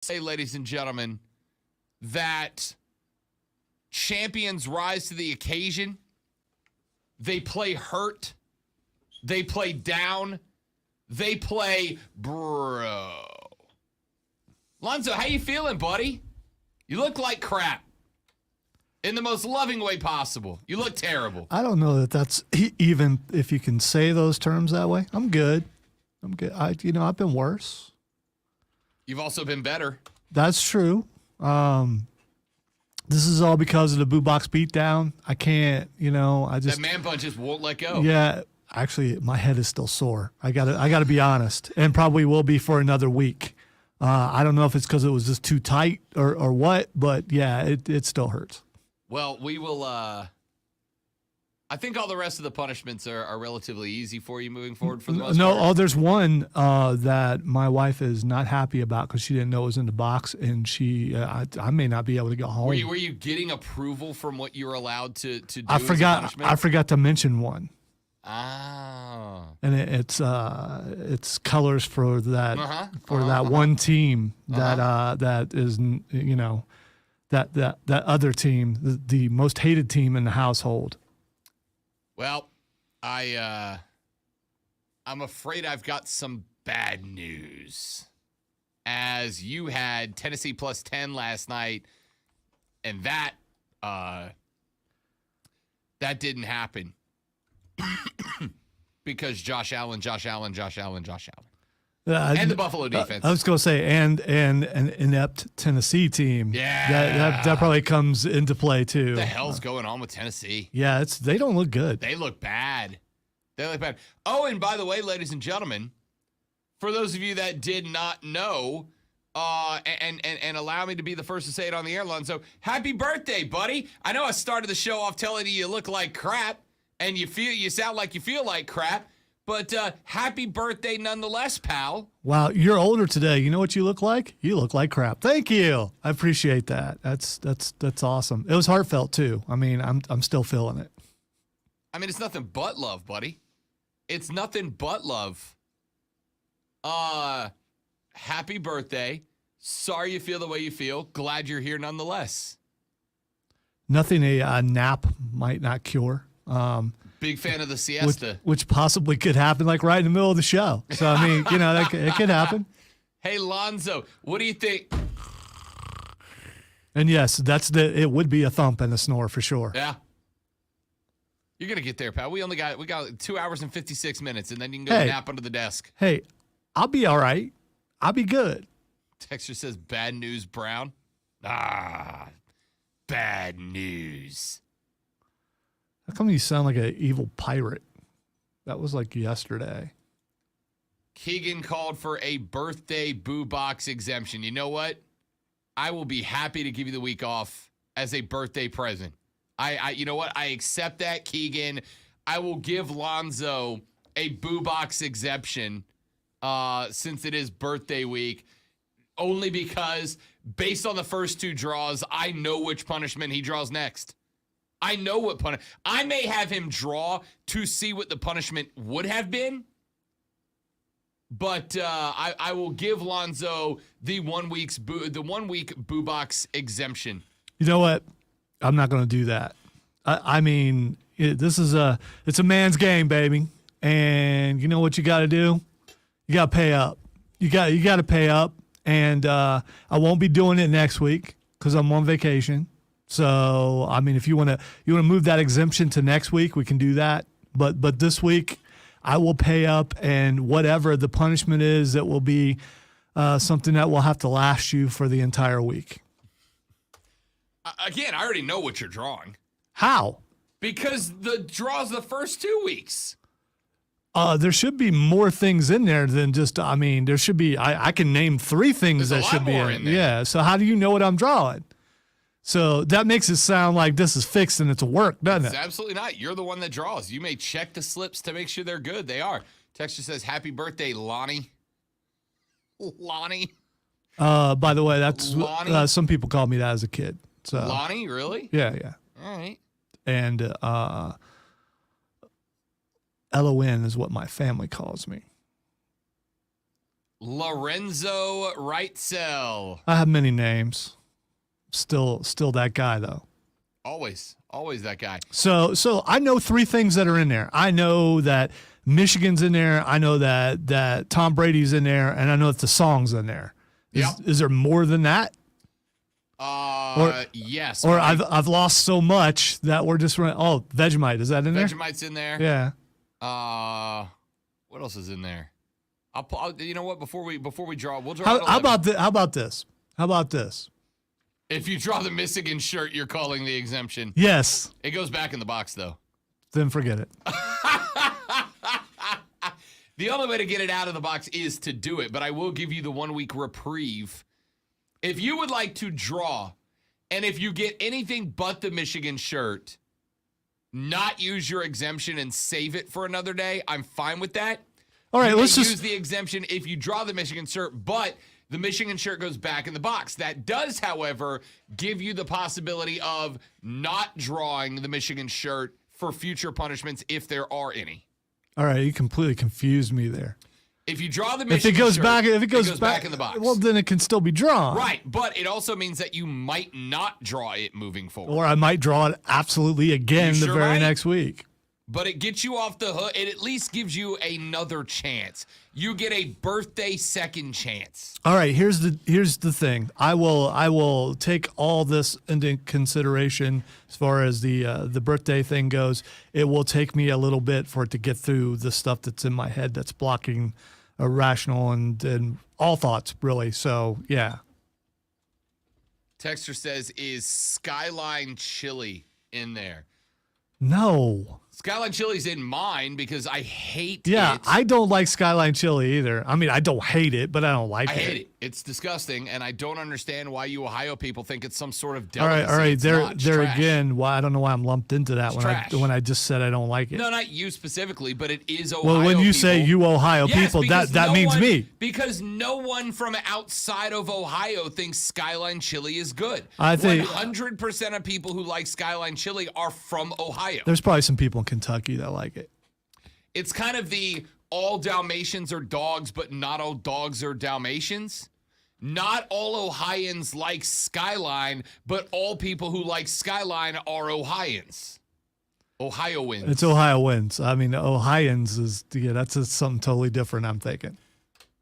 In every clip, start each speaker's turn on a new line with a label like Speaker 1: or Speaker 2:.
Speaker 1: say, ladies and gentlemen, that champions rise to the occasion. They play hurt. They play down. They play bro. Lonzo, how you feeling, buddy? You look like crap. In the most loving way possible. You look terrible.
Speaker 2: I don't know that that's even if you can say those terms that way. I'm good. I'm good. I've been worse.
Speaker 1: You've also been better.
Speaker 2: That's true. This is all because of the Boo Box beatdown. I can't,
Speaker 1: That man bun just won't let go.
Speaker 2: Yeah, actually, my head is still sore. I gotta be honest, and probably will be for another week. I don't know if it's because it was just too tight or what, but yeah, it still hurts.
Speaker 1: Well, we will. I think all the rest of the punishments are relatively easy for you moving forward for the most part.
Speaker 2: No, there's one that my wife is not happy about because she didn't know it was in the box, and I may not be able to go home.
Speaker 1: Were you getting approval from what you were allowed to do?
Speaker 2: I forgot to mention one.
Speaker 1: Ah.
Speaker 2: And it's colors for that that one team that is that other team, the most hated team in the household.
Speaker 1: Well, I'm afraid I've got some bad news. As you had Tennessee plus 10 last night, and that didn't happen because Josh Allen. And the Buffalo defense.
Speaker 2: I was going to say, and an inept Tennessee team.
Speaker 1: Yeah.
Speaker 2: That probably comes into play, too.
Speaker 1: What the hell's going on with Tennessee?
Speaker 2: Yeah, they don't look good.
Speaker 1: They look bad. Oh, and by the way, ladies and gentlemen, for those of you that did not know, and allow me to be the first to say it on the air, Lonzo, happy birthday, buddy. I know I started the show off telling you look like crap, and you sound like you feel like crap. But happy birthday nonetheless, pal.
Speaker 2: Wow, you're older today. You know what you look like? You look like crap. Thank you. I appreciate that. That's awesome. It was heartfelt too. I mean, I'm still feeling it.
Speaker 1: I mean, it's nothing but love, buddy. It's nothing but love. Happy birthday. Sorry you feel the way you feel. Glad you're here nonetheless.
Speaker 2: Nothing a nap might not cure.
Speaker 1: Big fan of the siesta.
Speaker 2: Which possibly could happen like right in the middle of the show. So, I mean, it could happen.
Speaker 1: Hey, Lonzo, what do you think?
Speaker 2: And yes, it would be a thump and a snore for sure.
Speaker 1: Yeah. You're going to get there, pal. We got 2 hours and 56 minutes, and then you can go nap under the desk.
Speaker 2: Hey, I'll be all right. I'll be good.
Speaker 1: Texture says, bad news, Brown. Bad news.
Speaker 2: How come you sound like an evil pirate? That was like yesterday.
Speaker 1: Keegan called for a birthday Boo Box exemption. You know what? I will be happy to give you the week off as a birthday present. You know what? I accept that, Keegan. I will give Lonzo a Boo Box exemption since it is birthday week, only because based on the first two draws, I know which punishment he draws next. I know what punishment. I may have him draw to see what the punishment would have been, but I will give Lonzo the 1 week Boo Box exemption.
Speaker 2: You know what? I'm not going to do that. I mean, it's a man's game, baby, and you know what you got to do? You got to pay up. You got to pay up, and I won't be doing it next week because I'm on vacation. So, I mean, if you want to move that exemption to next week, we can do that. But this week, I will pay up, and whatever the punishment is, it will be something that will have to last you for the entire week.
Speaker 1: Again, I already know what you're drawing.
Speaker 2: How?
Speaker 1: Because the draw's the first 2 weeks.
Speaker 2: There should be more things in there than just, I mean, there should be, I can name 3 things
Speaker 1: There's
Speaker 2: that
Speaker 1: a
Speaker 2: should
Speaker 1: lot
Speaker 2: be
Speaker 1: more in there.
Speaker 2: Yeah, so how do you know what I'm drawing? So that makes it sound like this is fixed and it's a work, doesn't
Speaker 1: It's
Speaker 2: it?
Speaker 1: absolutely not. You're the one that draws. You may check the slips to make sure they're good. They are. Texture says, happy birthday, Lonnie. Lonnie?
Speaker 2: By the way, that's
Speaker 1: Lonnie?
Speaker 2: some people called me that as a kid. So
Speaker 1: Lonnie, really?
Speaker 2: Yeah.
Speaker 1: All right.
Speaker 2: And LON is what my family calls me.
Speaker 1: Lorenzo Reitzel.
Speaker 2: I have many names. Still that guy though.
Speaker 1: Always that guy.
Speaker 2: So I know 3 things that are in there. I know that Michigan's in there. I know that Tom Brady's in there, and I know that the song's in there. Is there more than that?
Speaker 1: Yes.
Speaker 2: Or I've lost so much that we're just running. Oh, Vegemite, is that in there?
Speaker 1: Vegemite's in there.
Speaker 2: Yeah.
Speaker 1: What else is in there? You know what? Before we draw, we'll draw.
Speaker 2: How about this? How about this?
Speaker 1: If you draw the Michigan shirt, you're calling the exemption.
Speaker 2: Yes.
Speaker 1: It goes back in the box though.
Speaker 2: Then forget it.
Speaker 1: The only way to get it out of the box is to do it, but I will give you the 1 week reprieve. If you would like to draw, and if you get anything but the Michigan shirt, not use your exemption and save it for another day, I'm fine with that.
Speaker 2: All right, let's
Speaker 1: use the exemption if you draw the Michigan shirt, but the Michigan shirt goes back in the box. That does, however, give you the possibility of not drawing the Michigan shirt for future punishments if there are any.
Speaker 2: All right, you completely confused me there.
Speaker 1: If you draw the Michigan
Speaker 2: if it goes
Speaker 1: shirt,
Speaker 2: back, if it goes
Speaker 1: back in the box.
Speaker 2: Well, then it can still be drawn.
Speaker 1: Right, but it also means that you might not draw it moving forward.
Speaker 2: Or I might draw it absolutely again the very next week.
Speaker 1: But it gets you off the hook. It at least gives you another chance. You get a birthday second chance.
Speaker 2: All right, here's the thing. I will take all this into consideration as far as the birthday thing goes. It will take me a little bit for it to get through the stuff that's in my head that's blocking rational and all thoughts, really. So, yeah.
Speaker 1: Texter says, is Skyline Chili in there?
Speaker 2: No.
Speaker 1: Skyline Chili's in mine because I hate it.
Speaker 2: Yeah, I don't like Skyline Chili either. I mean, I don't hate it, but I don't like it.
Speaker 1: I hate it. It's disgusting, and I don't understand why you Ohio people think it's some sort of delicacy.
Speaker 2: All right.
Speaker 1: It's
Speaker 2: There
Speaker 1: trash.
Speaker 2: again. Why I don't know why I'm lumped into that when I just said I don't like it.
Speaker 1: No, not you specifically, but it is Ohio.
Speaker 2: Well, when you
Speaker 1: people.
Speaker 2: say you Ohio
Speaker 1: Yes,
Speaker 2: people,
Speaker 1: because
Speaker 2: that
Speaker 1: no
Speaker 2: means
Speaker 1: one,
Speaker 2: me.
Speaker 1: Because no one from outside of Ohio thinks Skyline Chili is good.
Speaker 2: I think
Speaker 1: 100% of people who like Skyline Chili are from Ohio.
Speaker 2: There's probably some people in Kentucky that like it.
Speaker 1: It's kind of the all Dalmatians are dogs, but not all dogs are Dalmatians. Not all Ohioans like Skyline, but all people who like Skyline are Ohioans. Ohioans.
Speaker 2: It's Ohioans. I mean, Ohioans that's something totally different, I'm thinking.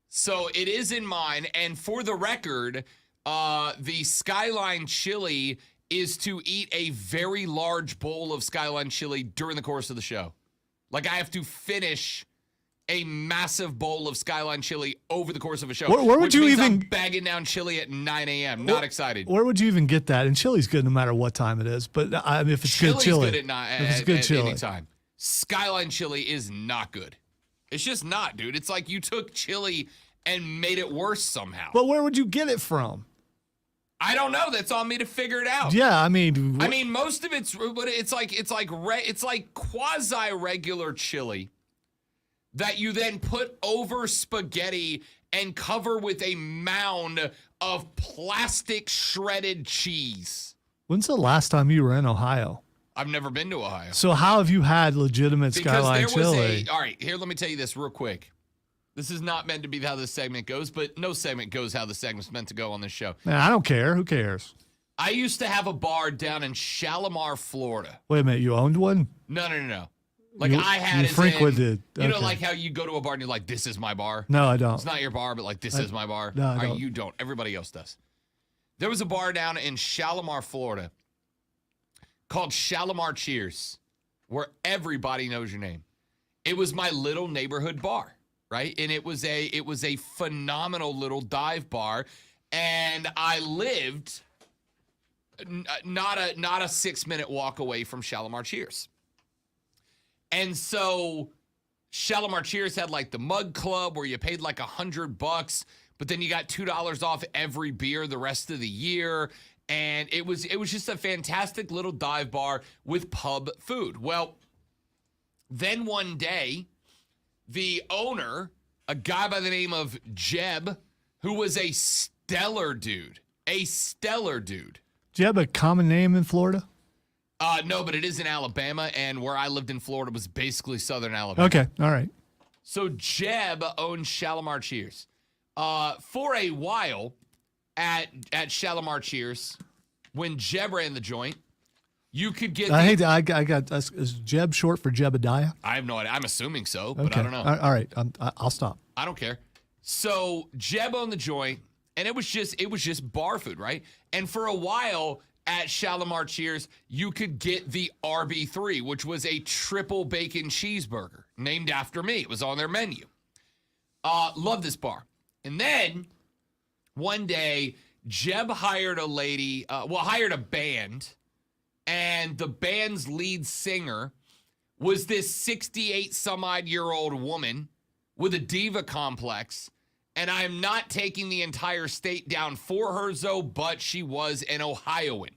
Speaker 1: So it is in mine. And for the record, the Skyline Chili is to eat a very large bowl of Skyline Chili during the course of the show. Like I have to finish a massive bowl of Skyline Chili over the course of a show.
Speaker 2: Where would you even
Speaker 1: I'm bagging down chili at 9 a.m. Not excited.
Speaker 2: Where would you even get that? And chili's good no matter what time it is. But if it's
Speaker 1: Chili's
Speaker 2: good chili,
Speaker 1: good at any time. Skyline Chili is not good. It's just not, dude. It's like you took chili and made it worse somehow.
Speaker 2: But where would you get it from?
Speaker 1: I don't know. That's on me to figure it out.
Speaker 2: Yeah, I mean,
Speaker 1: most of it's like quasi regular chili that you then put over spaghetti and cover with a mound of plastic shredded cheese.
Speaker 2: When's the last time you were in Ohio?
Speaker 1: I've never been to Ohio.
Speaker 2: So how have you had legitimate Skyline Chili?
Speaker 1: All right, here, let me tell you this real quick. This is not meant to be how this segment goes, but no segment goes how the segment's meant to go on this show.
Speaker 2: Man, I don't care. Who cares?
Speaker 1: I used to have a bar down in Shalimar, Florida.
Speaker 2: Wait a minute, you owned one?
Speaker 1: No. Like
Speaker 2: you,
Speaker 1: I had
Speaker 2: you
Speaker 1: as
Speaker 2: frequented.
Speaker 1: In, you know, like how you go to a bar and you're like, this is my bar?
Speaker 2: No, I don't.
Speaker 1: It's not your bar, but like, this is my bar.
Speaker 2: No, I don't.
Speaker 1: You don't. Everybody else does. There was a bar down in Shalimar, Florida called Shalimar Cheers, where everybody knows your name. It was my little neighborhood bar. Right. And it was a phenomenal little dive bar. And I lived not a 6-minute walk away from Shalimar Cheers. And so Shalimar Cheers had like the mug club where you paid like $100, but then you got $2 off every beer the rest of the year. And it was just a fantastic little dive bar with pub food. Well, then one day, the owner, a guy by the name of Jeb, who was a stellar dude. Do
Speaker 2: you have a common name in Florida?
Speaker 1: No, but it is in Alabama, and where I lived in Florida was basically southern Alabama.
Speaker 2: Okay, all right.
Speaker 1: So Jeb owned Shalimar Cheers. For a while at Shalimar Cheers, when Jeb ran the joint, you could get.
Speaker 2: I got. Is Jeb short for Jebediah?
Speaker 1: I have no idea. I'm assuming so, but
Speaker 2: Okay.
Speaker 1: I don't know.
Speaker 2: All right. I'll stop.
Speaker 1: I don't care. So Jeb owned the joint, and it was just bar food, right? And for a while at Shalimar Cheers, you could get the RB3, which was a triple bacon cheeseburger named after me. It was on their menu. Love this bar. And then one day, Jeb hired hired a band, and the band's lead singer was this 68 some odd year old woman with a diva complex. And I'm not taking the entire state down for her, Zoe, but she was an Ohioan.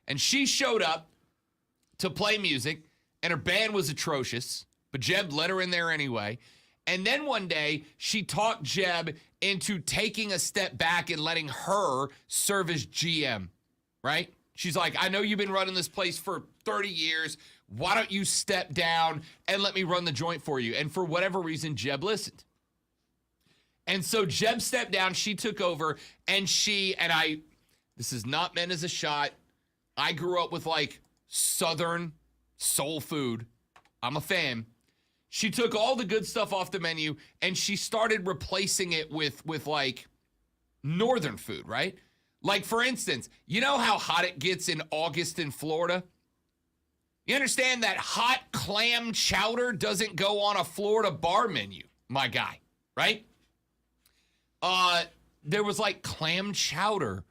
Speaker 1: And she showed up to play music, and her band was atrocious, but Jeb let her in there anyway. And then one day, she talked Jeb into taking a step back and letting her serve as GM, right? She's like, I know you've been running this place for 30 years. Why don't you step down and let me run the joint for you? And for whatever reason, Jeb listened. And so Jeb stepped down, she took over, and this is not meant as a shot. I grew up with like Southern soul food. I'm a fan. She took all the good stuff off the menu and she started replacing it with like Northern food, right? Like, for instance, you know how hot it gets in August in Florida? You understand that hot clam chowder doesn't go on a Florida bar menu, my guy, right? There was like clam chowder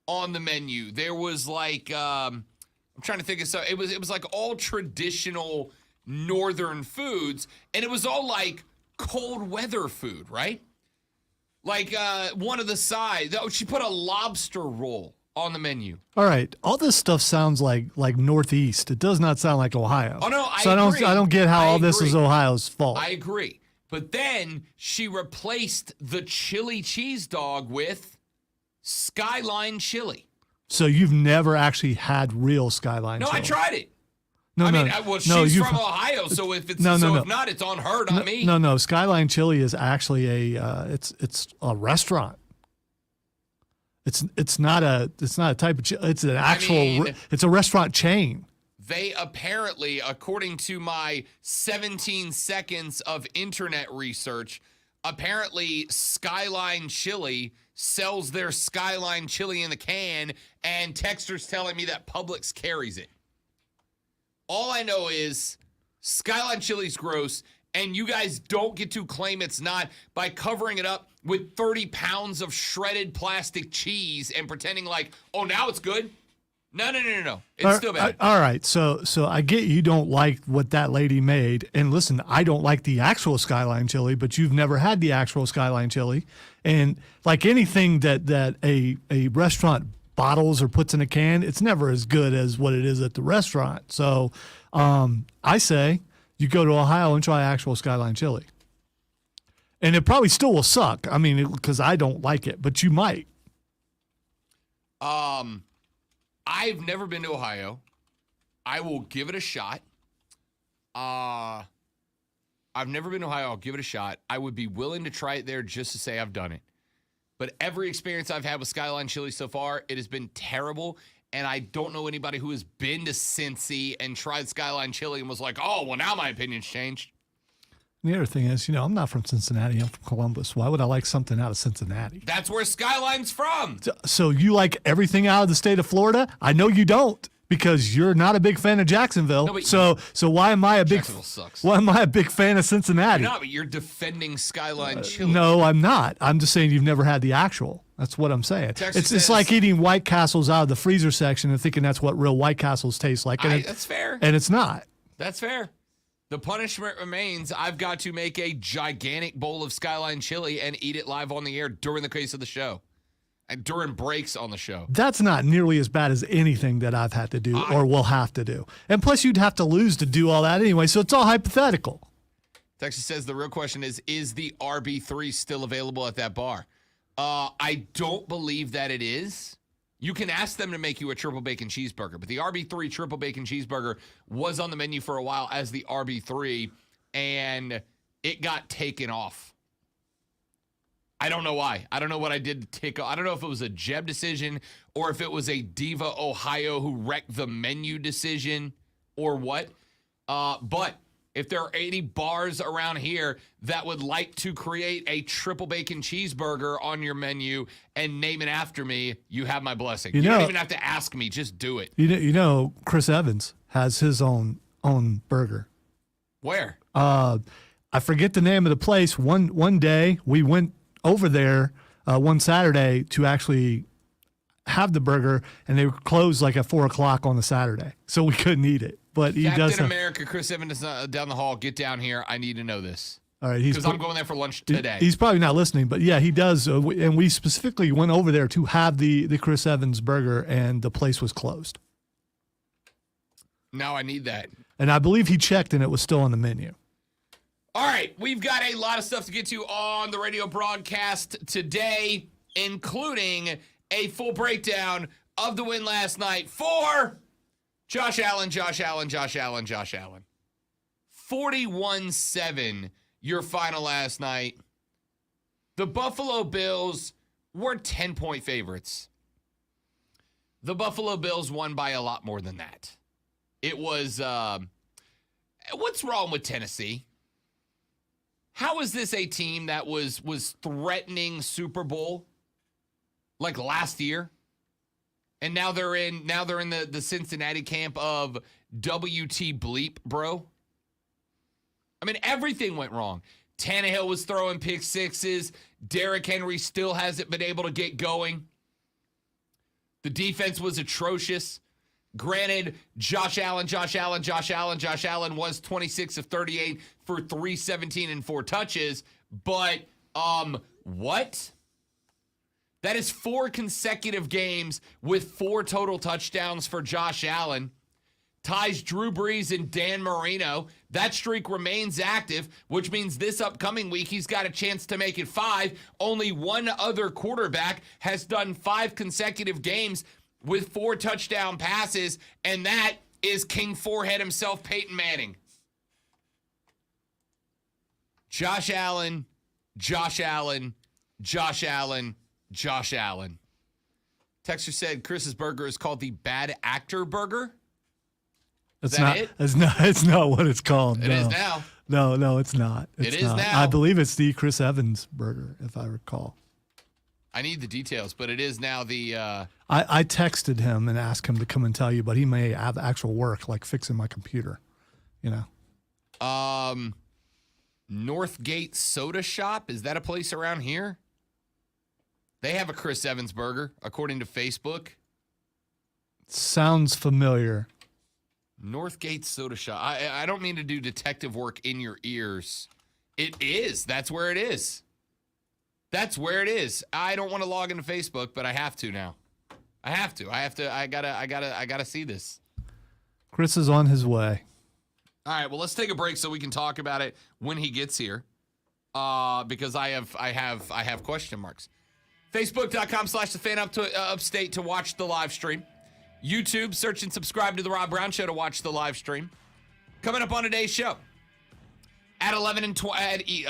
Speaker 1: on the menu. There was like, I'm trying to think of something. It was like all traditional Northern foods, and it was all like cold weather food, right? Like one of the sides. Oh, she put a lobster roll on the menu.
Speaker 2: All right. All this stuff sounds like Northeast. It does not sound like Ohio.
Speaker 1: Oh no,
Speaker 2: I don't get how all this is Ohio's fault.
Speaker 1: I agree. But then she replaced the chili cheese dog with Skyline chili.
Speaker 2: So you've never actually had real Skyline chili?
Speaker 1: I tried it.
Speaker 2: No,
Speaker 1: she's from Ohio, so if it's if not, it's on her, not me.
Speaker 2: No. Skyline Chili is actually it's a restaurant. It's not a type of chili. It's an actual. It's a restaurant chain.
Speaker 1: They apparently, according to my 17 seconds of internet research, apparently Skyline Chili sells their Skyline Chili in the can, and Texter's telling me that Publix carries it. All I know is Skyline Chili's gross, and you guys don't get to claim it's not by covering it up with 30 pounds of shredded plastic cheese and pretending like, oh, now it's good. No. It's still bad.
Speaker 2: All right. So I get you don't like what that lady made. And listen, I don't like the actual Skyline Chili, but you've never had the actual Skyline Chili. And like anything that a restaurant bottles or puts in a can, it's never as good as what it is at the restaurant. So I say you go to Ohio and try actual Skyline Chili. And it probably still will suck. I mean, because I don't like it, but you might.
Speaker 1: I've never been to Ohio. I will give it a shot. I've never been to Ohio. I'll give it a shot. I would be willing to try it there just to say I've done it. But every experience I've had with Skyline Chili so far, it has been terrible. And I don't know anybody who has been to Cincy and tried Skyline Chili and was like, oh, well, now my opinion's changed.
Speaker 2: The other thing is, I'm not from Cincinnati. I'm from Columbus. Why would I like something out of Cincinnati?
Speaker 1: That's where Skyline's from.
Speaker 2: So you like everything out of the state of Florida? I know you don't, because you're not a big fan of Jacksonville. No, so why am I a big fan of Cincinnati?
Speaker 1: You're not, but you're defending Skyline Chili.
Speaker 2: No, I'm not. I'm just saying you've never had the actual. That's what I'm saying. It's like eating White Castles out of the freezer section and thinking that's what real White Castles taste like.
Speaker 1: That's fair.
Speaker 2: And it's not.
Speaker 1: That's fair. The punishment remains. I've got to make a gigantic bowl of Skyline Chili and eat it live on the air during the case of the show. And during breaks on the show.
Speaker 2: That's not nearly as bad as anything that I've had to do or will have to do. And plus, you'd have to lose to do all that anyway, so it's all hypothetical.
Speaker 1: Texas says the real question is the RB3 still available at that bar? I don't believe that it is. You can ask them to make you a triple bacon cheeseburger, but the RB3 triple bacon cheeseburger was on the menu for a while as the RB3, and it got taken off. I don't know why. I don't know what I did to tick. I don't know if it was a Jeb decision or if it was a Diva Ohio who wrecked the menu decision or what. But if there are 80 bars around here that would like to create a triple bacon cheeseburger on your menu and name it after me, you have my blessing. You don't even have to ask me. Just do it.
Speaker 2: You know, Chris Evans has his own burger.
Speaker 1: Where?
Speaker 2: I forget the name of the place. One day we went over there one Saturday to actually have the burger, and they were closed like at 4:00 on the Saturday, so we couldn't eat it. But he does.
Speaker 1: Captain America, Chris Evans down the hall. Get down here. I need to know this.
Speaker 2: All right,
Speaker 1: because I'm going there for lunch today.
Speaker 2: He's probably not listening, but yeah, he does. And we specifically went over there to have the Chris Evans burger, and the place was closed.
Speaker 1: Now I need that.
Speaker 2: And I believe he checked, and it was still on the menu.
Speaker 1: All right, we've got a lot of stuff to get to on the radio broadcast today, including a full breakdown of the win last night for Josh Allen. 41-7, your final last night. The Buffalo Bills were 10-point favorites. The Buffalo Bills won by a lot more than that. It was, what's wrong with Tennessee? How is this a team that was threatening Super Bowl like last year? And now they're in the Cincinnati camp of WT bleep, bro. I mean, everything went wrong. Tannehill was throwing pick sixes. Derrick Henry still hasn't been able to get going. The defense was atrocious. Granted, Josh Allen was 26 of 38 for 317 and 4 touches. But, what? That is 4 consecutive games with 4 total touchdowns for Josh Allen. Ties Drew Brees and Dan Marino. That streak remains active, which means this upcoming week he's got a chance to make it 5. Only one other quarterback has done 5 consecutive games with 4 touchdown passes, and that is King Forehead himself, Peyton Manning. Josh Allen. Texter said Chris's burger is called the Bad Actor Burger.
Speaker 2: It's not what it's called.
Speaker 1: It is now.
Speaker 2: No, it's not.
Speaker 1: It is now.
Speaker 2: I believe it's the Chris Evans burger, if I recall.
Speaker 1: I need the details, but it is now the...
Speaker 2: I texted him and asked him to come and tell you, but he may have actual work, like fixing my computer, you know.
Speaker 1: Northgate Soda Shop, is that a place around here? They have a Chris Evans burger, according to Facebook.
Speaker 2: Sounds familiar.
Speaker 1: Northgate Soda Shop. I don't mean to do detective work in your ears. It is. That's where it is. That's where it is. I don't want to log into Facebook, but I have to now. I gotta see this.
Speaker 2: Chris is on his way.
Speaker 1: All right, well, let's take a break so we can talk about it when he gets here. Because I have question marks. Facebook.com/thefan upstate to watch the live stream. YouTube, search and subscribe to the Rob Brown Show to watch the live stream. Coming up on today's show. At 11 and 20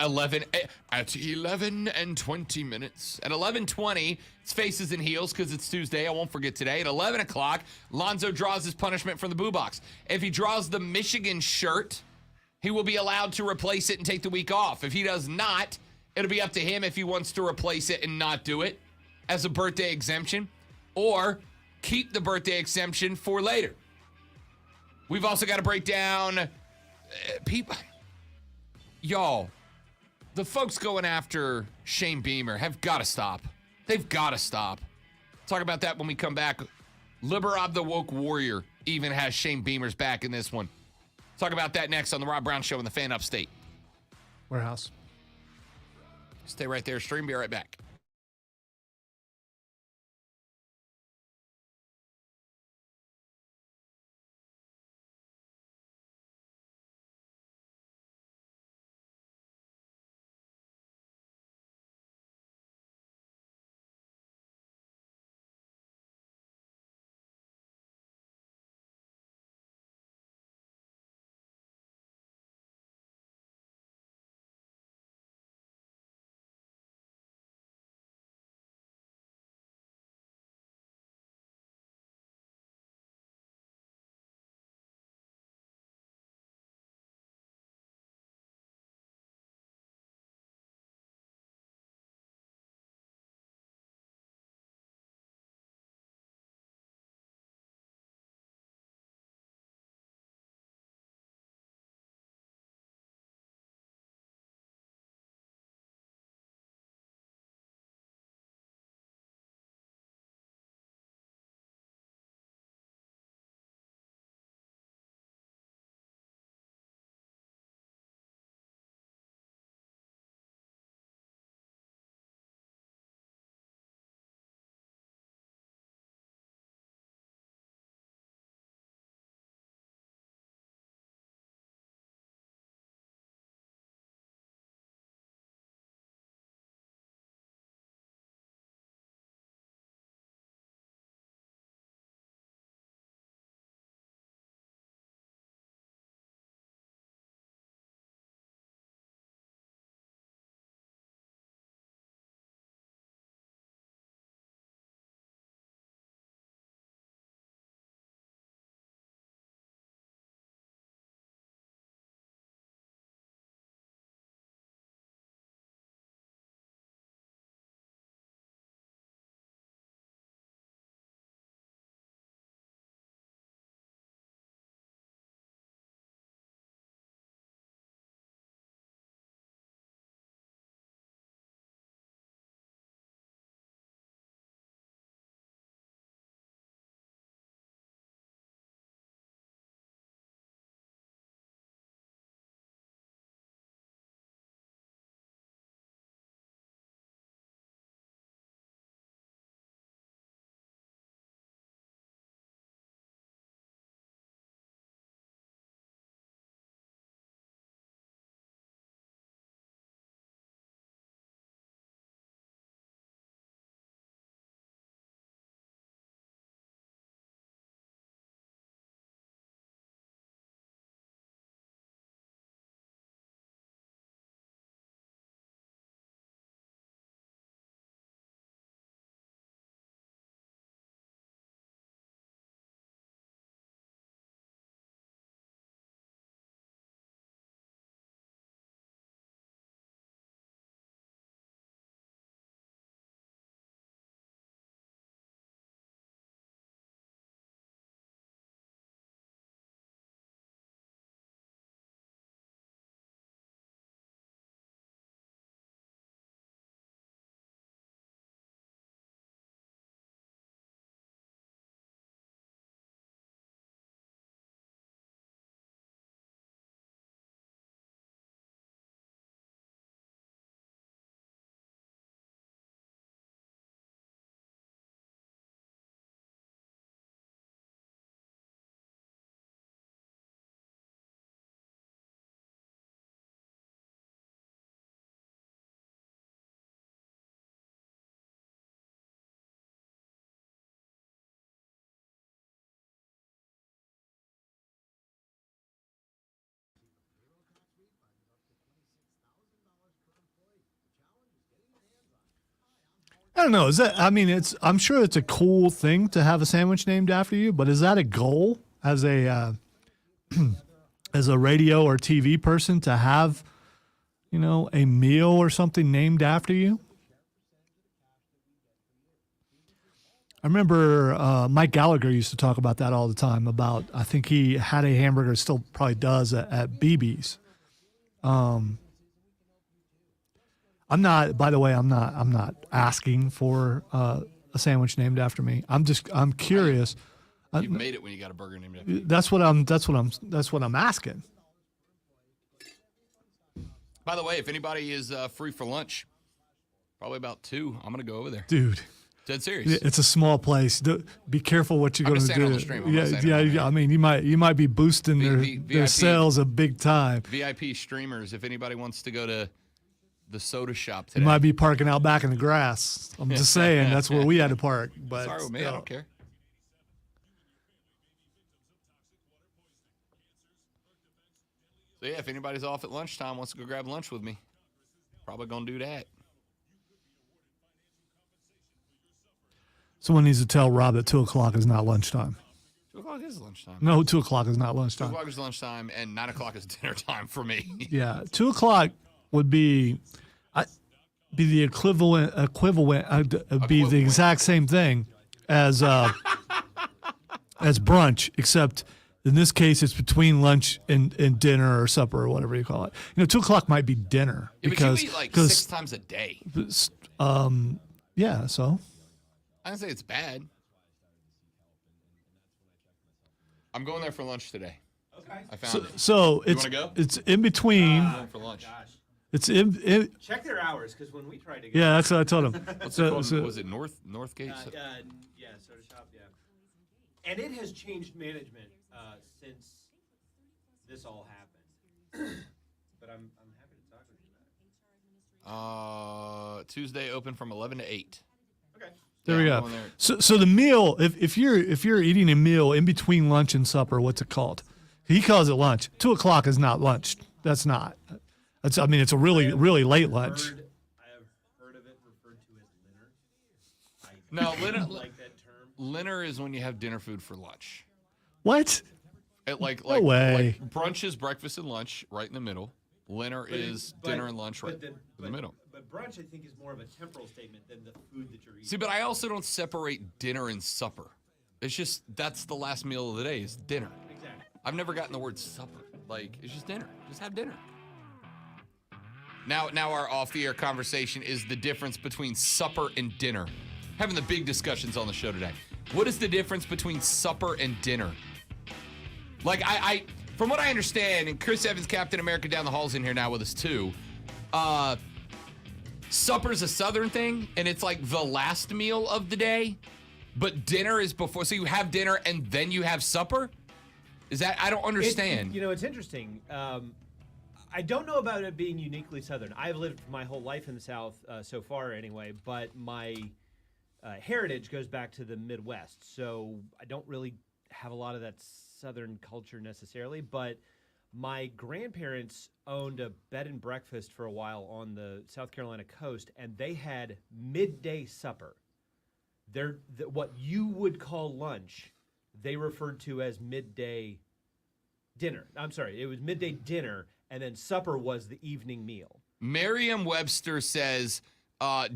Speaker 1: minutes. At 11:20, it's faces and heels because it's Tuesday. I won't forget today. At 11 o'clock, Lonzo draws his punishment from the Boo Box. If he draws the Michigan shirt, he will be allowed to replace it and take the week off. If he does not, it'll be up to him if he wants to replace it and not do it as a birthday exemption or keep the birthday exemption for later. We've also got to break down people. Y'all, the folks going after Shane Beamer have got to stop. They've got to stop. Talk about that when we come back. Liberab the Woke Warrior even has Shane Beamer's back in this one. Talk about that next on the Rob Brown Show in the Fan Upstate.
Speaker 2: Warehouse.
Speaker 1: Stay right there. Stream. Be right back.
Speaker 2: I don't know. Is that? I mean, I'm sure it's a cool thing to have a sandwich named after you, but is that a goal as a as a radio or TV person to have, a meal or something named after you? I remember Mike Gallagher used to talk about that all the time. I think he had a hamburger, still probably does at BB's. I'm not. By the way, I'm not asking for a sandwich named after me. I'm curious.
Speaker 1: You made it when you got a burger named after you.
Speaker 2: That's what I'm asking.
Speaker 1: By the way, if anybody is free for lunch, probably about 2, I'm gonna go over there.
Speaker 2: Dude.
Speaker 1: Dead serious.
Speaker 2: It's a small place. Be careful what you're going to do.
Speaker 1: On the stream.
Speaker 2: Yeah. I mean, you might be boosting their sales a big time.
Speaker 1: VIP streamers. If anybody wants to go to the soda shop today,
Speaker 2: you might be parking out back in the grass. I'm just saying that's where we had to park. But
Speaker 1: sorry with me, I don't care. So yeah, if anybody's off at lunchtime, wants to go grab lunch with me, probably gonna do that.
Speaker 2: Someone needs to tell Rob that 2:00 is not lunchtime.
Speaker 1: 2:00 is lunchtime.
Speaker 2: No, 2:00 is not
Speaker 1: 2
Speaker 2: lunchtime.
Speaker 1: o'clock is lunchtime, and 9 o'clock is dinner time for me.
Speaker 2: Yeah, 2:00 would be the equivalent. Be the exact same thing as brunch, except in this case it's between lunch and dinner or supper or whatever you call it. 2:00 might be dinner
Speaker 1: Yeah,
Speaker 2: because
Speaker 1: but you eat like 6 times a day.
Speaker 2: Yeah, so.
Speaker 1: I didn't say it's bad. I'm going there for lunch today. Okay. I found it.
Speaker 2: So
Speaker 1: You wanna go?
Speaker 2: it's in between.
Speaker 1: I'm going for lunch.
Speaker 2: It's in.
Speaker 3: Check their hours, because when we tried to go.
Speaker 2: Yeah, that's what I told him.
Speaker 1: What's it called? Was it Northgate?
Speaker 3: Yeah, soda shop, yeah. And it has changed management since this all happened. But I'm happy to talk with you about it.
Speaker 1: Tuesday open from 11 to 8.
Speaker 3: Okay.
Speaker 2: There we
Speaker 1: Yeah, I'm
Speaker 2: go.
Speaker 1: going there.
Speaker 2: So the meal, if you're eating a meal in between lunch and supper, what's it called? He calls it lunch. 2:00 is not lunch. That's not. It's a really late lunch.
Speaker 3: I have heard of it referred to as dinner.
Speaker 1: No,
Speaker 3: I
Speaker 1: Linner,
Speaker 3: don't like that term.
Speaker 1: Linner is when you have dinner food for lunch.
Speaker 2: What?
Speaker 1: Like
Speaker 2: way.
Speaker 1: Like brunch is breakfast and lunch right in the middle. Linner is dinner and lunch right in the middle.
Speaker 3: But brunch, I think, is more of a temporal statement than the food that you're eating.
Speaker 1: See, but I also don't separate dinner and supper. It's just that's the last meal of the day is dinner.
Speaker 3: Exactly.
Speaker 1: I've never gotten the word supper. Like it's just dinner. Just have dinner. Now our off-the-air conversation is the difference between supper and dinner. Having the big discussions on the show today. What is the difference between supper and dinner? Like I from what I understand, and Chris Evans, Captain America down the hall's in here now with us too. Supper's a Southern thing, and it's like the last meal of the day, but dinner is before. So you have dinner and then you have supper? Is that, I don't understand.
Speaker 3: It's interesting. I don't know about it being uniquely Southern. I've lived my whole life in the South so far anyway, but my heritage goes back to the Midwest. So I don't really have a lot of that Southern culture necessarily, but my grandparents owned a bed and breakfast for a while on the South Carolina coast, and they had midday supper. What you would call lunch, they referred to as midday dinner. I'm sorry, it was midday dinner, and then supper was the evening meal.
Speaker 1: Merriam-Webster says,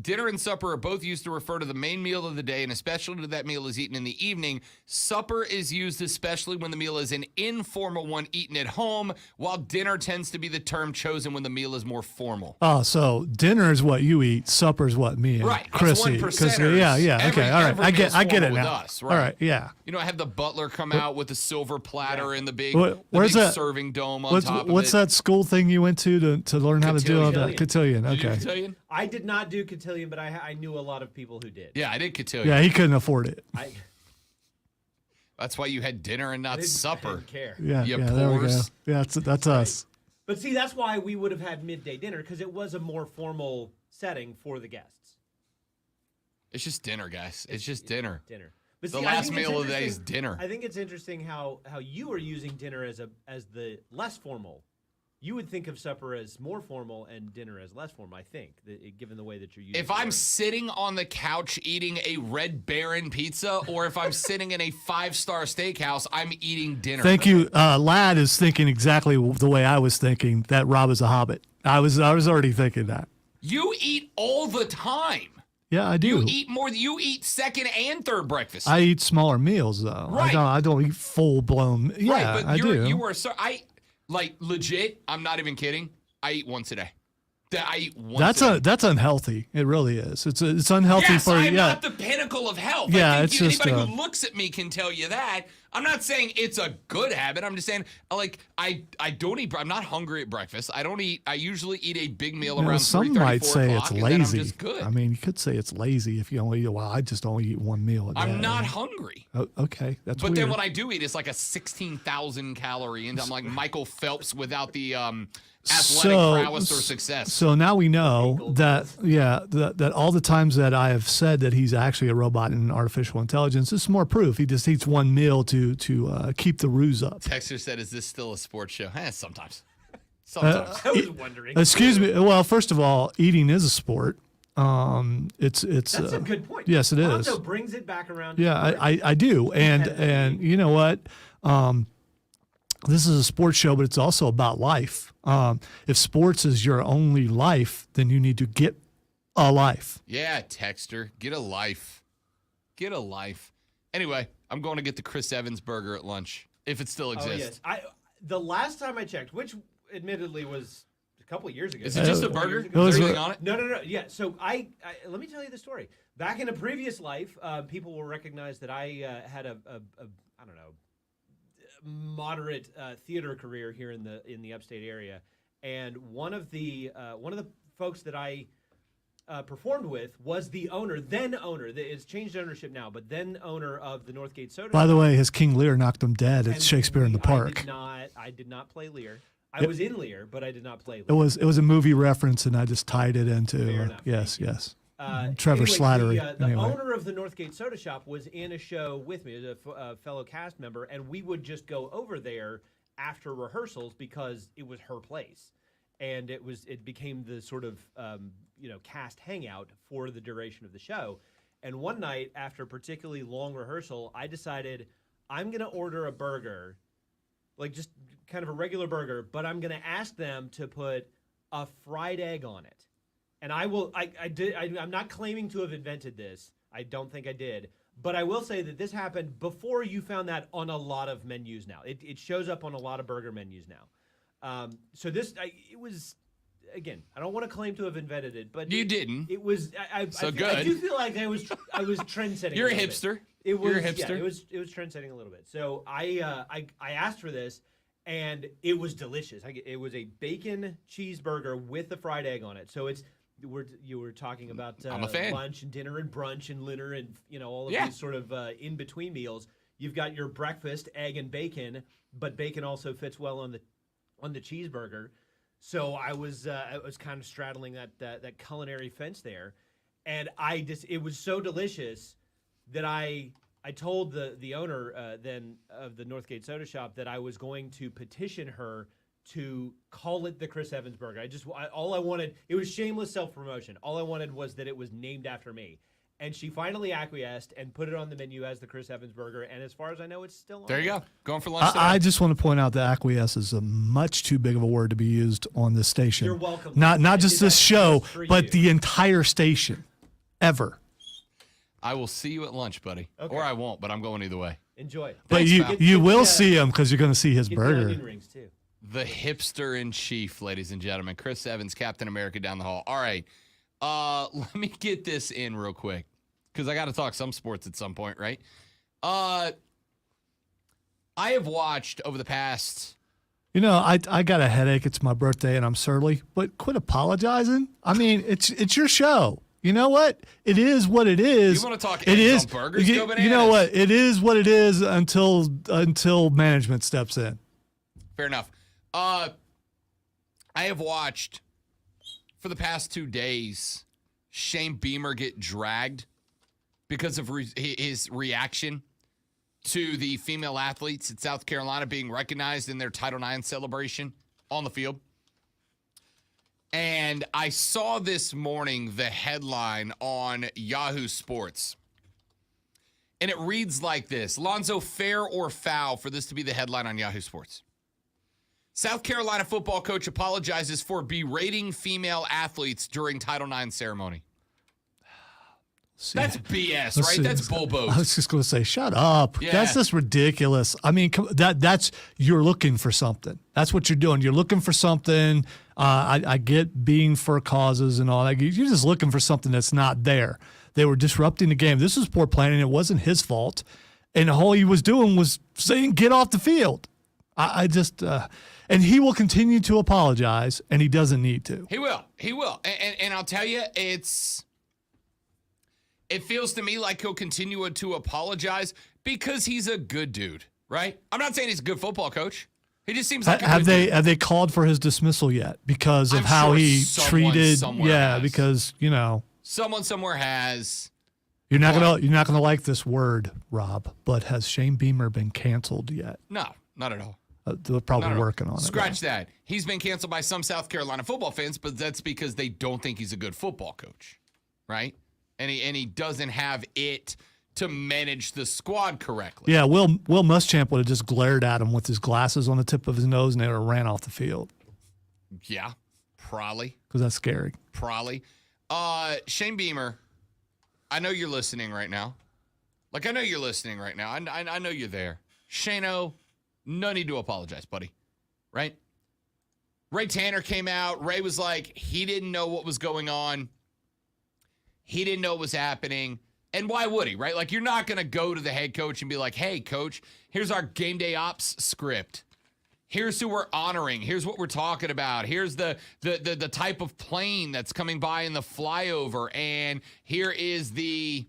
Speaker 1: dinner and supper are both used to refer to the main meal of the day, and especially when that meal is eaten in the evening. Supper is used especially when the meal is an informal one eaten at home, while dinner tends to be the term chosen when the meal is more formal.
Speaker 2: Oh, so dinner is what you eat, supper is what me and
Speaker 1: Right,
Speaker 2: Chris
Speaker 1: us
Speaker 2: eat.
Speaker 1: 1%ers,
Speaker 2: Yeah, okay, all right.
Speaker 1: every
Speaker 2: I
Speaker 1: meal's
Speaker 2: get it
Speaker 1: formal
Speaker 2: now.
Speaker 1: with us, right?
Speaker 2: All right, yeah.
Speaker 1: You know, I have the butler come out with the silver platter and the big,
Speaker 2: Where's
Speaker 1: big
Speaker 2: that
Speaker 1: serving dome on top of it.
Speaker 2: What's that school thing you went to learn how to do all that?
Speaker 3: Cotillion.
Speaker 2: Cotillion.
Speaker 1: Did you
Speaker 2: Okay.
Speaker 1: do Cotillion?
Speaker 3: I did not do cotillion, but I knew a lot of people who did.
Speaker 1: Yeah, I did Cotillion.
Speaker 2: Yeah, he couldn't afford it.
Speaker 1: That's why you had dinner and not
Speaker 3: I
Speaker 1: supper.
Speaker 3: didn't care.
Speaker 2: Yeah,
Speaker 1: You
Speaker 2: yeah, there we go.
Speaker 1: poors.
Speaker 2: Yeah, that's us.
Speaker 3: But see, that's why we would have had midday dinner, because it was a more formal setting for the guests.
Speaker 1: It's just dinner, guys. It's just dinner.
Speaker 3: Dinner. But
Speaker 1: The
Speaker 3: see, I
Speaker 1: last
Speaker 3: think it's
Speaker 1: meal of the day is
Speaker 3: interesting-
Speaker 1: dinner.
Speaker 3: I think it's interesting how you are using dinner as the less formal you would think of supper as more formal and dinner as less formal. I think, given the way that you're using.
Speaker 1: If
Speaker 3: the
Speaker 1: I'm
Speaker 3: word.
Speaker 1: sitting on the couch eating a Red Baron pizza, or if I'm sitting in a 5-star steakhouse, I'm eating dinner.
Speaker 2: Thank you. Lad is thinking exactly the way I was thinking that Rob is a hobbit. I was already thinking that.
Speaker 1: You eat all the time.
Speaker 2: Yeah, I do.
Speaker 1: You eat more. You eat second and third breakfast.
Speaker 2: I eat smaller meals though.
Speaker 1: Right.
Speaker 2: I don't eat full blown. Yeah,
Speaker 1: right, but
Speaker 2: I do.
Speaker 1: you were like legit. I'm not even kidding. I eat once a day. I eat once.
Speaker 2: That's unhealthy. It really is. It's unhealthy
Speaker 1: yes,
Speaker 2: for
Speaker 1: I'm
Speaker 2: yeah.
Speaker 1: not the pinnacle of health.
Speaker 2: Yeah,
Speaker 1: I think
Speaker 2: it's just,
Speaker 1: anybody who looks at me can tell you that. I'm not saying it's a good habit. I'm just saying like I don't eat. I'm not hungry at breakfast. I don't eat. I usually eat a big meal around
Speaker 2: some
Speaker 1: 3:30,
Speaker 2: might
Speaker 1: 4
Speaker 2: say
Speaker 1: o'clock,
Speaker 2: it's
Speaker 1: and then I'm
Speaker 2: lazy.
Speaker 1: just good.
Speaker 2: I mean, you could say it's lazy if you only eat. Well, I just only eat one meal a day.
Speaker 1: I'm not hungry.
Speaker 2: Oh, okay, that's
Speaker 1: But
Speaker 2: weird.
Speaker 1: then what I do eat is like a 16,000 calorie, and I'm like Michael Phelps without the athletic prowess or success.
Speaker 2: So now we know that that all the times that I have said that he's actually a robot in artificial intelligence, this is more proof. He just eats one meal to keep the ruse up.
Speaker 1: Texter said, "Is this still a sports show?" Sometimes. Sometimes.
Speaker 3: I was wondering.
Speaker 2: Excuse me. Well, first of all, eating is a sport. It's
Speaker 3: That's a good point.
Speaker 2: yes, it is.
Speaker 3: Lonzo brings it back around.
Speaker 2: Yeah, I do, and you know what? This is a sports show, but it's also about life. If sports is your only life, then you need to get a life.
Speaker 1: Yeah, Texter, get a life. Get a life. Anyway, I'm going to get the Chris Evans burger at lunch if it still
Speaker 3: Oh
Speaker 1: exists.
Speaker 3: yes. The last time I checked, which admittedly was a couple of years ago.
Speaker 1: Is it just a
Speaker 3: 4
Speaker 1: burger?
Speaker 3: years
Speaker 1: Is
Speaker 3: ago.
Speaker 1: there anything on it?
Speaker 3: No. Yeah. So I let me tell you the story. Back in a previous life, people will recognize that I had a I don't know, moderate theater career here in the upstate area, and one of the folks that I performed with was the owner, then owner. It's changed ownership now, but then owner of the Northgate Soda.
Speaker 2: By the way, his King Lear knocked him dead at
Speaker 3: And
Speaker 2: Shakespeare in the Park.
Speaker 3: I did not play Lear. I was in Lear, but I did not play Lear.
Speaker 2: It was a movie reference, and I just tied it into
Speaker 3: Fair enough,
Speaker 2: yes,
Speaker 3: thank you.
Speaker 2: yes.
Speaker 3: Anyway,
Speaker 2: Trevor Slattery.
Speaker 3: The
Speaker 2: Anyway.
Speaker 3: owner of the Northgate Soda Shop was in a show with me, as a fellow cast member, and we would just go over there after rehearsals because it was her place, and it became the sort of cast hangout for the duration of the show. And one night after a particularly long rehearsal, I decided I'm gonna order a burger, like just kind of a regular burger, but I'm gonna ask them to put a fried egg on it. And I'm not claiming to have invented this. I don't think I did. But I will say that this happened before you found that on a lot of menus now. It shows up on a lot of burger menus now. So it was, again, I don't want to claim to have invented it, but
Speaker 1: You didn't.
Speaker 3: It was. I
Speaker 1: good.
Speaker 3: do feel like I was trend setting.
Speaker 1: You're a hipster.
Speaker 3: It was.
Speaker 1: You're a hipster.
Speaker 3: Yeah, it was trend setting a little bit. So I asked for this, and it was delicious. It was a bacon cheeseburger with a fried egg on it. So you were talking about
Speaker 1: I'm a fan.
Speaker 3: lunch and dinner and brunch and dinner and all of
Speaker 1: Yeah.
Speaker 3: these sort of in between meals. You've got your breakfast, egg and bacon, but bacon also fits well on the cheeseburger. So I was kind of straddling that culinary fence there, and it was so delicious that I told the owner then of the Northgate Soda Shop that I was going to petition her to call it the Chris Evans burger. All I wanted, it was shameless self-promotion. All I wanted was that it was named after me. And she finally acquiesced and put it on the menu as the Chris Evans burger. And as far as I know, it's still on.
Speaker 1: There you go. Going for lunch today.
Speaker 2: I just want to point out that acquiesce is a much too big of a word to be used on this station.
Speaker 3: You're welcome.
Speaker 2: Not just
Speaker 3: That's
Speaker 2: this show,
Speaker 3: just for
Speaker 2: but
Speaker 3: you.
Speaker 2: the entire station, ever.
Speaker 1: I will see you at lunch, buddy.
Speaker 3: Okay.
Speaker 1: Or I won't, but I'm going either way.
Speaker 3: Enjoy.
Speaker 2: But
Speaker 1: Thanks,
Speaker 2: you
Speaker 1: pal.
Speaker 2: you will
Speaker 3: the,
Speaker 2: see him because you're going to see his
Speaker 3: Get the
Speaker 2: burger.
Speaker 3: onion rings too.
Speaker 1: The hipster in chief, ladies and gentlemen. Chris Evans, Captain America down the hall. All right. Let me get this in real quick because I got to talk some sports at some point, right? I have watched over the past.
Speaker 2: You know, I got a headache. It's my birthday and I'm surly, but quit apologizing. I mean, it's your show. You know what? It is what it is.
Speaker 1: You wanna talk
Speaker 2: It
Speaker 1: eggs
Speaker 2: is.
Speaker 1: on burgers?
Speaker 2: You,
Speaker 1: Go
Speaker 2: you know
Speaker 1: bananas.
Speaker 2: what? It is what it is until management steps in.
Speaker 1: Fair enough. I have watched for the past 2 days Shane Beamer get dragged because of his reaction to the female athletes in South Carolina being recognized in their Title IX celebration on the field. And I saw this morning the headline on Yahoo Sports. And it reads like this: Lonzo, fair or foul for this to be the headline on Yahoo Sports. South Carolina football coach apologizes for berating female athletes during Title IX ceremony. That's BS, right? That's bullboat.
Speaker 2: I was just going to say, shut up.
Speaker 1: Yeah.
Speaker 2: That's just ridiculous. I mean, that's you're looking for something. That's what you're doing. You're looking for something. I get being for causes and all that. You're just looking for something that's not there. They were disrupting the game. This was poor planning. It wasn't his fault. And all he was doing was saying, get off the field. I just, and he will continue to apologize, and he doesn't need to.
Speaker 1: He will. And I'll tell you, it feels to me like he'll continue to apologize because he's a good dude, right? I'm not saying he's a good football coach. He just seems like
Speaker 2: have they called for his dismissal yet because of
Speaker 1: I'm
Speaker 2: how
Speaker 1: sure
Speaker 2: he
Speaker 1: someone
Speaker 2: treated?
Speaker 1: somewhere
Speaker 2: Yeah,
Speaker 1: has.
Speaker 2: because
Speaker 1: someone somewhere has.
Speaker 2: you're not gonna like this word, Rob. But has Shane Beamer been canceled yet?
Speaker 1: No, not at all.
Speaker 2: They're probably
Speaker 1: No.
Speaker 2: working on it.
Speaker 1: Scratch that. He's been canceled by some South Carolina football fans, but that's because they don't think he's a good football coach, right? And he doesn't have it to manage the squad correctly.
Speaker 2: Yeah, Will Muschamp would have just glared at him with his glasses on the tip of his nose, and they would have ran off the field
Speaker 1: Yeah, probably.
Speaker 2: because that's scary.
Speaker 1: Probably. Shane Beamer, I know you're listening right now. Like, I know you're listening right now. I know you're there. Shane-O, no need to apologize, buddy. Right? Ray Tanner came out. Ray was like, he didn't know what was going on. He didn't know what was happening. And why would he, right? Like, you're not going to go to the head coach and be like, hey, coach, here's our game day ops script. Here's who we're honoring. Here's what we're talking about. Here's the type of plane that's coming by in the flyover. And here is here's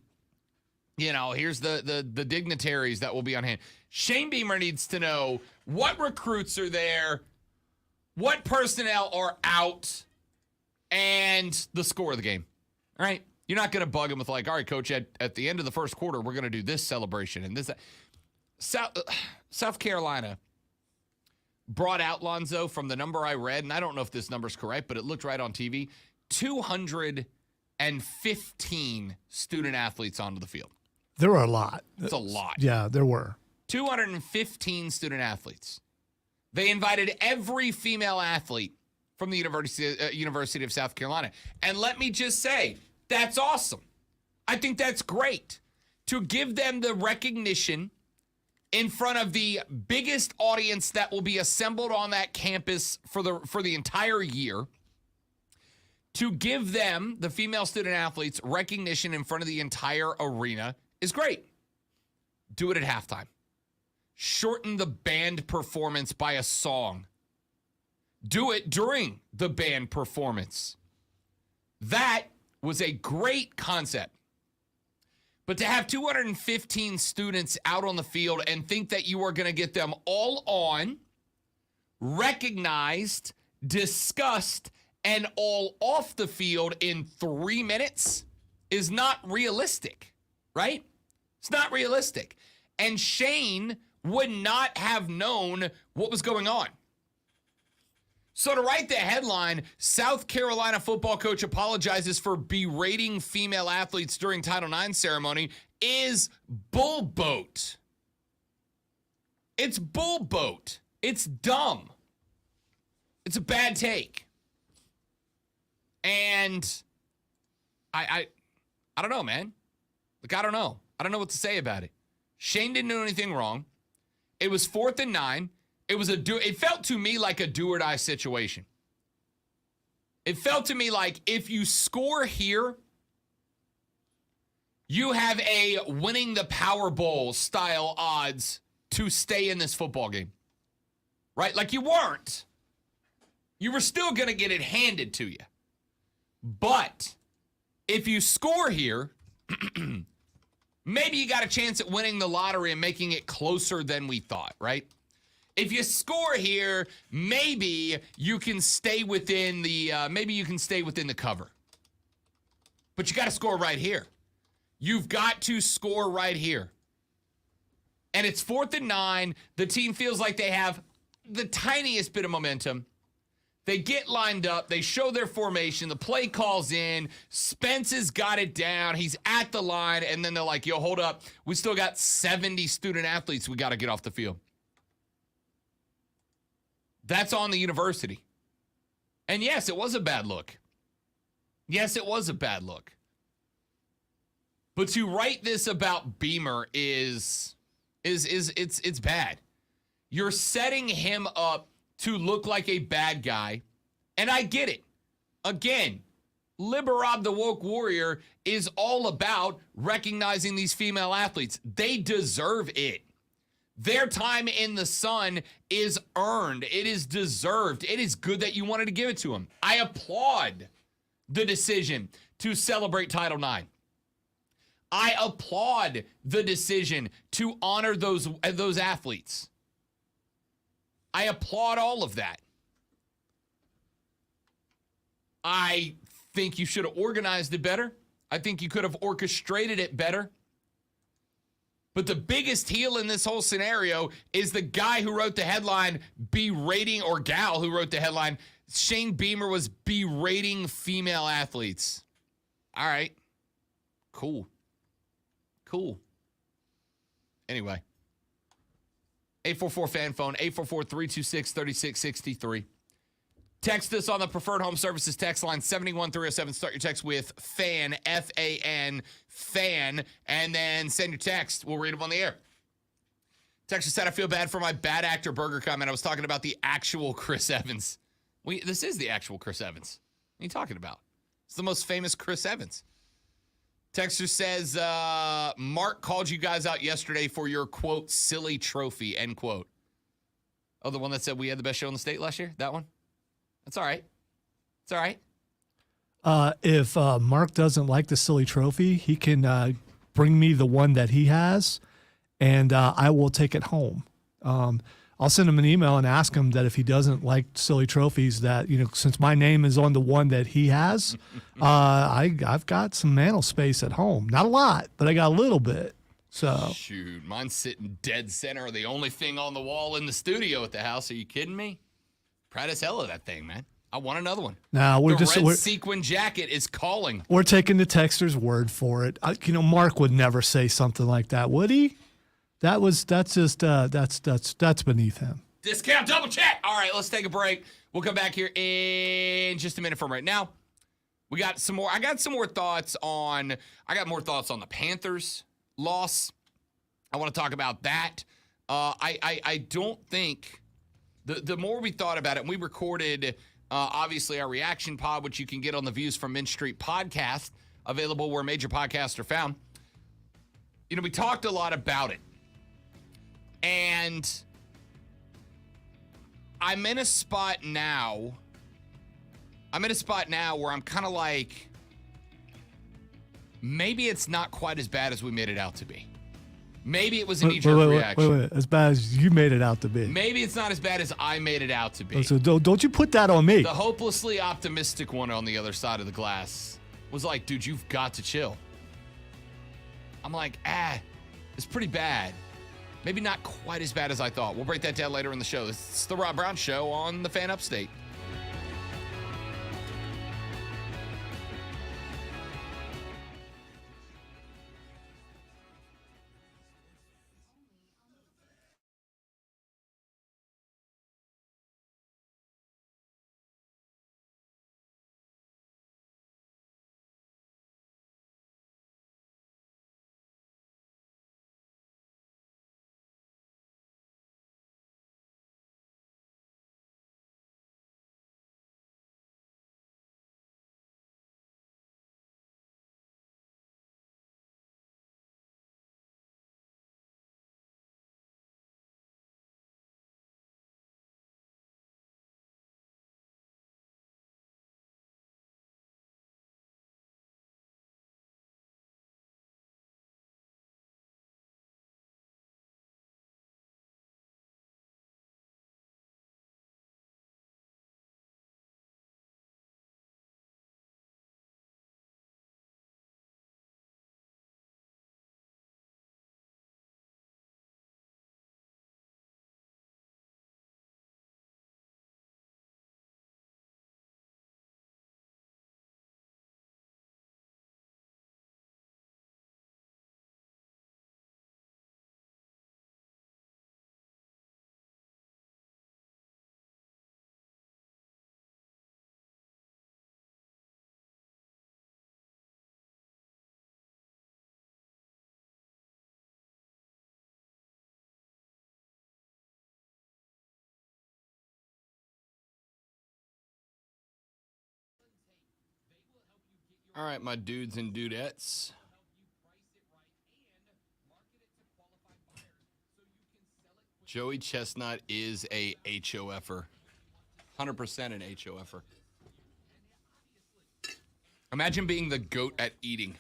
Speaker 1: the dignitaries that will be on hand. Shane Beamer needs to know what recruits are there, what personnel are out, and the score of the game. All right? You're not going to bug him with like, all right, coach, at the end of the first quarter, we're going to do this celebration and this. South Carolina brought out Lonzo from the number I read, and I don't know if this number's correct, but it looked right on TV, 215 student athletes onto the field.
Speaker 2: There were a lot.
Speaker 1: That's a lot.
Speaker 2: Yeah, there were.
Speaker 1: 215 student athletes. They invited every female athlete from the University of South Carolina. And let me just say, that's awesome. I think that's great. To give them the recognition in front of the biggest audience that will be assembled on that campus for the entire year, to give them, the female student athletes, recognition in front of the entire arena is great. Do it at halftime. Shorten the band performance by a song. Do it during the band performance. That was a great concept. But to have 215 students out on the field and think that you are going to get them all on, recognized, discussed, and all off the field in 3 minutes is not realistic, right? It's not realistic. And Shane would not have known what was going on. So to write the headline, South Carolina football coach apologizes for berating female athletes during Title IX ceremony is bullboat. It's bullboat. It's dumb. It's a bad take. And I don't know, man. Like, I don't know. I don't know what to say about it. Shane didn't do anything wrong. It was 4th and 9. It felt to me like a do or die situation. It felt to me like if you score here, you have a winning the Powerball style odds to stay in this football game. Right? Like you weren't. You were still going to get it handed to you. But if you score here, maybe you got a chance at winning the lottery and making it closer than we thought, right? If you score here, maybe you can stay within the cover. But you got to score right here. You've got to score right here. And it's 4th and 9. The team feels like they have the tiniest bit of momentum. They get lined up. They show their formation. The play calls in. Spence has got it down. He's at the line. And then they're like, yo, hold up. We still got 70 student athletes we got to get off the field. That's on the university. And yes, it was a bad look. Yes, it was a bad look. But to write this about Beamer it's bad. You're setting him up to look like a bad guy. And I get it. Again, Liberab the Woke Warrior is all about recognizing these female athletes. They deserve it. Their time in the sun is earned. It is deserved. It is good that you wanted to give it to them. I applaud the decision to celebrate Title IX. I applaud the decision to honor those athletes. I applaud all of that. I think you should have organized it better. I think you could have orchestrated it better. But the biggest heel in this whole scenario is the guy who wrote the headline berating, or gal who wrote the headline, Shane Beamer was berating female athletes. All right. Cool. Anyway. 844-FAN phone, 844-326-3663. Text us on the Preferred Home Services text line, 71307. Start your text with FAN, F-A-N, FAN, and then send your text. We'll read them on the air. Texter said, I feel bad for my bad actor burger comment. I was talking about the actual Chris Evans. This is the actual Chris Evans. What are you talking about? It's the most famous Chris Evans. Texter says, Mark called you guys out yesterday for your, quote, silly trophy, end quote. Oh, the one that said we had the best show in the state last year? That one? That's all right. It's all right.
Speaker 2: If Mark doesn't like the silly trophy, he can bring me the one that he has, and I will take it home. I'll send him an email and ask him that if he doesn't like silly trophies, that, since my name is on the one that he has, I've got some mantle space at home. Not a lot, but I got a little bit. So
Speaker 1: shoot, mine's sitting dead center, the only thing on the wall in the studio at the house. Are you kidding me? Proud as hell of that thing, man. I want another one.
Speaker 2: Now
Speaker 1: the red sequin jacket is calling.
Speaker 2: We're taking the texter's word for it. Mark would never say something like that, would he? That's beneath him.
Speaker 1: Discount double check. All right, let's take a break. We'll come back here in just a minute from right now. We got some more. I got more thoughts on the Panthers loss. I want to talk about that. I don't think the more we thought about it, and we recorded obviously our reaction pod, which you can get on the Views from Mint Street podcast, available where major podcasts are found. We talked a lot about it. And I'm in a spot now where I'm kind of like, maybe it's not quite as bad as we made it out to be. Maybe it was a knee-jerk reaction.
Speaker 2: Wait. As bad as you made it out to be.
Speaker 1: Maybe it's not as bad as I made it out to be.
Speaker 2: So don't you put that on me.
Speaker 1: The hopelessly optimistic one on the other side of the glass was like, dude, you've got to chill. I'm like, it's pretty bad. Maybe not quite as bad as I thought. We'll break that down later in the show. It's the Rob Brown Show on the Fan Upstate. All right, my dudes and dudettes. Joey Chestnut is a HOFer. 100% an HOFer. Imagine being the GOAT at eating.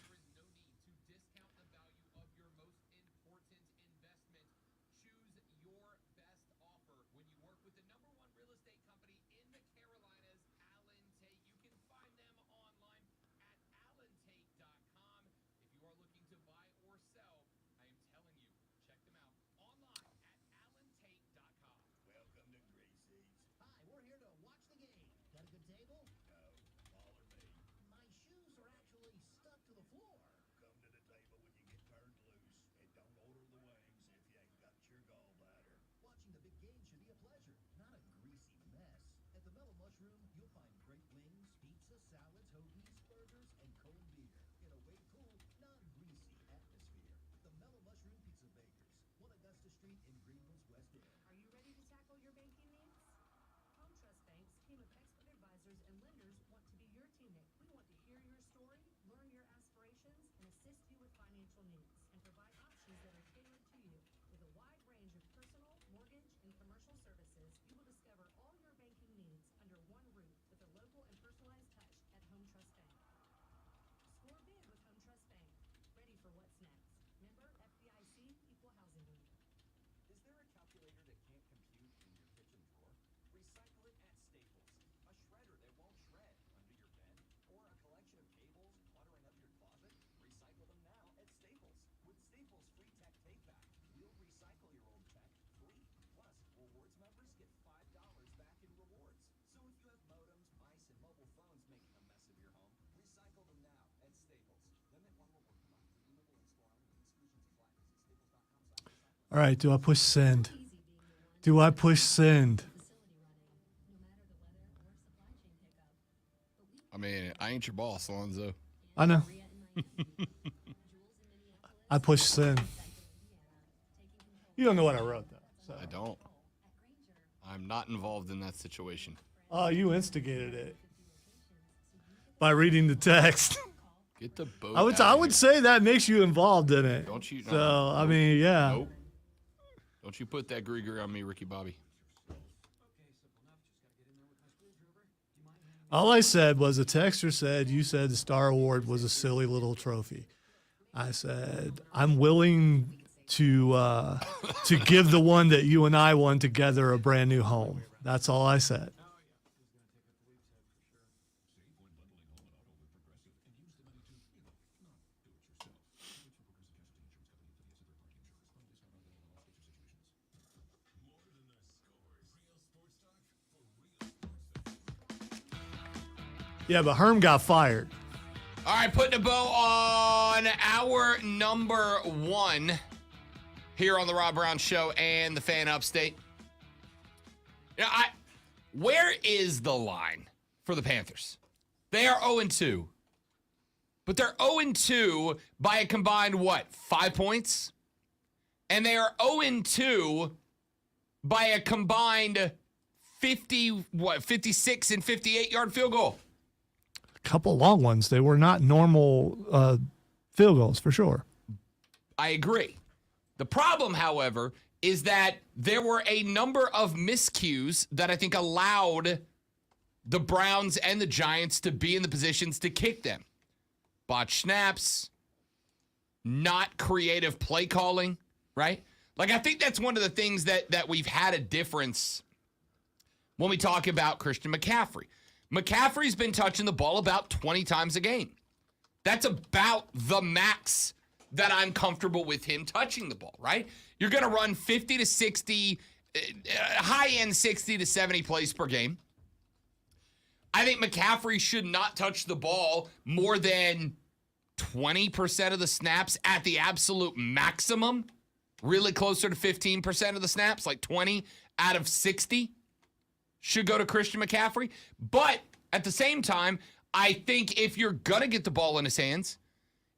Speaker 2: All right, do I push send? Do I push send?
Speaker 1: I mean, I ain't your boss, Alonzo.
Speaker 2: I know. I push send. You don't know what I wrote, though. So.
Speaker 1: I don't. I'm not involved in that situation.
Speaker 2: Oh, you instigated it by reading the text.
Speaker 1: Get the boat.
Speaker 2: I would say that makes you involved in it.
Speaker 1: Don't you? No,
Speaker 2: So
Speaker 1: nope.
Speaker 2: I mean, yeah.
Speaker 1: Nope. Don't you put that gree on me, Ricky Bobby.
Speaker 2: All I said was a texter said you said the Star Award was a silly little trophy. I said I'm willing to give the one that you and I won together a brand new home. That's all I said. Yeah, but Herm got fired.
Speaker 1: All right, putting a bow on our number one here on the Rob Brown Show and the Fan Upstate. You know, where is the line for the Panthers? They are 0-2. But they're 0-2 by a combined, what, 5 points? And they are 0-2 by a combined 56 and 58-yard field goal.
Speaker 2: Couple long ones. They were not normal field goals, for sure.
Speaker 1: I agree. The problem, however, is that there were a number of miscues that I think allowed the Browns and the Giants to be in the positions to kick them. Botched snaps, not creative play calling, right? Like, I think that's one of the things that we've had a difference when we talk about Christian McCaffrey. McCaffrey's been touching the ball about 20 times a game. That's about the max that I'm comfortable with him touching the ball, right? You're going to run 50 to 60, high-end 60 to 70 plays per game. I think McCaffrey should not touch the ball more than 20% of the snaps at the absolute maximum. Really closer to 15% of the snaps, like 20 out of 60. Should go to Christian McCaffrey. But at the same time, I think if you're going to get the ball in his hands,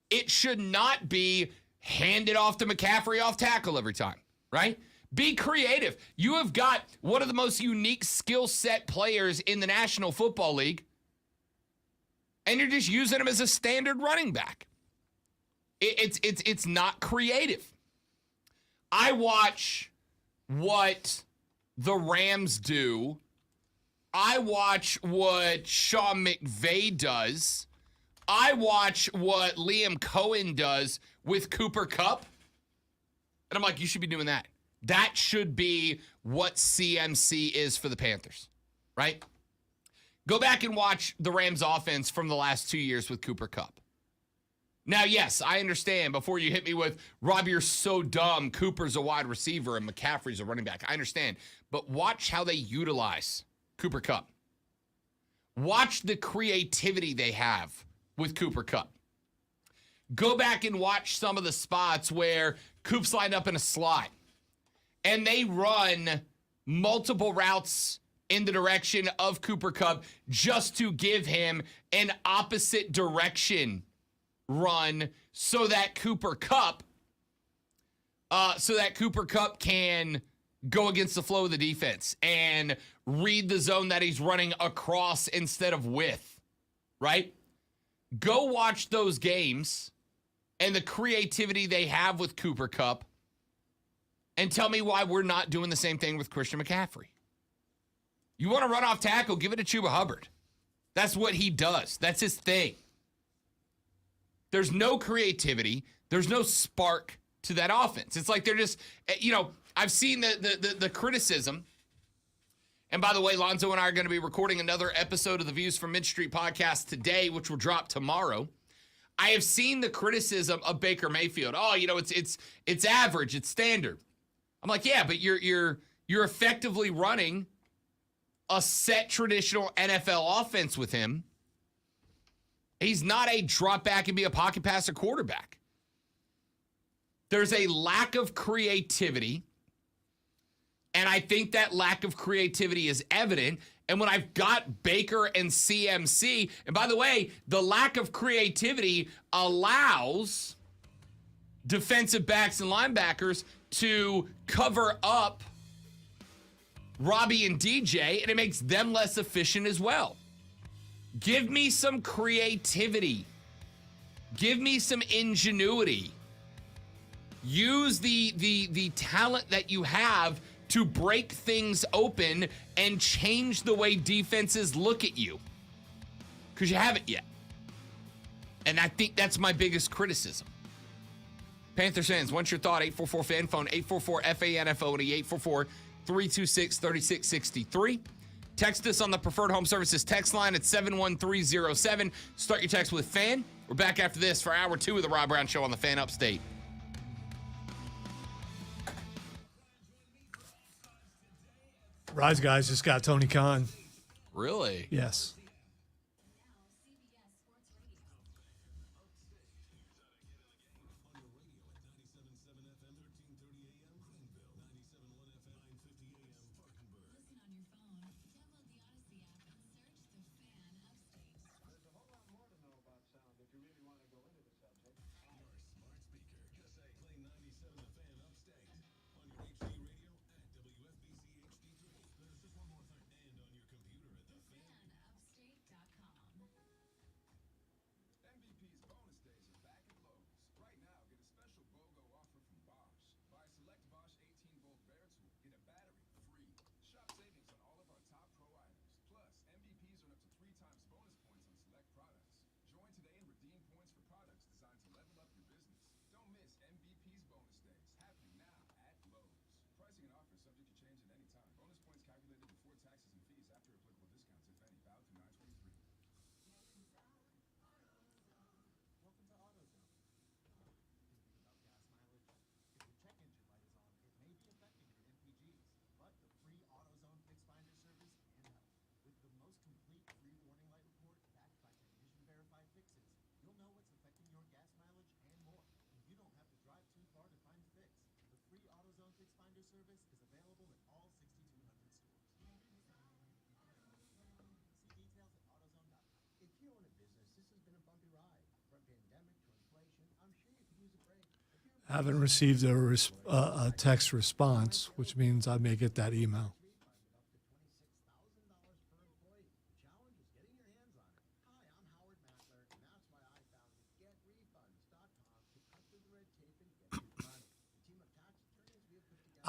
Speaker 1: it should not be handed off to McCaffrey off tackle every time, right? Be creative. You have got one of the most unique skill set players in the National Football League. and you're just using him as a standard running back. It's not creative. I watch what the Rams do. I watch what Sean McVay does. I watch what Liam Cohen does with Cooper Kupp. And I'm like, you should be doing that. That should be what CMC is for the Panthers, right? Go back and watch the Rams offense from the last 2 years with Cooper Kupp. Now, yes, I understand. Before you hit me with, Rob, you're so dumb. Cooper's a wide receiver and McCaffrey's a running back. I understand. But watch how they utilize Cooper Kupp. Watch the creativity they have with Cooper Kupp. Go back and watch some of the spots where Coop's lined up in a slot and they run multiple routes in the direction of Cooper Kupp just to give him an opposite direction run so that Cooper Kupp can go against the flow of the defense and read the zone that he's running across instead of with, right? Go watch those games and the creativity they have with Cooper Kupp and tell me why we're not doing the same thing with Christian McCaffrey. You want to run off tackle, give it to Chuba Hubbard. That's what he does. That's his thing. There's no creativity. There's no spark to that offense. It's like they're just, I've seen the criticism. And by the way, Lonzo and I are going to be recording another episode of the Views from Mid Street podcast today, which will drop tomorrow. I have seen the criticism of Baker Mayfield. Oh, it's average, it's standard. I'm like, yeah, but you're effectively running a set traditional NFL offense with him. He's not a drop back and be a pocket passer quarterback. There's a lack of creativity, and I think that lack of creativity is evident. And when I've got Baker and CMC, and by the way, the lack of creativity allows defensive backs and linebackers to cover up Robbie and DJ, and it makes them less efficient as well. Give me some creativity. Give me some ingenuity. Use the talent that you have to break things open and change the way defenses look at you. Because you haven't yet. And I think that's my biggest criticism. Panthers fans, what's your thought? 844-FAN phone, 844-FANFONE, 844-326-3663. Text us on the Preferred Home Services text line at 71307. Start your text with FAN. We're back after this for hour 2 of the Rob Brown Show on the Fan Upstate.
Speaker 2: Rise Guys just got Tony Khan.
Speaker 1: Really?
Speaker 2: Yes. Haven't received a text response, which means I may get that email.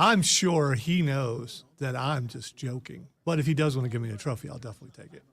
Speaker 2: I'm sure he knows that I'm just joking. But if he does want to give me a trophy, I'll definitely take it.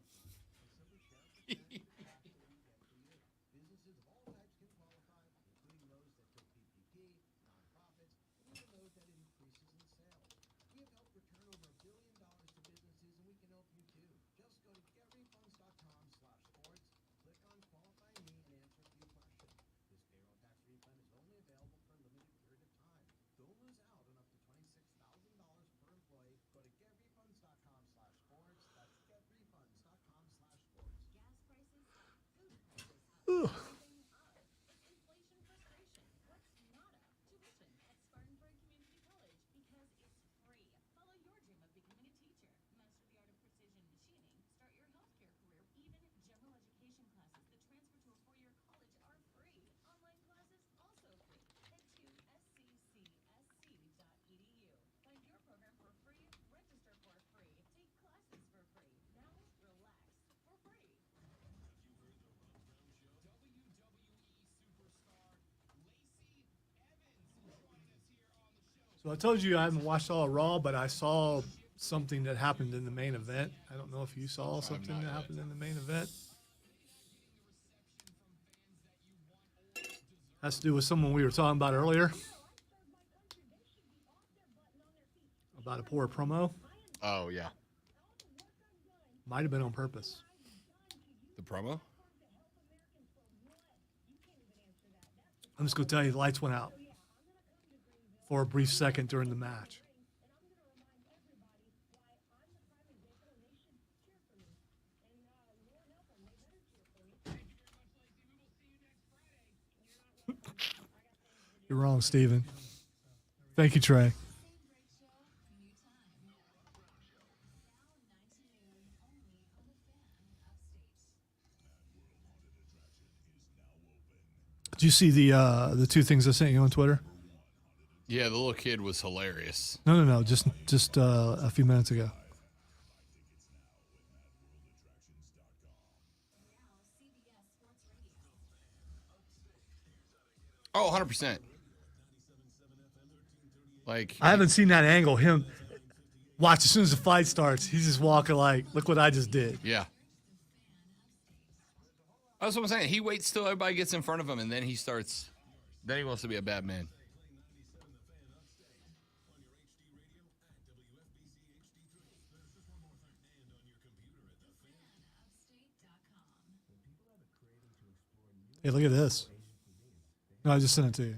Speaker 2: So I told you I haven't watched all of Raw, but I saw something that happened in the main event. I don't know if you saw something that happened in the main event. Has to do with someone we were talking about earlier. About a poor promo.
Speaker 1: Oh, yeah.
Speaker 2: Might have been on purpose.
Speaker 1: The promo?
Speaker 2: I'm just going to tell you, the lights went out for a brief second during the match. You're wrong, Steven. Thank you, Trey. Did you see the two things I sent you on Twitter?
Speaker 1: Yeah, the little kid was hilarious.
Speaker 2: No. Just a few minutes ago.
Speaker 1: Oh, 100%. Like,
Speaker 2: I haven't seen that angle. Him watch as soon as the fight starts, he's just walking like, look what I just did.
Speaker 1: yeah. That's what I'm saying. He waits till everybody gets in front of him, and then he starts. Then he wants to be a bad man.
Speaker 2: Hey, look at this. No, I just sent it to you.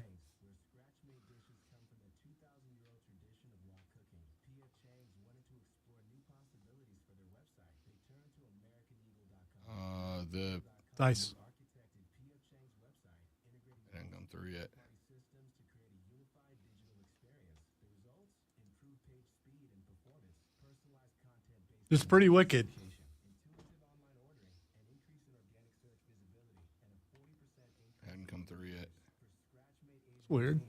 Speaker 1: The
Speaker 2: Dice.
Speaker 1: it hasn't come through yet.
Speaker 2: It's pretty wicked.
Speaker 1: Hadn't come through yet.
Speaker 2: It's weird.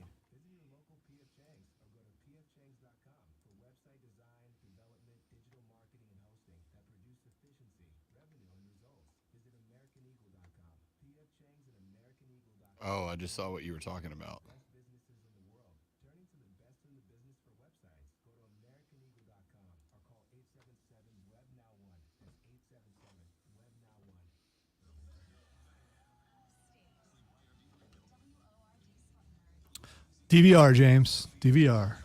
Speaker 1: Oh, I just saw what you were talking about.
Speaker 2: DVR, James. DVR.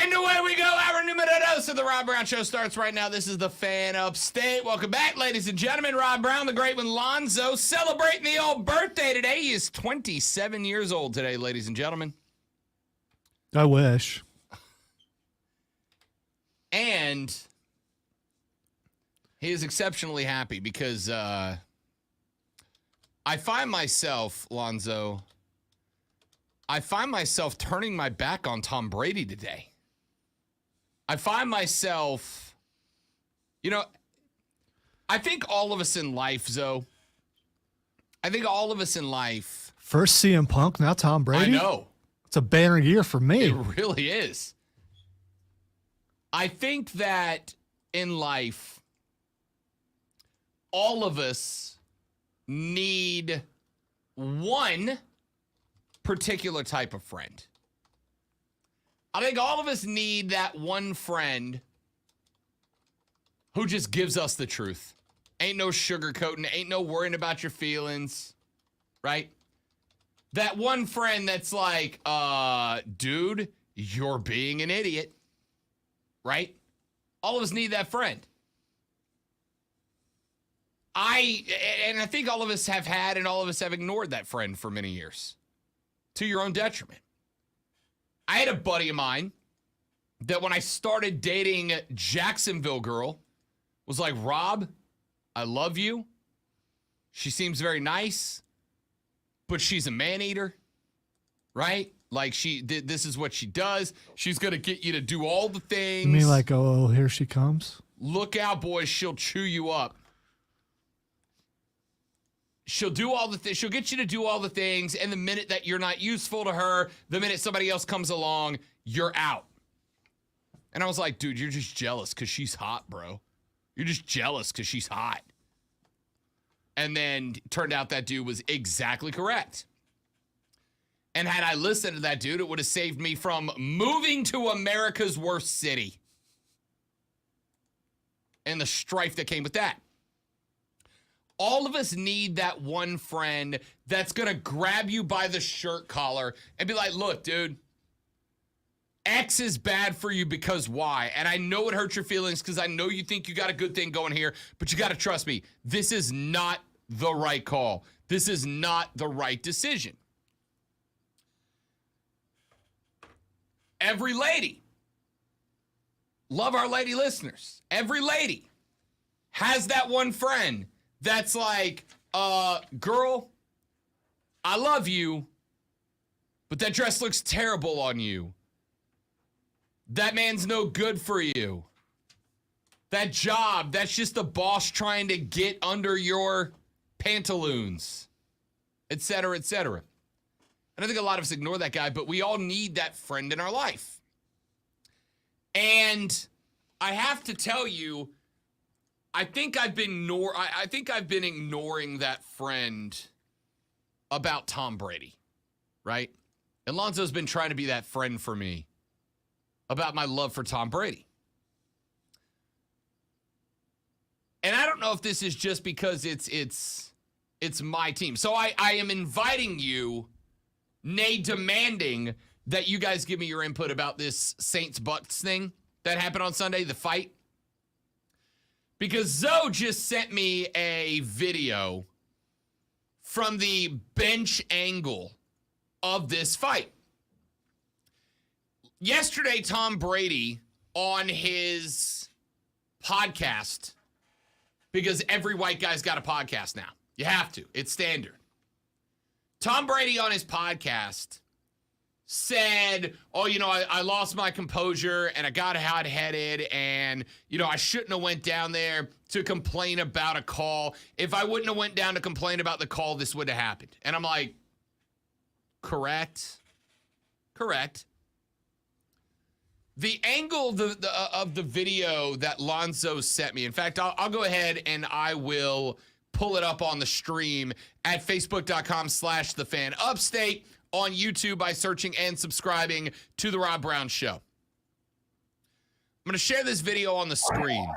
Speaker 1: And away we go. Our numero dos of the Rob Brown Show starts right now. This is the Fan Upstate. Welcome back, ladies and gentlemen. Rob Brown, the great one, Lonzo, celebrating the old birthday today. He is 27 years old today, ladies and gentlemen.
Speaker 2: I wish.
Speaker 1: And he is exceptionally happy because I find myself, Lonzo, turning my back on Tom Brady today. I find myself, I think all of us in life, Zoe,
Speaker 2: First CM Punk, now Tom Brady.
Speaker 1: I know.
Speaker 2: It's a banner year for me.
Speaker 1: It really is. I think that in life, all of us need one particular type of friend. I think all of us need that one friend who just gives us the truth. Ain't no sugarcoating, ain't no worrying about your feelings, right? That one friend that's like, dude, you're being an idiot, right? All of us need that friend. I think all of us have had and all of us have ignored that friend for many years to your own detriment. I had a buddy of mine that when I started dating Jacksonville girl was like, Rob, I love you. She seems very nice, but she's a man-eater, right? Like this is what she does. She's going to get you to do all the things.
Speaker 2: You mean like, oh, here she comes?
Speaker 1: Look out, boys. She'll chew you up. She'll do all the things. She'll get you to do all the things. And the minute that you're not useful to her, the minute somebody else comes along, you're out. And I was like, dude, you're just jealous because she's hot, bro. You're just jealous because she's hot. And then turned out that dude was exactly correct. And had I listened to that dude, it would have saved me from moving to America's worst city. And the strife that came with that. All of us need that one friend that's going to grab you by the shirt collar and be like, look, dude, X is bad for you because Y. And I know it hurts your feelings because I know you think you got a good thing going here, but you got to trust me. This is not the right call. This is not the right decision. Every lady, love our lady listeners, every lady has that one friend that's like, girl, I love you, but that dress looks terrible on you. That man's no good for you. That job, that's just the boss trying to get under your pantaloons, et cetera, et cetera. And I think a lot of us ignore that guy, but we all need that friend in our life. And I have to tell you, I think I've been ignoring that friend about Tom Brady, right? Alonzo's been trying to be that friend for me about my love for Tom Brady. And I don't know if this is just because it's my team. So I am inviting you, nay, demanding that you guys give me your input about this Saints-Bucks thing that happened on Sunday, the fight. Because Zoe just sent me a video from the bench angle of this fight. Yesterday, Tom Brady on his podcast, because every white guy's got a podcast now. You have to. It's standard. Tom Brady on his podcast said, oh, I lost my composure and I got hot-headed and, I shouldn't have went down there to complain about a call. If I wouldn't have went down to complain about the call, this would have happened. And I'm like, correct. The angle of the video that Lonzo sent me, in fact, I'll go ahead and I will pull it up on the stream at facebook.com/thefanupstate, on YouTube by searching and subscribing to The Rob Brown Show. I'm going to share this video on the screen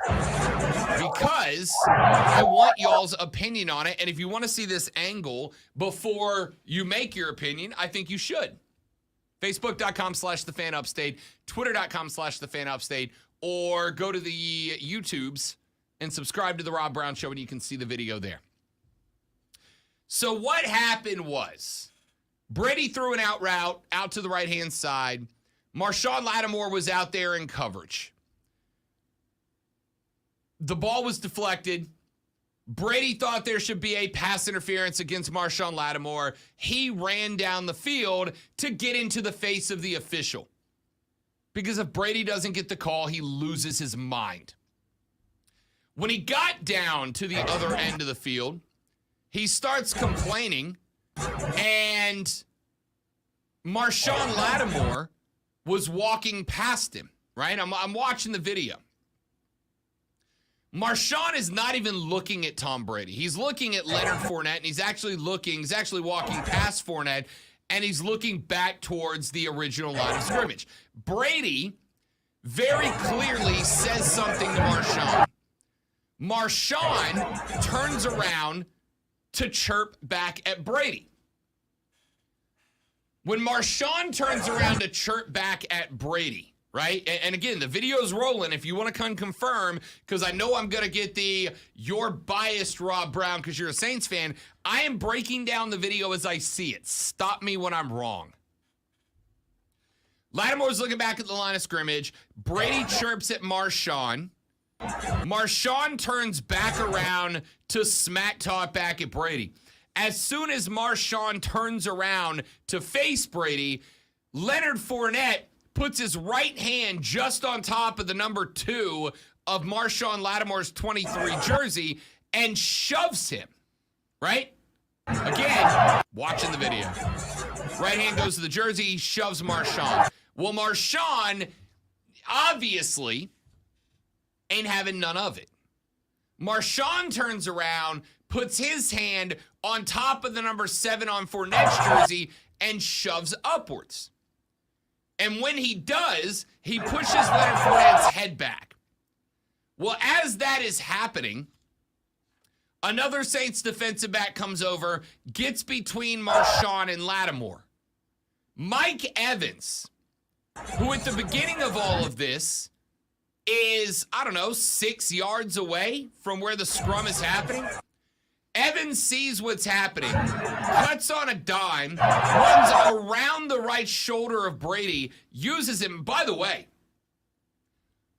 Speaker 1: because I want y'all's opinion on it. And if you want to see this angle before you make your opinion, I think you should. Facebook.com/thefanupstate, Twitter.com/thefanupstate, or go to the YouTubes and subscribe to The Rob Brown Show and you can see the video there. So what happened was, Brady threw an out route out to the right-hand side. Marshawn Lattimore was out there in coverage. The ball was deflected. Brady thought there should be a pass interference against Marshawn Lattimore. He ran down the field to get into the face of the official. Because if Brady doesn't get the call, he loses his mind. When he got down to the other end of the field, he starts complaining, and Marshawn Lattimore was walking past him, right? I'm watching the video. Marshawn is not even looking at Tom Brady. He's looking at Leonard Fournette, and he's actually walking past Fournette, and he's looking back towards the original line of scrimmage. Brady very clearly says something to Marshawn. Marshawn turns around to chirp back at Brady. When Marshawn turns around to chirp back at Brady, right? And again, the video's rolling. If you want to come confirm, because I know I'm going to get you're biased, Rob Brown, because you're a Saints fan. I am breaking down the video as I see it. Stop me when I'm wrong. Lattimore's looking back at the line of scrimmage. Brady chirps at Marshawn. Marshawn turns back around to smack talk back at Brady. As soon as Marshawn turns around to face Brady, Leonard Fournette puts his right hand just on top of the number 2 of Marshawn Lattimore's 23 jersey and shoves him, right? Again, watching the video. Right hand goes to the jersey, he shoves Marshawn. Well, Marshawn obviously ain't having none of it. Marshawn turns around, puts his hand on top of the number 7 on Fournette's jersey and shoves upwards. And when he does, he pushes Leonard Fournette's head back. Well, as that is happening, another Saints defensive back comes over, gets between Marshawn and Lattimore. Mike Evans, who at the beginning of all of this is, 6 yards away from where the scrum is happening. Evans sees what's happening, cuts on a dime, runs around the right shoulder of Brady, uses him. By the way,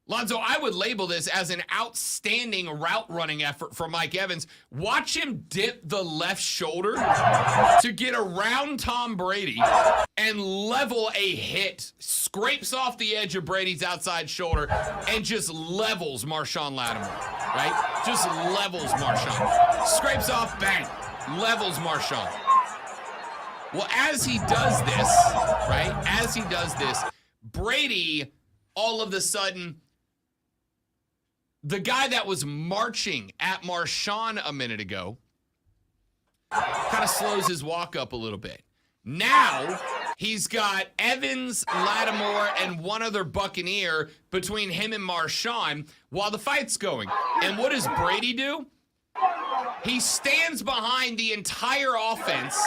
Speaker 1: Lonzo, I would label this as an outstanding route running effort from Mike Evans. Watch him dip the left shoulder to get around Tom Brady and level a hit. Scrapes off the edge of Brady's outside shoulder and just levels Marshawn Lattimore, right? Just levels Marshawn. Scrapes off, bang, levels Marshawn. Well, as he does this, right? As he does this, Brady all of a sudden, the guy that was marching at Marshawn a minute ago kind of slows his walk up a little bit. Now, he's got Evans, Lattimore, and one other Buccaneer between him and Marshawn while the fight's going. And what does Brady do? He stands behind the entire offense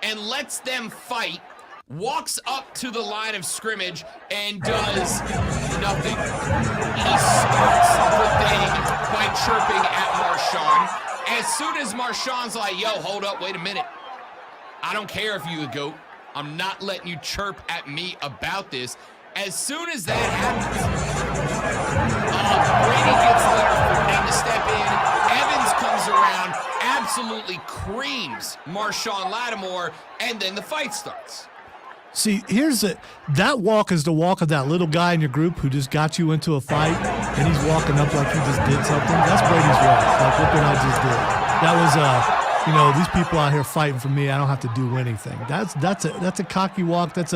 Speaker 1: and lets them fight, walks up to the line of scrimmage, and does nothing. He starts the thing by chirping at Marshawn. As soon as Marshawn's like, yo, hold up, wait a minute. I don't care if you the GOAT. I'm not letting you chirp at me about this. As soon as that happens, Brady gets Leonard Fournette to step in. Evans comes around, absolutely creams Marshawn Lattimore, and then the fight starts.
Speaker 2: See, that walk is the walk of that little guy in your group who just got you into a fight, and he's walking up like he just did something. That's Brady's walk, like what I just did. That was, these people out here fighting for me. I don't have to do anything. That's a cocky walk. That's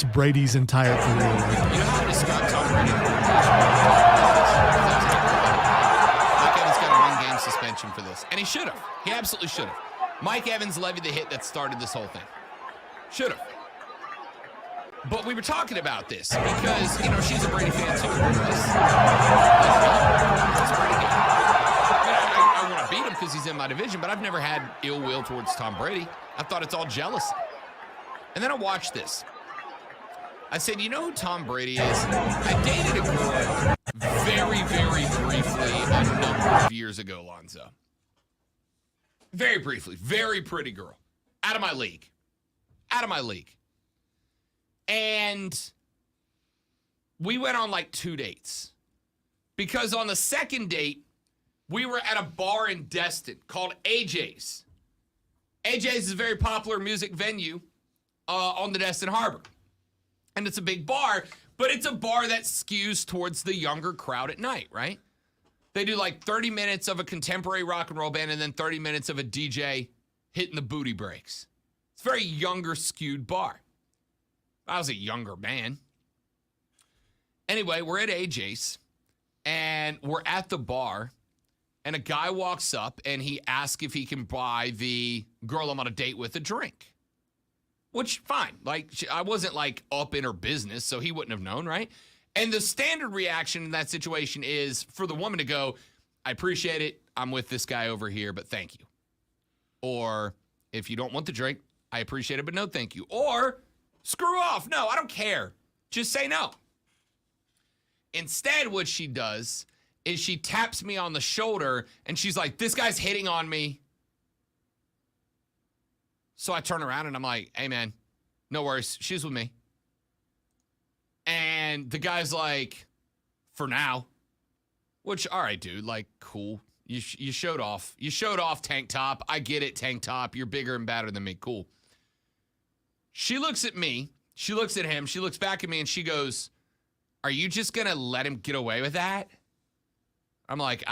Speaker 2: Brady's entire career. Right?
Speaker 1: You know how to describe Tom Brady? Mike Evans got a 1-game suspension for this, and he should have. He absolutely should have. Mike Evans levied the hit that started this whole thing. Should have. But we were talking about this because, she's a Brady fan too. That's Brady guy. I want to beat him because he's in my division, but I've never had ill will towards Tom Brady. I thought it's all jealousy. And then I watched this. I said, you know who Tom Brady is? I dated a girl very, very briefly a number of years ago, Lonzo. Very briefly. Very pretty girl. Out of my league. And we went on like 2 dates Because on the second date, we were at a bar in Destin called AJ's. AJ's is a very popular music venue on the Destin Harbor. And it's a big bar, but it's a bar that skews towards the younger crowd at night, right? They do like 30 minutes of a contemporary rock and roll band and then 30 minutes of a DJ hitting the booty breaks. It's a very younger skewed bar. I was a younger man. Anyway, we're at AJ's and we're at the bar and a guy walks up and he asks if he can buy the girl I'm on a date with a drink. Which, fine. Like, I wasn't like up in her business, so he wouldn't have known, right? And the standard reaction in that situation is for the woman to go, I appreciate it. I'm with this guy over here, but thank you. Or if you don't want the drink, I appreciate it, but no thank you. Or screw off. No, I don't care. Just say no. Instead, what she does is she taps me on the shoulder and she's like, this guy's hitting on me. So I turn around and I'm like, hey, man, no worries. She's with me. And the guy's like, for now. Which, all right, dude, like, cool. You showed off. You showed off, tank top. I get it, tank top. You're bigger and badder than me. Cool. She looks at me. She looks at him. She looks back at me and she goes, are you just going to let him get away with that? I'm like,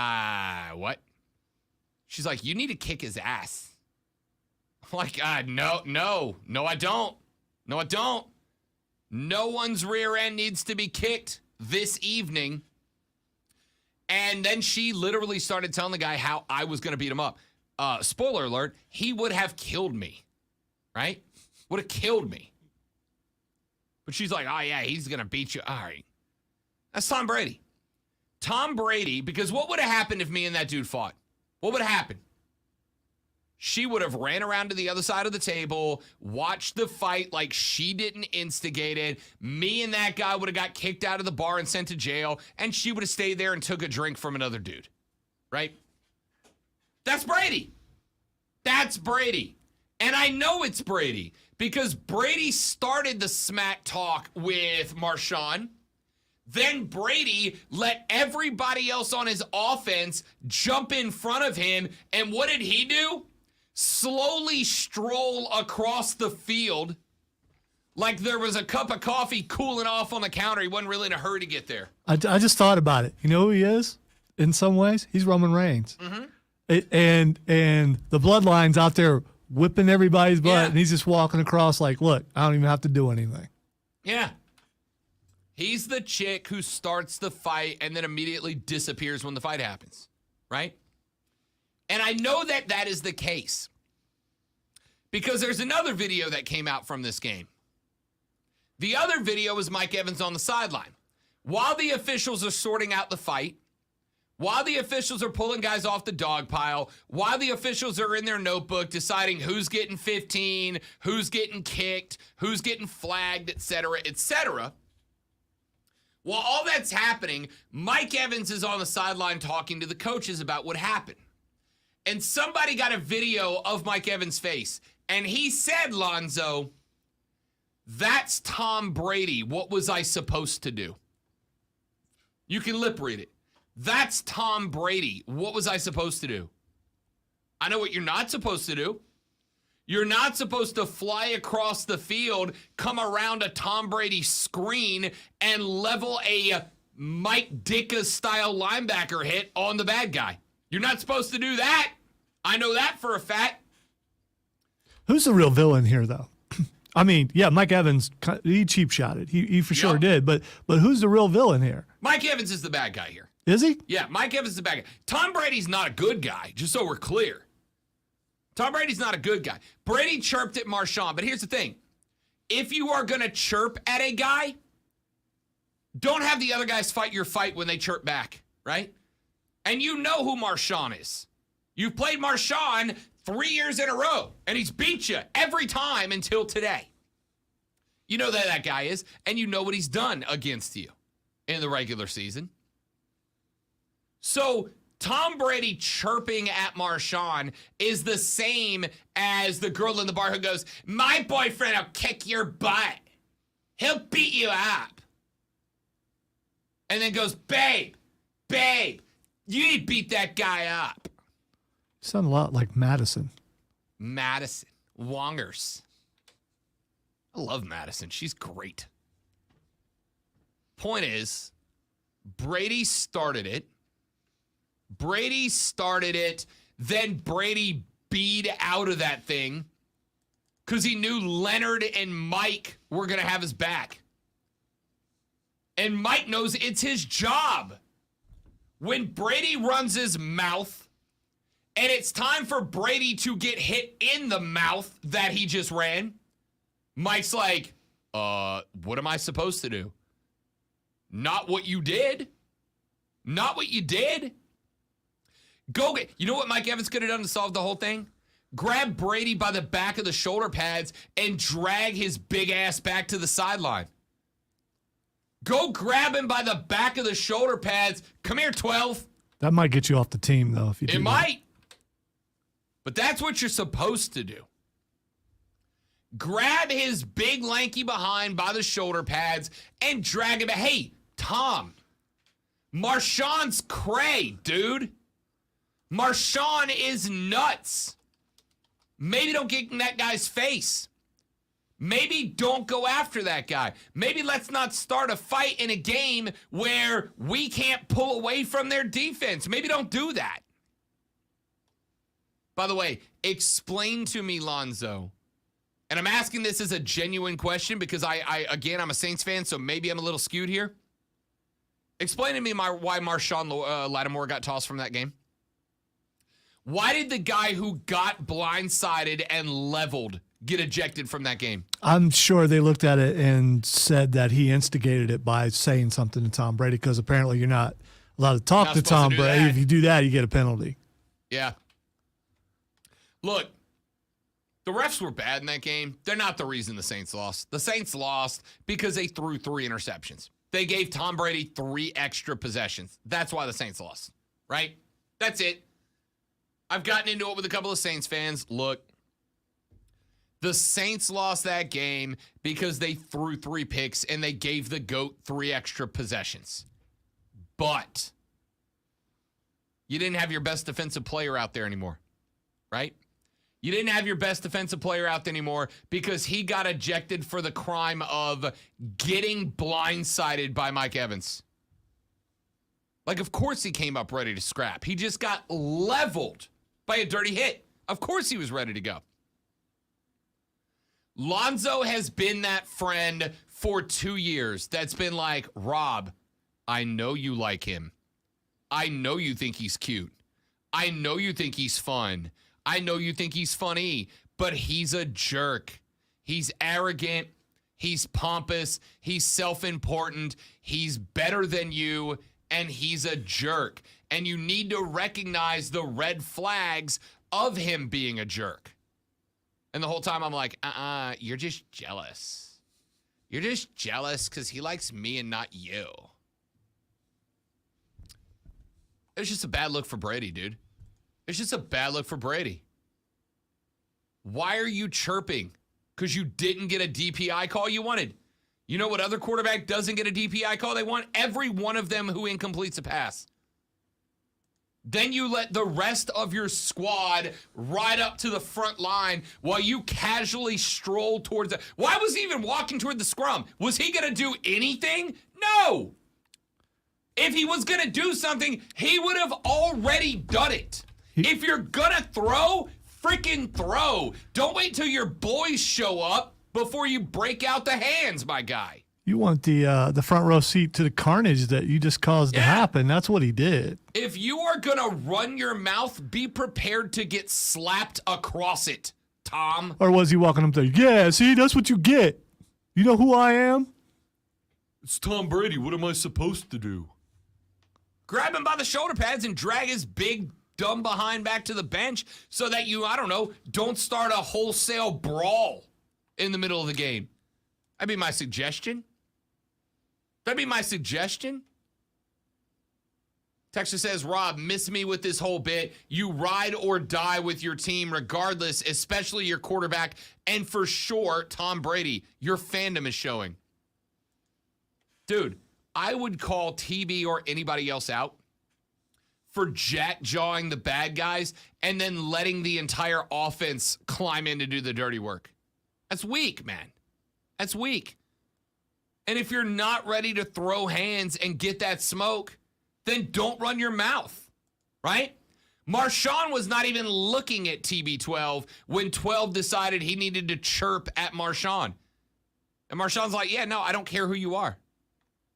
Speaker 1: what? She's like, you need to kick his ass. I'm like, no, I don't. No, I don't. No one's rear end needs to be kicked this evening. And then she literally started telling the guy how I was going to beat him up. Spoiler alert, he would have killed me, right? Would have killed me. But she's like, oh, yeah, he's going to beat you. All right. That's Tom Brady. Tom Brady, because what would have happened if me and that dude fought? What would have happened? She would have ran around to the other side of the table, watched the fight like she didn't instigate it. Me and that guy would have got kicked out of the bar and sent to jail, and she would have stayed there and took a drink from another dude, right? That's Brady. That's Brady. And I know it's Brady because Brady started the smack talk with Marshawn. Then Brady let everybody else on his offense jump in front of him. And what did he do? Slowly stroll across the field like there was a cup of coffee cooling off on the counter. He wasn't really in a hurry to get there.
Speaker 2: I just thought about it. You know who he is? In some ways, he's Roman Reigns. Mm-hmm. And the bloodline's out there whipping everybody's butt, and he's just walking across like, look, I don't even have to do anything.
Speaker 1: Yeah. He's the chick who starts the fight and then immediately disappears when the fight happens, right? And I know that that is the case because there's another video that came out from this game. The other video was Mike Evans on the sideline. While the officials are sorting out the fight, while the officials are pulling guys off the dog pile, while the officials are in their notebook deciding who's getting 15, who's getting kicked, who's getting flagged, et cetera, while all that's happening, Mike Evans is on the sideline talking to the coaches about what happened. And somebody got a video of Mike Evans' face. And he said, Lonzo, that's Tom Brady. What was I supposed to do? You can lip read it. That's Tom Brady. What was I supposed to do? I know what you're not supposed to do. You're not supposed to fly across the field, come around a Tom Brady screen, and level a Mike Ditka-style linebacker hit on the bad guy. You're not supposed to do that. I know that for a fact.
Speaker 2: Who's the real villain here, though? I mean, yeah, Mike Evans, he cheap shot it. He for sure did. But who's the real villain here?
Speaker 1: Mike Evans is the bad guy here.
Speaker 2: Is he?
Speaker 1: Yeah, Mike Evans is the bad guy. Tom Brady's not a good guy, just so we're clear. Tom Brady's not a good guy. Brady chirped at Marshawn, but here's the thing. If you are going to chirp at a guy, don't have the other guys fight your fight when they chirp back, right? And you know who Marshawn is. You've played Marshawn 3 years in a row, and he's beat you every time until today. You know that guy is, and you know what he's done against you in the regular season. So Tom Brady chirping at Marshawn is the same as the girl in the bar who goes, my boyfriend will kick your butt. He'll beat you up. And then goes, babe, babe, you need to beat that guy up.
Speaker 2: You sound a lot like Madison.
Speaker 1: Madison Wongers. I love Madison. She's great. Point is, Brady started it. Then Brady beat out of that thing because he knew Leonard and Mike were going to have his back. And Mike knows it's his job. When Brady runs his mouth and it's time for Brady to get hit in the mouth that he just ran, Mike's like, what am I supposed to do? Not what you did. Not what you did. You know what Mike Evans could have done to solve the whole thing? Grab Brady by the back of the shoulder pads and drag his big ass back to the sideline. Go grab him by the back of the shoulder pads. Come here, 12.
Speaker 2: That might get you off the team, though, if you do
Speaker 1: It
Speaker 2: that.
Speaker 1: might. But that's what you're supposed to do. Grab his big lanky behind by the shoulder pads and drag him. Hey, Tom, Marshawn's cray, dude. Marshawn is nuts. Maybe don't get in that guy's face. Maybe don't go after that guy. Maybe let's not start a fight in a game where we can't pull away from their defense. Maybe don't do that. By the way, explain to me, Lonzo, and I'm asking this as a genuine question because I'm a Saints fan, so maybe I'm a little skewed here. Explain to me why Marshawn Lattimore got tossed from that game. Why did the guy who got blindsided and leveled get ejected from that game?
Speaker 2: I'm sure they looked at it and said that he instigated it by saying something to Tom Brady because apparently you're not allowed to talk
Speaker 1: Not
Speaker 2: to
Speaker 1: supposed
Speaker 2: Tom
Speaker 1: to do
Speaker 2: Brady.
Speaker 1: that.
Speaker 2: If you do that, you get a penalty.
Speaker 1: Yeah. Look, the refs were bad in that game. They're not the reason the Saints lost. The Saints lost because they threw 3 interceptions. They gave Tom Brady 3 extra possessions. That's why the Saints lost, right? That's it. I've gotten into it with a couple of Saints fans. Look, the Saints lost that game because they threw 3 picks and they gave the GOAT 3 extra possessions. But you didn't have your best defensive player out there anymore, right? You didn't have your best defensive player out there anymore because he got ejected for the crime of getting blindsided by Mike Evans. Like, of course he came up ready to scrap. He just got leveled by a dirty hit. Of course he was ready to go. Lonzo has been that friend for 2 years that's been like, Rob, I know you like him. I know you think he's cute. I know you think he's fun. I know you think he's funny, but he's a jerk. He's arrogant. He's pompous. He's self-important. He's better than you, and he's a jerk. And you need to recognize the red flags of him being a jerk. And the whole time I'm like, you're just jealous. You're just jealous because he likes me and not you. It's just a bad look for Brady, dude. It's just a bad look for Brady. Why are you chirping? Because you didn't get a DPI call you wanted. You know what other quarterback doesn't get a DPI call they want? Every one of them who incompletes a pass. Then you let the rest of your squad ride up to the front line while you casually stroll towards it. Why was he even walking toward the scrum? Was he going to do anything? No. If he was going to do something, he would have already done it. If you're going to throw, freaking throw. Don't wait till your boys show up before you break out the hands, my guy.
Speaker 2: You want the front row seat to the carnage that you just caused to happen. That's what he did.
Speaker 1: If you are going to run your mouth, be prepared to get slapped across it, Tom.
Speaker 2: Or was he walking up there? Yeah, see, that's what you get. You know who I am?
Speaker 1: It's Tom Brady. What am I supposed to do? Grab him by the shoulder pads and drag his big dumb behind back to the bench so that you, don't start a wholesale brawl in the middle of the game. That'd be my suggestion. Texas says, Rob, miss me with this whole bit. You ride or die with your team regardless, especially your quarterback. And for sure, Tom Brady, your fandom is showing. Dude, I would call TB or anybody else out for jack jawing the bad guys and then letting the entire offense climb in to do the dirty work. That's weak, man. That's weak. And if you're not ready to throw hands and get that smoke, then don't run your mouth, right? Marshawn was not even looking at TB12 when 12 decided he needed to chirp at Marshawn. And Marshawn's like, yeah, no, I don't care who you are.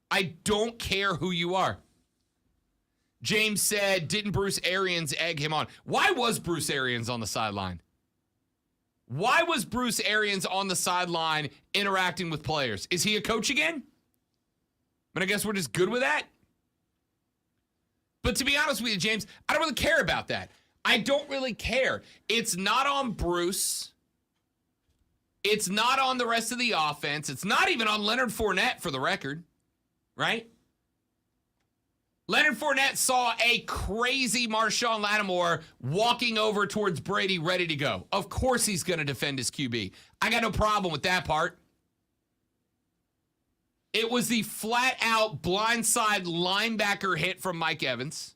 Speaker 1: I don't care who you are. James said, didn't Bruce Arians egg him on? Why was Bruce Arians on the sideline? Why was Bruce Arians on the sideline interacting with players? Is he a coach again? But I guess we're just good with that. But to be honest with you, James, I don't really care about that. I don't really care. It's not on Bruce. It's not on the rest of the offense. It's not even on Leonard Fournette, for the record, right? Leonard Fournette saw a crazy Marshawn Lattimore walking over towards Brady ready to go. Of course he's going to defend his QB. I got no problem with that part. It was the flat-out blindside linebacker hit from Mike Evans.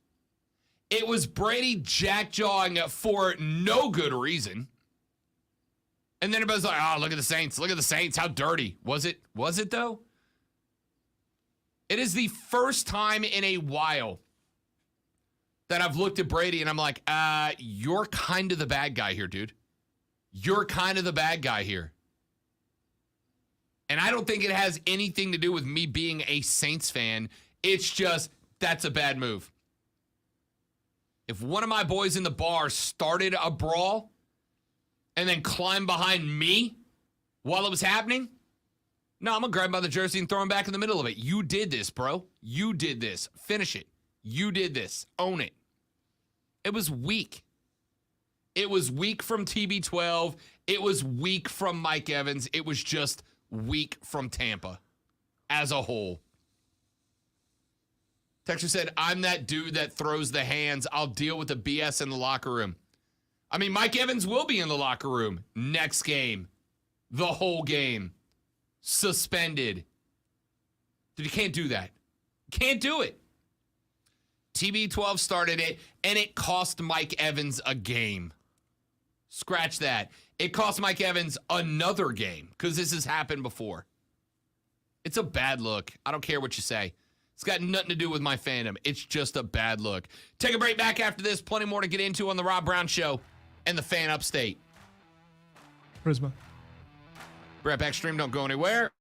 Speaker 1: It was Brady jack-jawing for no good reason. And then everybody's like, oh, look at the Saints. Look at the Saints. How dirty. Was it? Was it, though? It is the first time in a while that I've looked at Brady and I'm like, you're kind of the bad guy here, dude. You're kind of the bad guy here. And I don't think it has anything to do with me being a Saints fan. It's just, that's a bad move. If one of my boys in the bar started a brawl and then climbed behind me while it was happening, no, I'm going to grab him by the jersey and throw him back in the middle of it. You did this, bro. You did this. Finish it. You did this. Own it. It was weak. It was weak from TB12. It was weak from Mike Evans. It was just weak from Tampa as a whole. Texture said, I'm that dude that throws the hands. I'll deal with the BS in the locker room. I mean, Mike Evans will be in the locker room next game. The whole game. Suspended. Dude, you can't do that. Can't do it. TB12 started it, and it cost Mike Evans a game. Scratch that. It cost Mike Evans another game because this has happened before. It's a bad look. I don't care what you say. It's got nothing to do with my fandom. It's just a bad look. Take a break back after this. Plenty more to get into on The Rob Brown Show and the Fan Upstate.
Speaker 2: Prisma.
Speaker 1: Right back, stream. Don't go anywhere.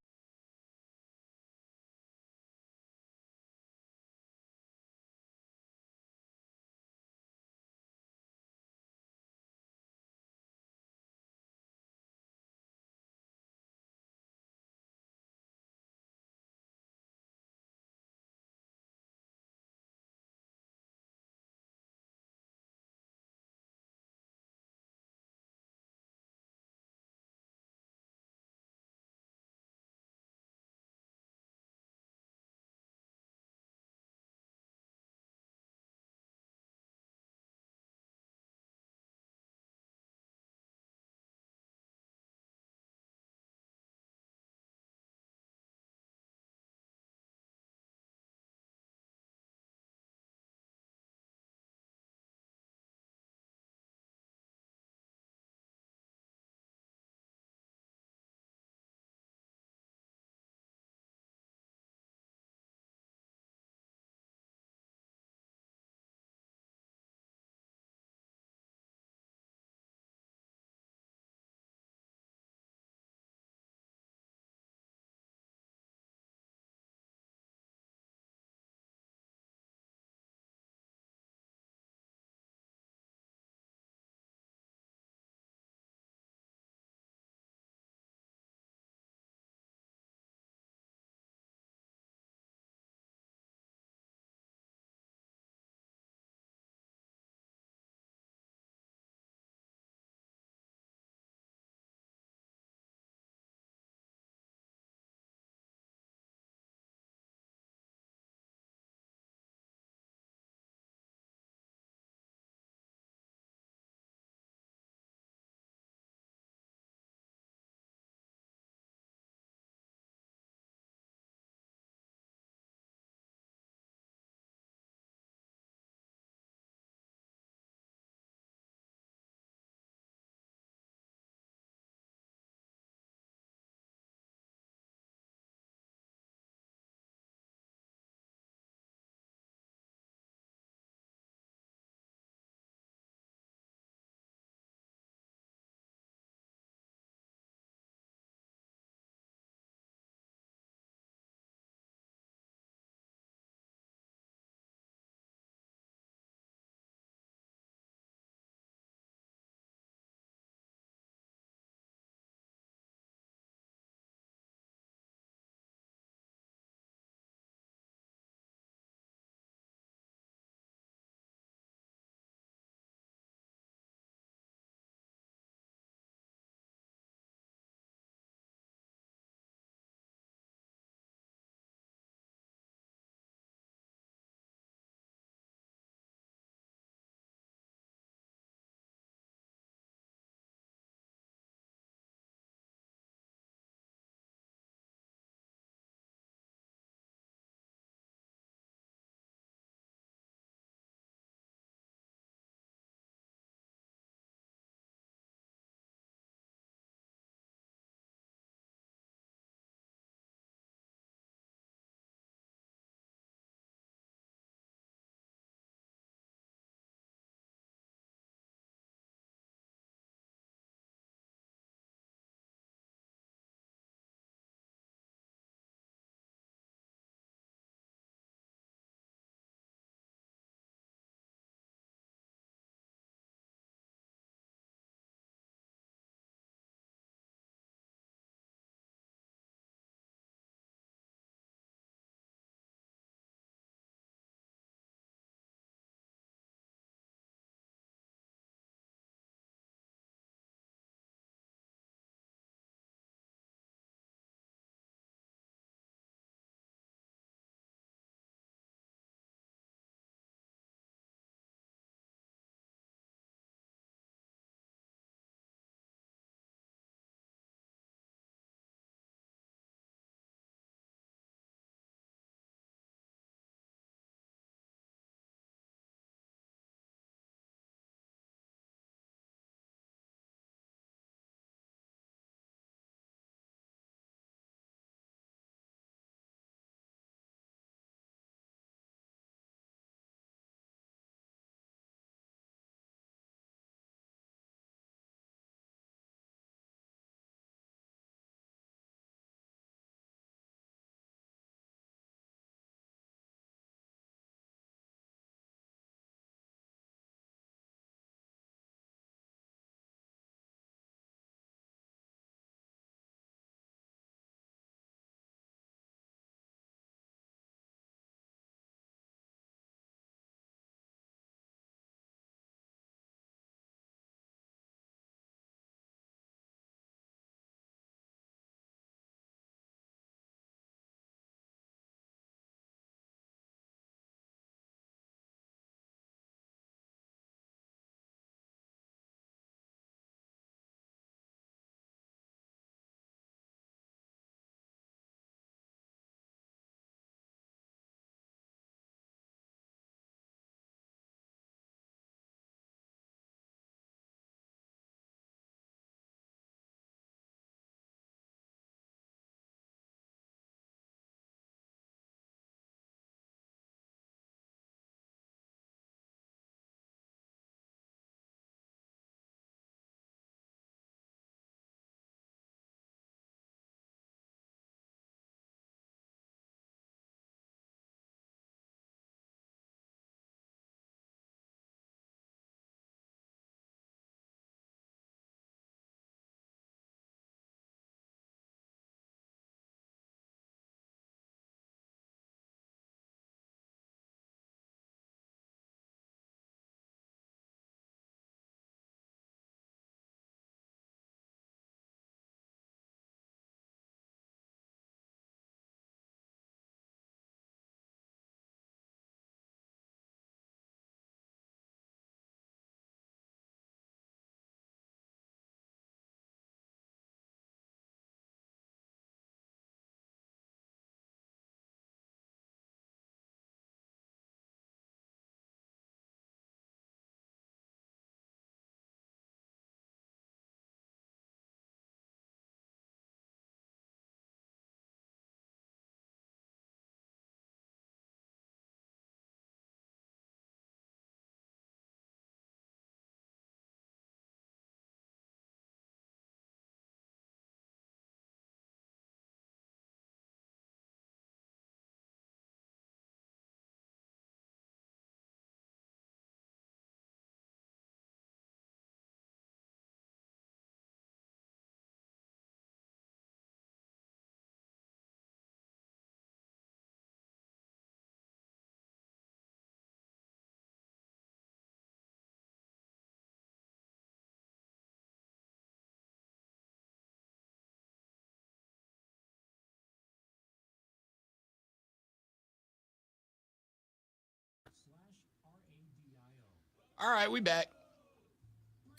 Speaker 1: All right, we back.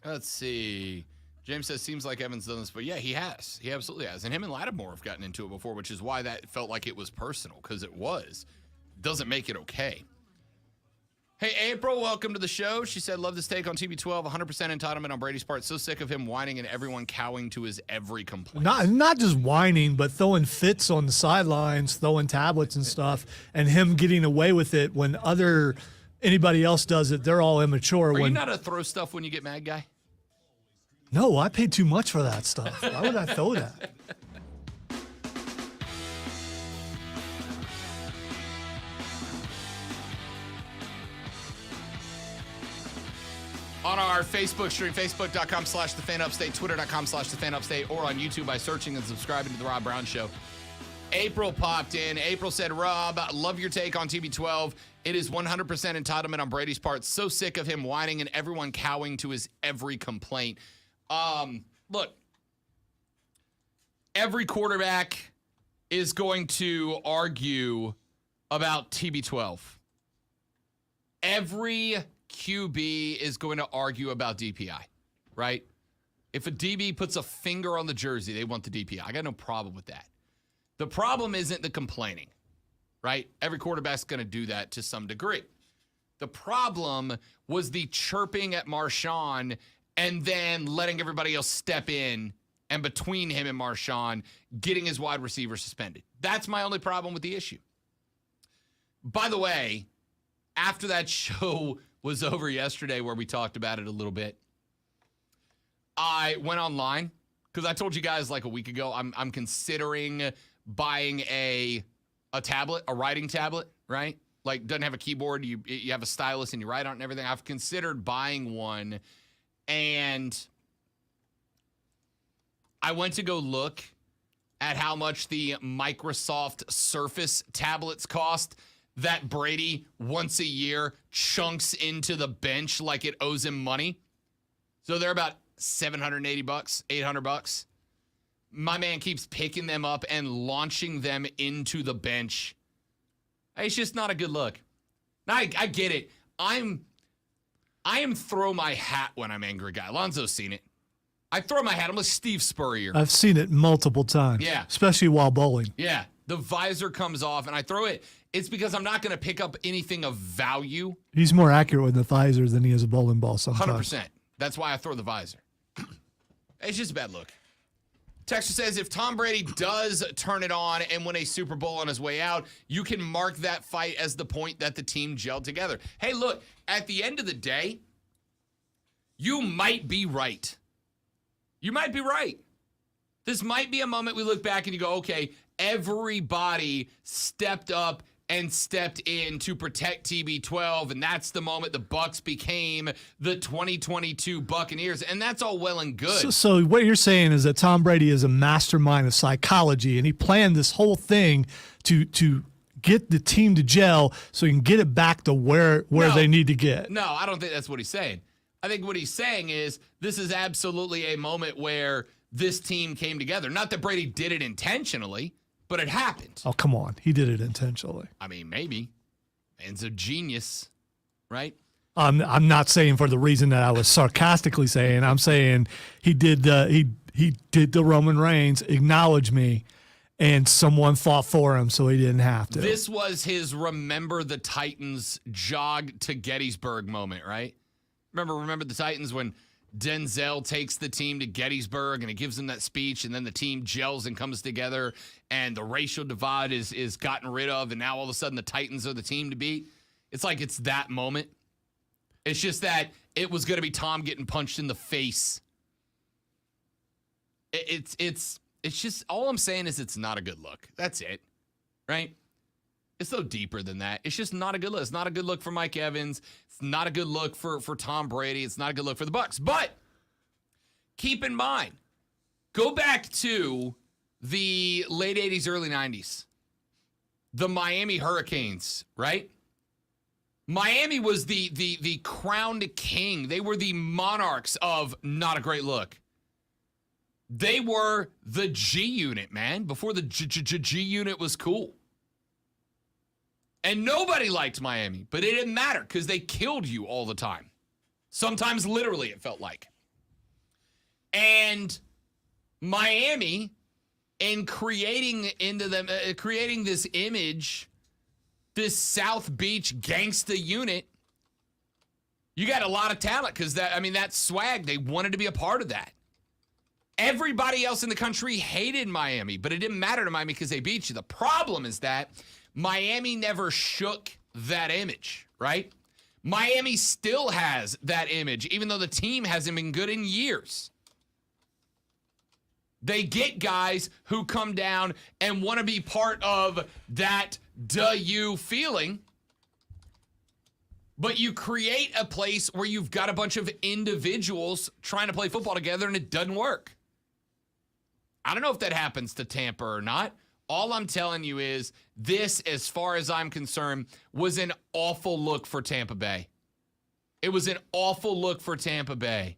Speaker 1: Let's see. James says, seems like Evans done this, but yeah, he has. He absolutely has. And him and Lattimore have gotten into it before, which is why that felt like it was personal, because it was. Doesn't make it okay. Hey, April, welcome to the show. She said, love this take on TB12. 100% entitlement on Brady's part. So sick of him whining and everyone cowing to his every complaint.
Speaker 2: Not just whining, but throwing fits on the sidelines, throwing tablets and stuff, and him getting away with it when anybody else does it. They're all immature.
Speaker 1: Are you not a throw stuff when you get mad guy?
Speaker 2: No, I paid too much for that stuff. Why would I throw that?
Speaker 1: On our Facebook stream, facebook.com/thefanupstate, twitter.com/thefanupstate, or on YouTube by searching and subscribing to The Rob Brown Show. April popped in. April said, Rob, love your take on TB12. It is 100% entitlement on Brady's part. So sick of him whining and everyone cowing to his every complaint. Look, every quarterback is going to argue about TB12. Every QB is going to argue about DPI, right? If a DB puts a finger on the jersey, they want the DPI. I got no problem with that. The problem isn't the complaining, right? Every quarterback's going to do that to some degree. The problem was the chirping at Marshawn and then letting everybody else step in, and between him and Marshawn, getting his wide receiver suspended. That's my only problem with the issue. By the way, after that show was over yesterday where we talked about it a little bit, I went online because I told you guys like a week ago I'm considering buying a tablet, a writing tablet, right? Like doesn't have a keyboard, you have a stylus and you write on it and everything. I've considered buying one, and I went to go look at how much the Microsoft Surface tablets cost that Brady once a year chunks into the bench like it owes him money. So they're about $780, $800. My man keeps picking them up and launching them into the bench. It's just not a good look. Now, I get it. I am throw my hat when I'm angry guy. Alonzo's seen it. I throw my hat. I'm like Steve Spurrier.
Speaker 2: I've seen it multiple times.
Speaker 1: Yeah.
Speaker 2: Especially while bowling.
Speaker 1: Yeah. The visor comes off and I throw it. It's because I'm not going to pick up anything of value.
Speaker 2: He's more accurate with the visor than he is a bowling ball sometimes.
Speaker 1: 100%. That's why I throw the visor. It's just a bad look. Texture says, if Tom Brady does turn it on and win a Super Bowl on his way out, you can mark that fight as the point that the team gelled together. Hey, look, at the end of the day, you might be right. You might be right. This might be a moment we look back and you go, okay, everybody stepped up and stepped in to protect TB12, and that's the moment the Bucs became the 2022 Buccaneers, and that's all well and good.
Speaker 2: So what you're saying is that Tom Brady is a mastermind of psychology, and he planned this whole thing to get the team to gel so he can get it back to where they need to get.
Speaker 1: No, I don't think that's what he's saying. I think what he's saying is this is absolutely a moment where this team came together. Not that Brady did it intentionally, but it happened.
Speaker 2: Oh, come on. He did it intentionally.
Speaker 1: I mean, maybe. Man's a genius, right?
Speaker 2: I'm not saying for the reason that I was sarcastically saying. I'm saying he did the Roman Reigns, acknowledge me, and someone fought for him so he didn't have to.
Speaker 1: This was his remember the Titans jog to Gettysburg moment, right? Remember the Titans when Denzel takes the team to Gettysburg and he gives them that speech, and then the team gels and comes together and the racial divide is gotten rid of, and now all of a sudden the Titans are the team to beat. It's like it's that moment. It's just that it was going to be Tom getting punched in the face. It's just, all I'm saying is it's not a good look. That's it, right? It's so deeper than that. It's just not a good look. It's not a good look for Mike Evans. It's not a good look for Tom Brady. It's not a good look for the Bucs. But keep in mind, go back to the late 80s, early 90s. The Miami Hurricanes, right? Miami was the crowned king. They were the monarchs of not a great look. They were the G unit, man, before the G unit was cool. And nobody liked Miami, but it didn't matter because they killed you all the time. Sometimes literally it felt like. And Miami, in creating this image, this South Beach gangsta unit, you got a lot of talent because that swag, they wanted to be a part of that. Everybody else in the country hated Miami, but it didn't matter to Miami because they beat you. The problem is that Miami never shook that image, right? Miami still has that image, even though the team hasn't been good in years. They get guys who come down and want to be part of that you feeling, but you create a place where you've got a bunch of individuals trying to play football together and it doesn't work. I don't know if that happens to Tampa or not. All I'm telling you is this, as far as I'm concerned, was an awful look for Tampa Bay. It was an awful look for Tampa Bay.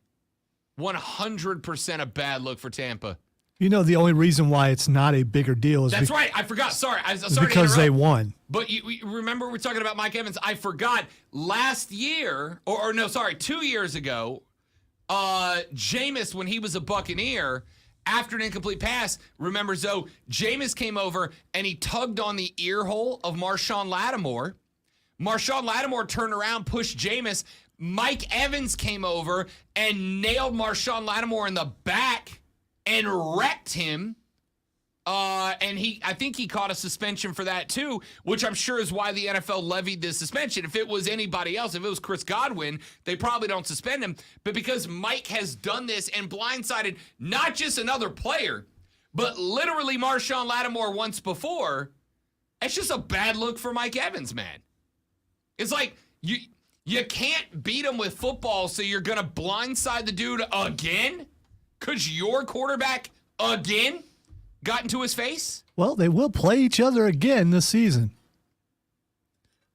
Speaker 1: 100% a bad look for Tampa.
Speaker 2: You know, the only reason why it's not a bigger deal is
Speaker 1: That's right. I forgot. Sorry.
Speaker 2: because they won.
Speaker 1: But you remember we're talking about Mike Evans. I forgot last year, or no, sorry, 2 years ago, Jameis, when he was a Buccaneer, after an incomplete pass, remember, Zoe, Jameis came over and he tugged on the ear hole of Marshawn Lattimore. Marshawn Lattimore turned around, pushed Jameis. Mike Evans came over and nailed Marshawn Lattimore in the back and wrecked him. And I think he caught a suspension for that too, which I'm sure is why the NFL levied this suspension. If it was anybody else, if it was Chris Godwin, they probably don't suspend him. But because Mike has done this and blindsided not just another player, but literally Marshawn Lattimore once before, it's just a bad look for Mike Evans, man. It's like you can't beat him with football, so you're going to blindside the dude again? Because your quarterback again got into his face?
Speaker 2: Well, they will play each other again this season.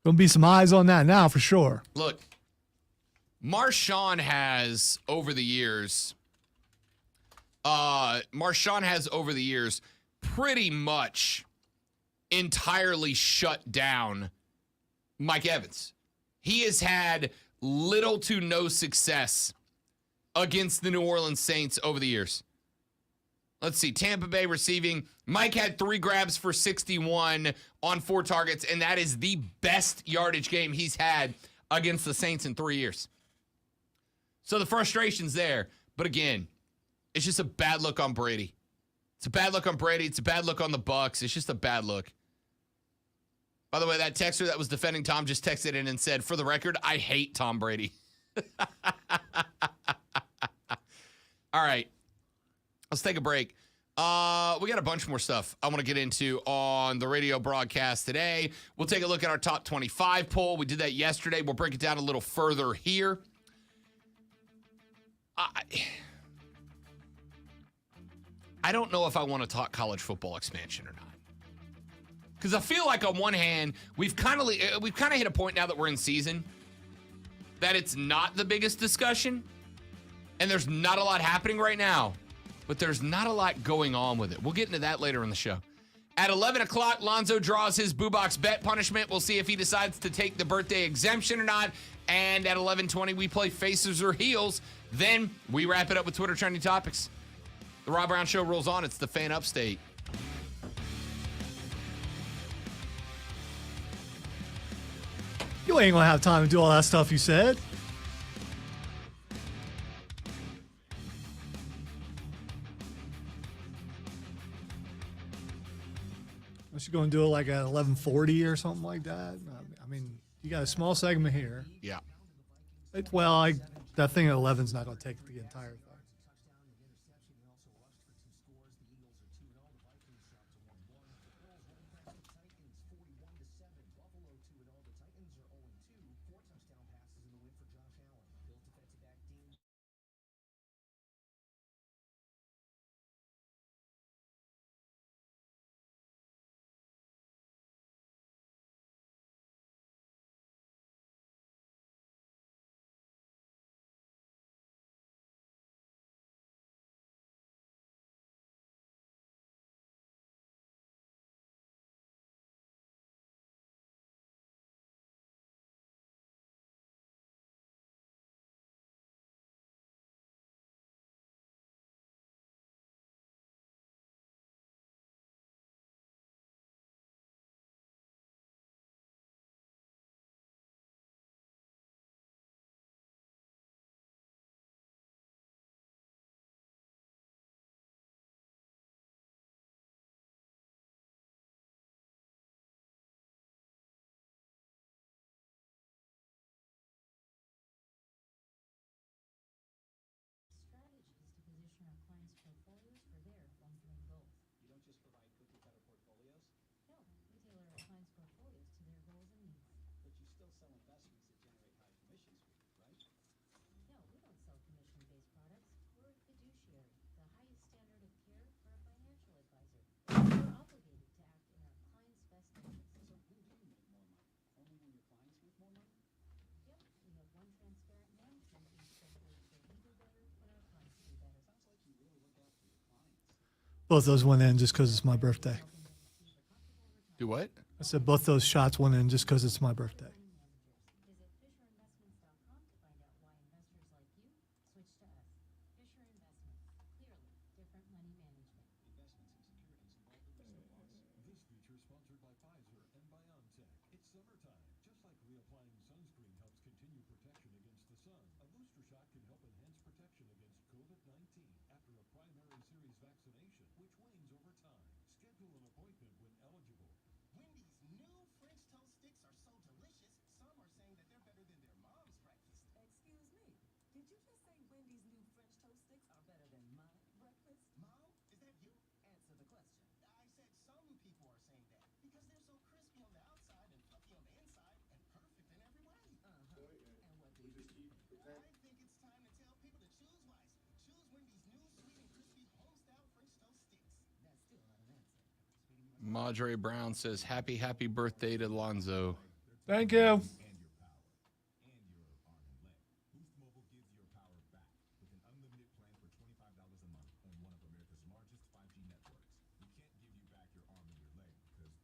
Speaker 2: Going to be some eyes on that now for sure.
Speaker 1: Look, Marshawn has over the years pretty much entirely shut down Mike Evans. He has had little to no success against the New Orleans Saints over the years. Let's see, Tampa Bay receiving. Mike had 3 grabs for 61 on 4 targets, and that is the best yardage game he's had against the Saints in 3 years. So the frustration's there. But again, it's just a bad look on Brady. It's a bad look on Brady. It's a bad look on the Bucs. It's just a bad look. By the way, that texter that was defending Tom just texted in and said, for the record, I hate Tom Brady. All right. Let's take a break. We got a bunch more stuff I want to get into on the radio broadcast today. We'll take a look at our top 25 poll. We did that yesterday. We'll break it down a little further here. I don't know if I want to talk college football expansion or not. Because I feel like on one hand, we've kind of hit a point now that we're in season that it's not the biggest discussion, and there's not a lot happening right now. But there's not a lot going on with it. We'll get into that later in the show. At 11 o'clock, Lonzo draws his Boo Box bet punishment. We'll see if he decides to take the birthday exemption or not. And at 11:20, we play Faces or Heels. Then we wrap it up with Twitter Trending Topics. The Rob Brown Show rolls on. It's the Fan Upstate.
Speaker 2: You ain't going to have time to do all that stuff you said. Unless you're going to do it like at 11:40 or something like that. I mean, you got a small segment here.
Speaker 1: Yeah.
Speaker 2: That thing at 11 is not going to take the entire thing.
Speaker 4: No, we don't sell commission-based products. We're a fiduciary, the highest standard of care for a financial advisor. We're obligated to act in our client's best interest. Yep, we have one transparent management fee structure so we do better when our clients do better.
Speaker 2: Both those went in just because it's my birthday.
Speaker 1: Do what?
Speaker 2: I said both those shots went in just because it's my birthday.
Speaker 4: Visit FisherInvestments.com to find out why investors like you switch to us. Fisher Investments, clearly different money management.
Speaker 5: This feature sponsored by Pfizer and BioNTech. It's summertime. Just like reapplying sunscreen helps continue protection against the sun, a booster shot can help enhance protection against COVID-19 after a primary series vaccination, which wanes over time. Schedule an appointment when eligible.
Speaker 6: Wendy's new French toast sticks are so delicious, some are saying that they're better than their mom's breakfast.
Speaker 7: Excuse me, did you just say Wendy's new French toast sticks are better than my breakfast?
Speaker 6: Mom, is that you?
Speaker 7: Answer the question.
Speaker 6: I said some people are saying that because they're so crispy on the outside and fluffy on the inside and perfect in every way.
Speaker 7: Uh-huh. And what do you think?
Speaker 6: I think it's time to tell people to choose wisely. Choose Wendy's new sweet and crispy home-style French toast sticks.
Speaker 7: That's still not an answer.
Speaker 1: Madre Brown says, happy birthday to Lonzo.
Speaker 2: Thank you.
Speaker 5: And your power. And your arm and leg. Boost Mobile gives your power back with an unlimited plan for $25 a month on one of America's largest 5G networks. We can't give you back your arm and your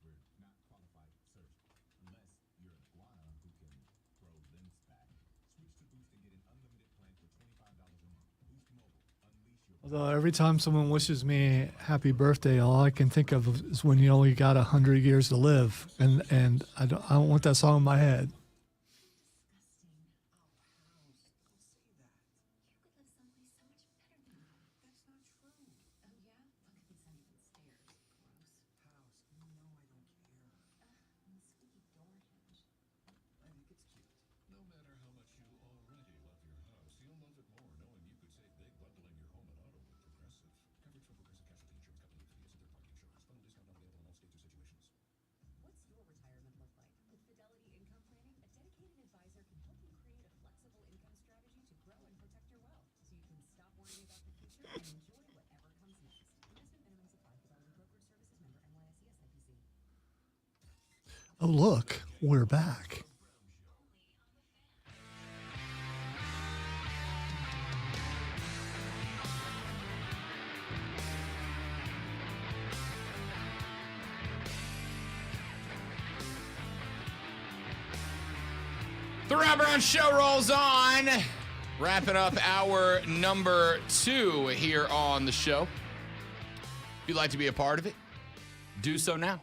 Speaker 5: leg because we're not qualified surgeons. Unless you're an iguana who can grow limbs back. Switch to Boost and get an unlimited plan for $25 a month. Boost Mobile. Unleash your
Speaker 2: Although every time someone wishes me happy birthday, all I can think of is when you only got 100 years to live, and I don't want that song in my head.
Speaker 5: No matter how much you already love your house, you'll love it more knowing you could save big bundling your home and auto with Progressive. Coverage from Progressive Casualty Insurance Company, affiliates, and third-party insurers. Bundle discount not available in all states or situations.
Speaker 7: What's your retirement look like? With Fidelity Income Planning, a dedicated advisor can help you create a flexible income strategy to grow and protect your wealth so you can stop worrying about the future and enjoy whatever comes next. Investment minimums apply. Fidelity Brokerage Services member NYSE SIPC.
Speaker 2: Oh, look, we're back.
Speaker 1: The Rob Brown Show rolls on. Wrapping up hour number 2 here on the show. If you'd like to be a part of it, do so now.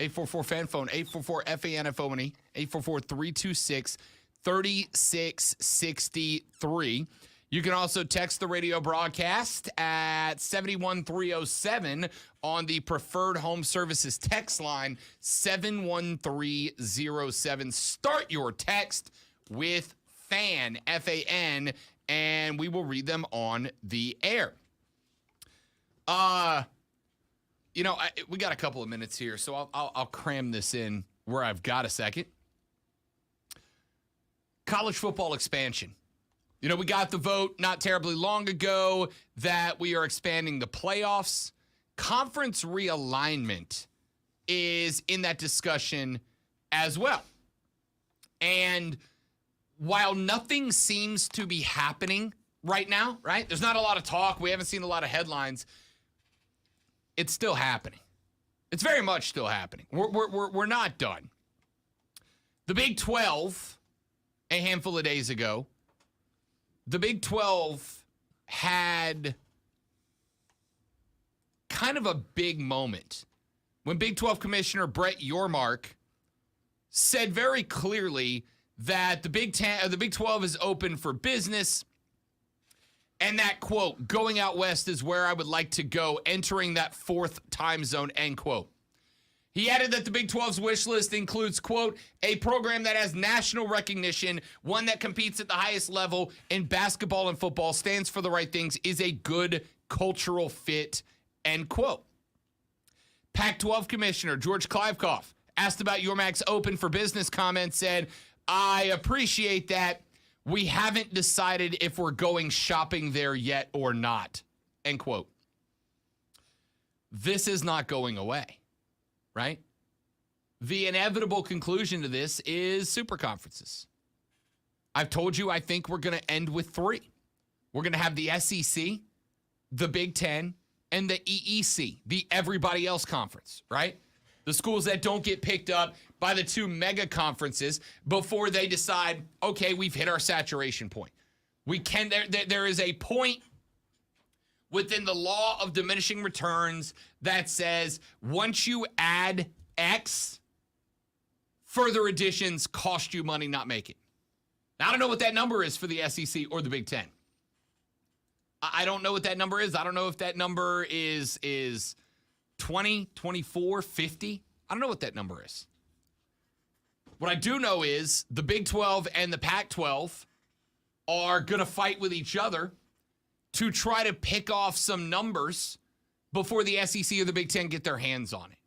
Speaker 1: 844-FAN phone, 844-FAN-FONE, 844-326-3663. You can also text the radio broadcast at 71307 on the Preferred Home Services text line, 71307. Start your text with FAN, F-A-N, and we will read them on the air. We got a couple of minutes here, so I'll cram this in where I've got a second. College football expansion. We got the vote not terribly long ago that we are expanding the playoffs. Conference realignment is in that discussion as well. And while nothing seems to be happening right now, right? There's not a lot of talk. We haven't seen a lot of headlines. It's still happening. It's very much still happening. We're not done. The Big 12, a handful of days ago, the Big 12 had kind of a big moment when Big 12 Commissioner Brett Yormark said very clearly that the Big 12 is open for business, and that, quote, going out west is where I would like to go, entering that fourth time zone, end quote. He added that the Big 12's wish list includes, quote, a program that has national recognition, one that competes at the highest level in basketball and football, stands for the right things, is a good cultural fit, end quote. Pac-12 Commissioner George Kliavkoff, asked about Yormark's open for business comment, said, I appreciate that. We haven't decided if we're going shopping there yet or not. End quote. This is not going away, right? The inevitable conclusion to this is super conferences. I've told you I think we're going to end with 3. We're going to have the SEC, the Big Ten, and the EEC, the everybody else conference, right? The schools that don't get picked up by the 2 mega conferences before they decide, okay, we've hit our saturation point. There is a point within the law of diminishing returns that says once you add X, further additions cost you money, not make it. Now, I don't know what that number is for the SEC or the Big Ten. I don't know what that number is. I don't know if that number is 20, 24, 50. I don't know what that number is. What I do know is the Big 12 and the Pac-12 are going to fight with each other to try to pick off some numbers before the SEC or the Big Ten get their hands on it.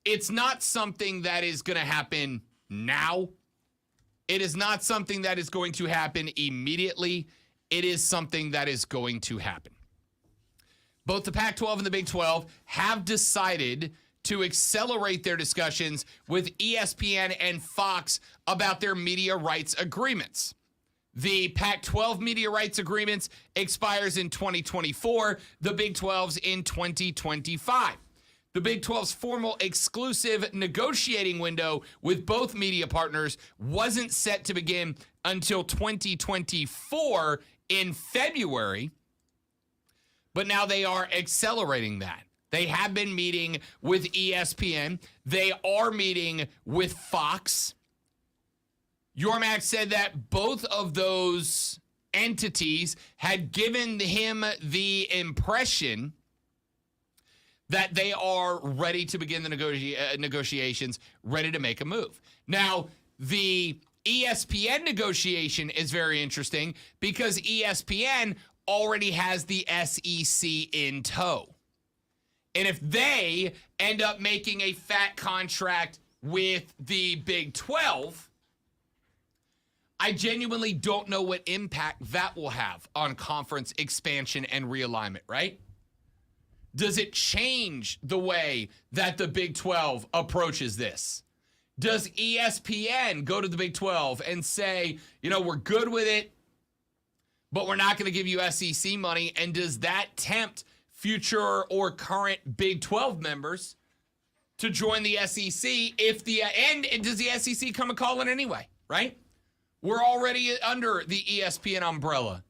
Speaker 1: It's not something that is going to happen now. It is not something that is going to happen immediately. It is something that is going to happen. Both the Pac-12 and the Big 12 have decided to accelerate their discussions with ESPN and Fox about their media rights agreements. The Pac-12 media rights agreements expires in 2024, the Big 12's in 2025. The Big 12's formal exclusive negotiating window with both media partners wasn't set to begin until 2024 in February, but now they are accelerating that. They have been meeting with ESPN. They are meeting with Fox. Yormark said that both of those entities had given him the impression that they are ready to begin the negotiations, ready to make a move. Now, the ESPN negotiation is very interesting because ESPN already has the SEC in tow. And if they end up making a fat contract with the Big 12, I genuinely don't know what impact that will have on conference expansion and realignment, right? Does it change the way that the Big 12 approaches this? Does ESPN go to the Big 12 and say, you know, we're good with it, but we're not going to give you SEC money? And does that tempt future or current Big 12 members to join the SEC and does the SEC come and call it anyway, right? We're already under the ESPN umbrella.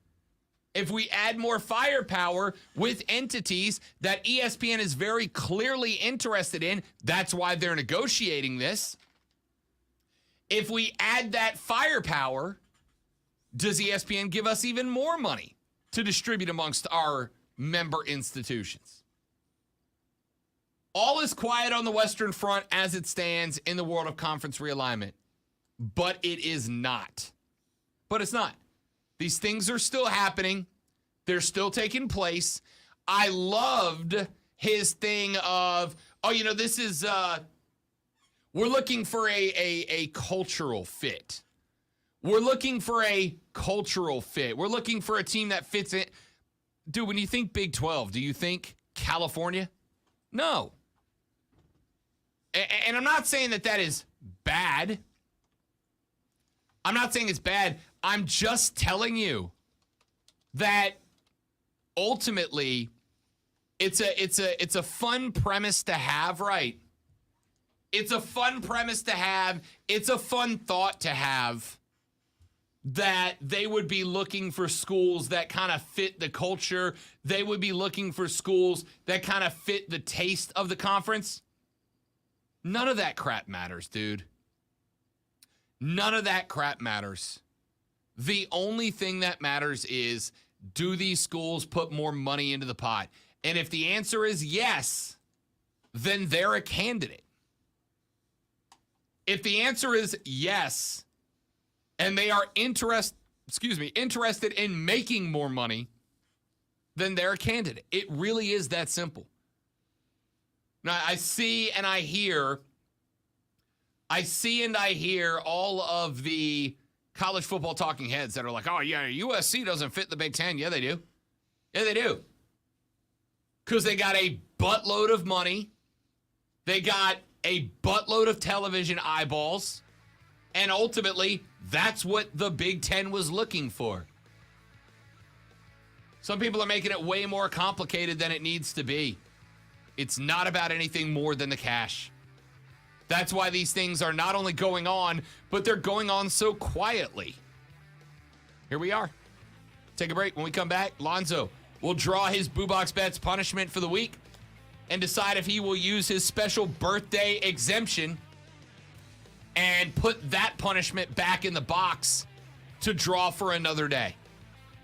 Speaker 1: If we add more firepower with entities that ESPN is very clearly interested in, that's why they're negotiating this. If we add that firepower, does ESPN give us even more money to distribute amongst our member institutions? All is quiet on the Western Front as it stands in the world of conference realignment, but it is not. But it's not. These things are still happening. They're still taking place. I loved his thing of, this is, we're looking for a cultural fit. We're looking for a cultural fit. We're looking for a team that fits it. Dude, when you think Big 12, do you think California? No. And I'm not saying that is bad. I'm not saying it's bad. I'm just telling you that ultimately it's a fun premise to have, right? It's a fun premise to have. It's a fun thought to have that they would be looking for schools that kind of fit the culture. They would be looking for schools that kind of fit the taste of the conference. None of that crap matters, dude. None of that crap matters. The only thing that matters is, do these schools put more money into the pot? And if the answer is yes, then they're a candidate. If the answer is yes, and they are interested in making more money, then they're a candidate. It really is that simple. Now, I see and I hear I see and I hear all of the college football talking heads that are like, oh, yeah, USC doesn't fit the Big Ten. Yeah, they do. Yeah, they do. Because they got a buttload of money. They got a buttload of television eyeballs. And ultimately, that's what the Big Ten was looking for. Some people are making it way more complicated than it needs to be. It's not about anything more than the cash. That's why these things are not only going on, but they're going on so quietly. Here we are. Take a break. When we come back, Lonzo will draw his Boo Box Bets punishment for the week and decide if he will use his special birthday exemption and put that punishment back in the box to draw for another day.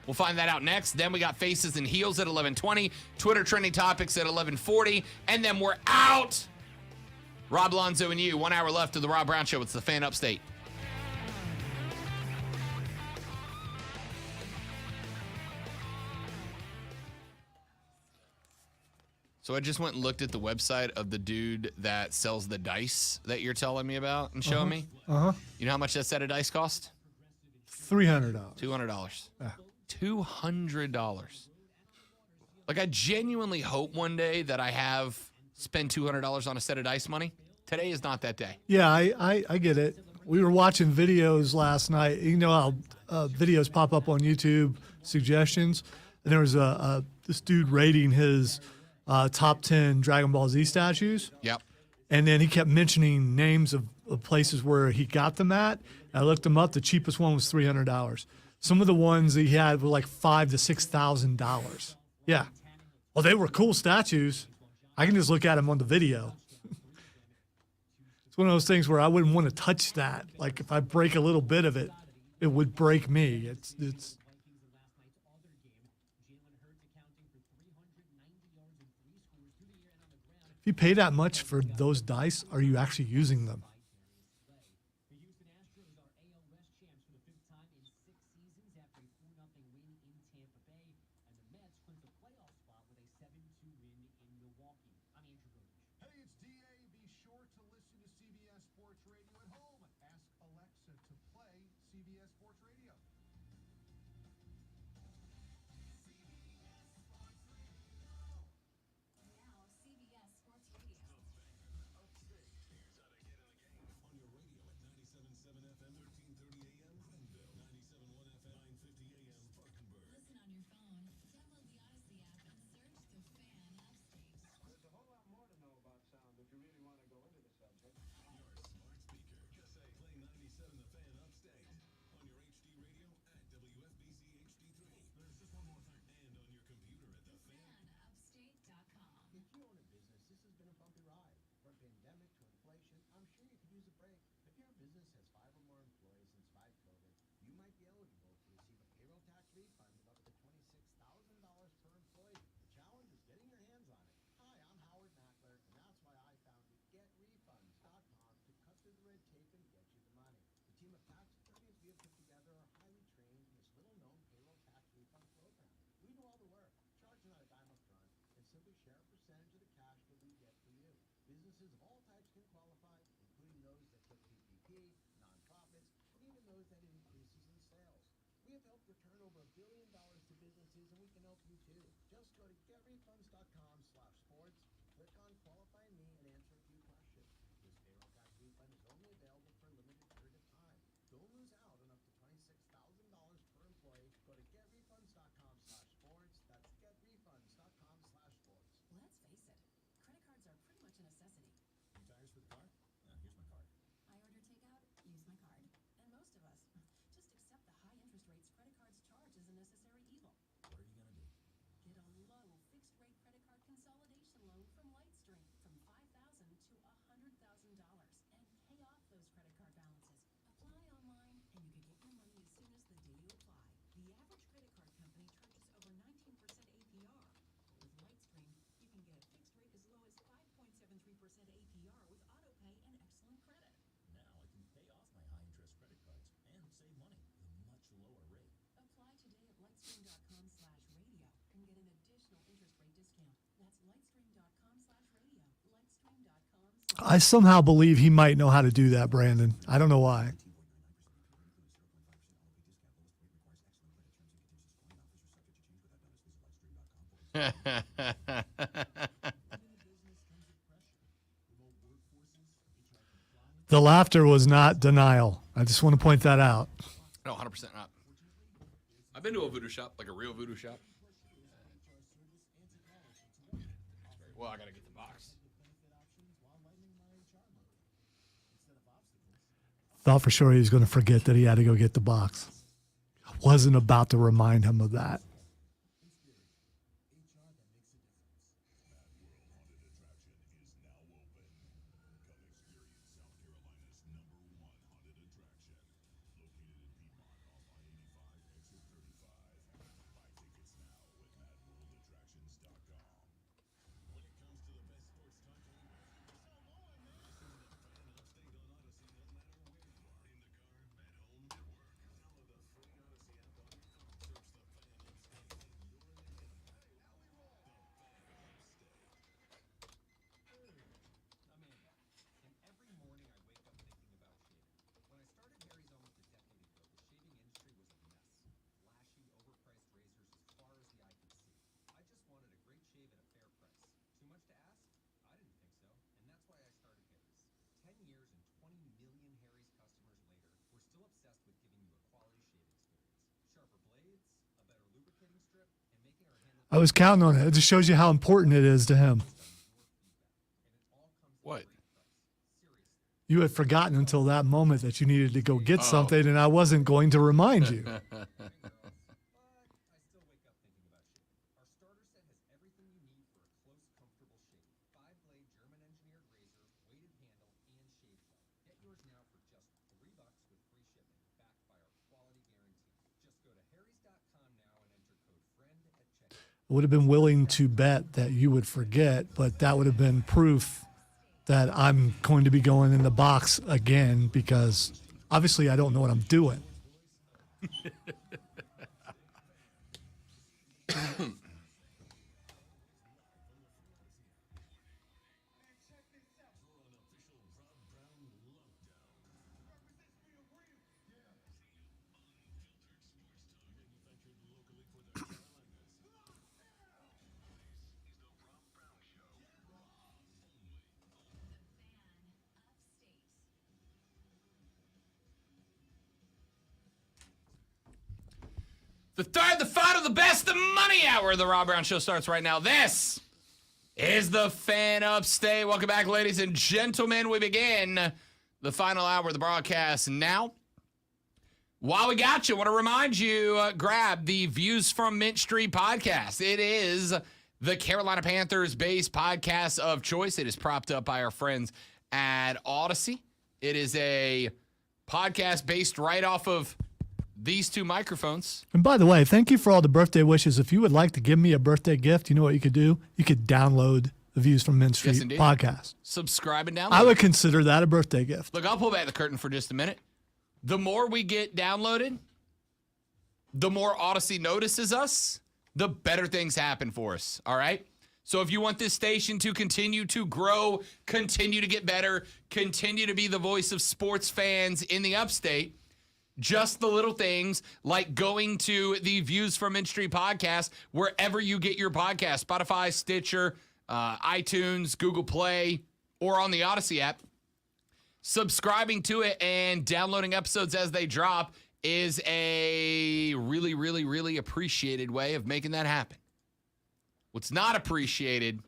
Speaker 1: We'll find that out next. Then we got Faces and Heels at 11:20, Twitter trending topics at 11:40, and then we're out. Rob, Lonzo, and you. 1 hour left of the Rob Brown Show. It's the Fan Upstate. So I just went and looked at the website of the dude that sells the dice that you're telling me about and showing me. You know how much that set of dice cost?
Speaker 2: $300.
Speaker 1: $200.
Speaker 2: Yeah.
Speaker 1: $200. Like, I genuinely hope one day that I have spend $200 on a set of dice money. Today is not that day.
Speaker 2: Yeah, I get it. We were watching videos last night. You know how videos pop up on YouTube, suggestions? And there was this dude rating his top 10 Dragon Ball Z statues.
Speaker 1: Yep.
Speaker 2: And then he kept mentioning names of places where he got them at. I looked them up. The cheapest one was $300. Some of the ones he had were like $5,000 to $6,000. Yeah. Well, they were cool statues. I can just look at them on the video. It's one of those things where I wouldn't want to touch that. Like if I break a little bit of it, it would break me. It's. If you pay that much for those dice, are you actually using them?
Speaker 5: Hey, it's DA. Be sure to listen to CBS Sports Radio at home. Ask Alexa to play CBS Sports Radio.
Speaker 7: Now, CBS Sports Radio.
Speaker 5: On your radio at 97.7 FM, 1330 AM, Greenville, 97.1 FM, 950 AM, Spartanburg.
Speaker 4: Listen on your phone. Download the Odyssey app and search The Fan Upstate.
Speaker 8: There's a whole lot more to know about sound if you really want to go into the subject.
Speaker 5: Your smart speaker. Just say play 97 The Fan Upstate. On your HD radio at WFBC HD3. There's just one more thing. And on your computer at
Speaker 4: FanUpstate.com.
Speaker 6: If you own a business, this has been a bumpy ride. From pandemic to inflation, I'm sure you could use a break. If your business has 5 or more employees and survived COVID, you might be eligible to receive a payroll tax refund of up to $26,000 per employee. The challenge is getting your hands on it. Hi, I'm Howard Mackler, and that's why I founded GetRefunds.com to cut through the red tape and get you the money. The team of tax attorneys we have put together are highly trained in this little-known payroll tax refund program. We do all the work, charge not a dime up front, and simply share a percentage of the cash that we get for you. Businesses of all types can qualify, including those that took PPP, nonprofits, and even those that had increases in sales. We have helped return over $1 billion to businesses, and we can help you too. Just go to getrefunds.com/sports, click on Qualify Me, and answer a few questions. This payroll tax refund is only available for a limited period of time. Don't lose out on up to $26,000 per employee. Go to getrefunds.com/sports. That's getrefunds.com/sports.
Speaker 7: Let's face it, credit cards are pretty much a necessity.
Speaker 5: New tires for the car? Here's my card.
Speaker 7: I order takeout, use my card. And most of us just accept the high interest rates credit cards charge as a necessary evil.
Speaker 5: What are you going to do?
Speaker 7: Get a low fixed rate credit card consolidation loan from Lightstream from $5,000
Speaker 2: I somehow believe he might know how to do that, Brandon. I don't know why. The laughter was not denial. I just want to point that out.
Speaker 1: No, 100% not. I've been to a voodoo shop, like a real voodoo shop. Well, I gotta get the box.
Speaker 2: Thought for sure he was going to forget that he had to go get the box. I wasn't about to remind him of that. I was counting on it. It just shows you how important it is to him.
Speaker 1: What?
Speaker 2: You had forgotten until that moment that you needed to go get something, and I wasn't going to remind you. I would have been willing to bet that you would forget, but that would have been proof that I'm going to be going in the box again because obviously I don't know what I'm doing.
Speaker 1: The third, the final, the best, the money hour of the Rob Brown Show starts right now. This is the Fan Upstate. Welcome back, ladies and gentlemen. We begin the final hour of the broadcast now. While we got you, I want to remind you, grab the Views from Mint Street podcast. It is the Carolina Panthers-based podcast of choice. It is propped up by our friends at Odyssey. It is a podcast based right off of these two microphones.
Speaker 2: And by the way, thank you for all the birthday wishes. If you would like to give me a birthday gift, you know what you could do? You could download the Views from Mint Street podcast.
Speaker 1: Subscribe and download.
Speaker 2: I would consider that a birthday gift.
Speaker 1: Look, I'll pull back the curtain for just a minute. The more we get downloaded, the more Odyssey notices us, the better things happen for us, all right? So if you want this station to continue to grow, continue to get better, continue to be the voice of sports fans in the upstate, just the little things like going to the Views from Mint Street podcast, wherever you get your podcast, Spotify, Stitcher, iTunes, Google Play, or on the Odyssey app. Subscribing to it and downloading episodes as they drop is a really, really, really appreciated way of making that happen. What's not appreciated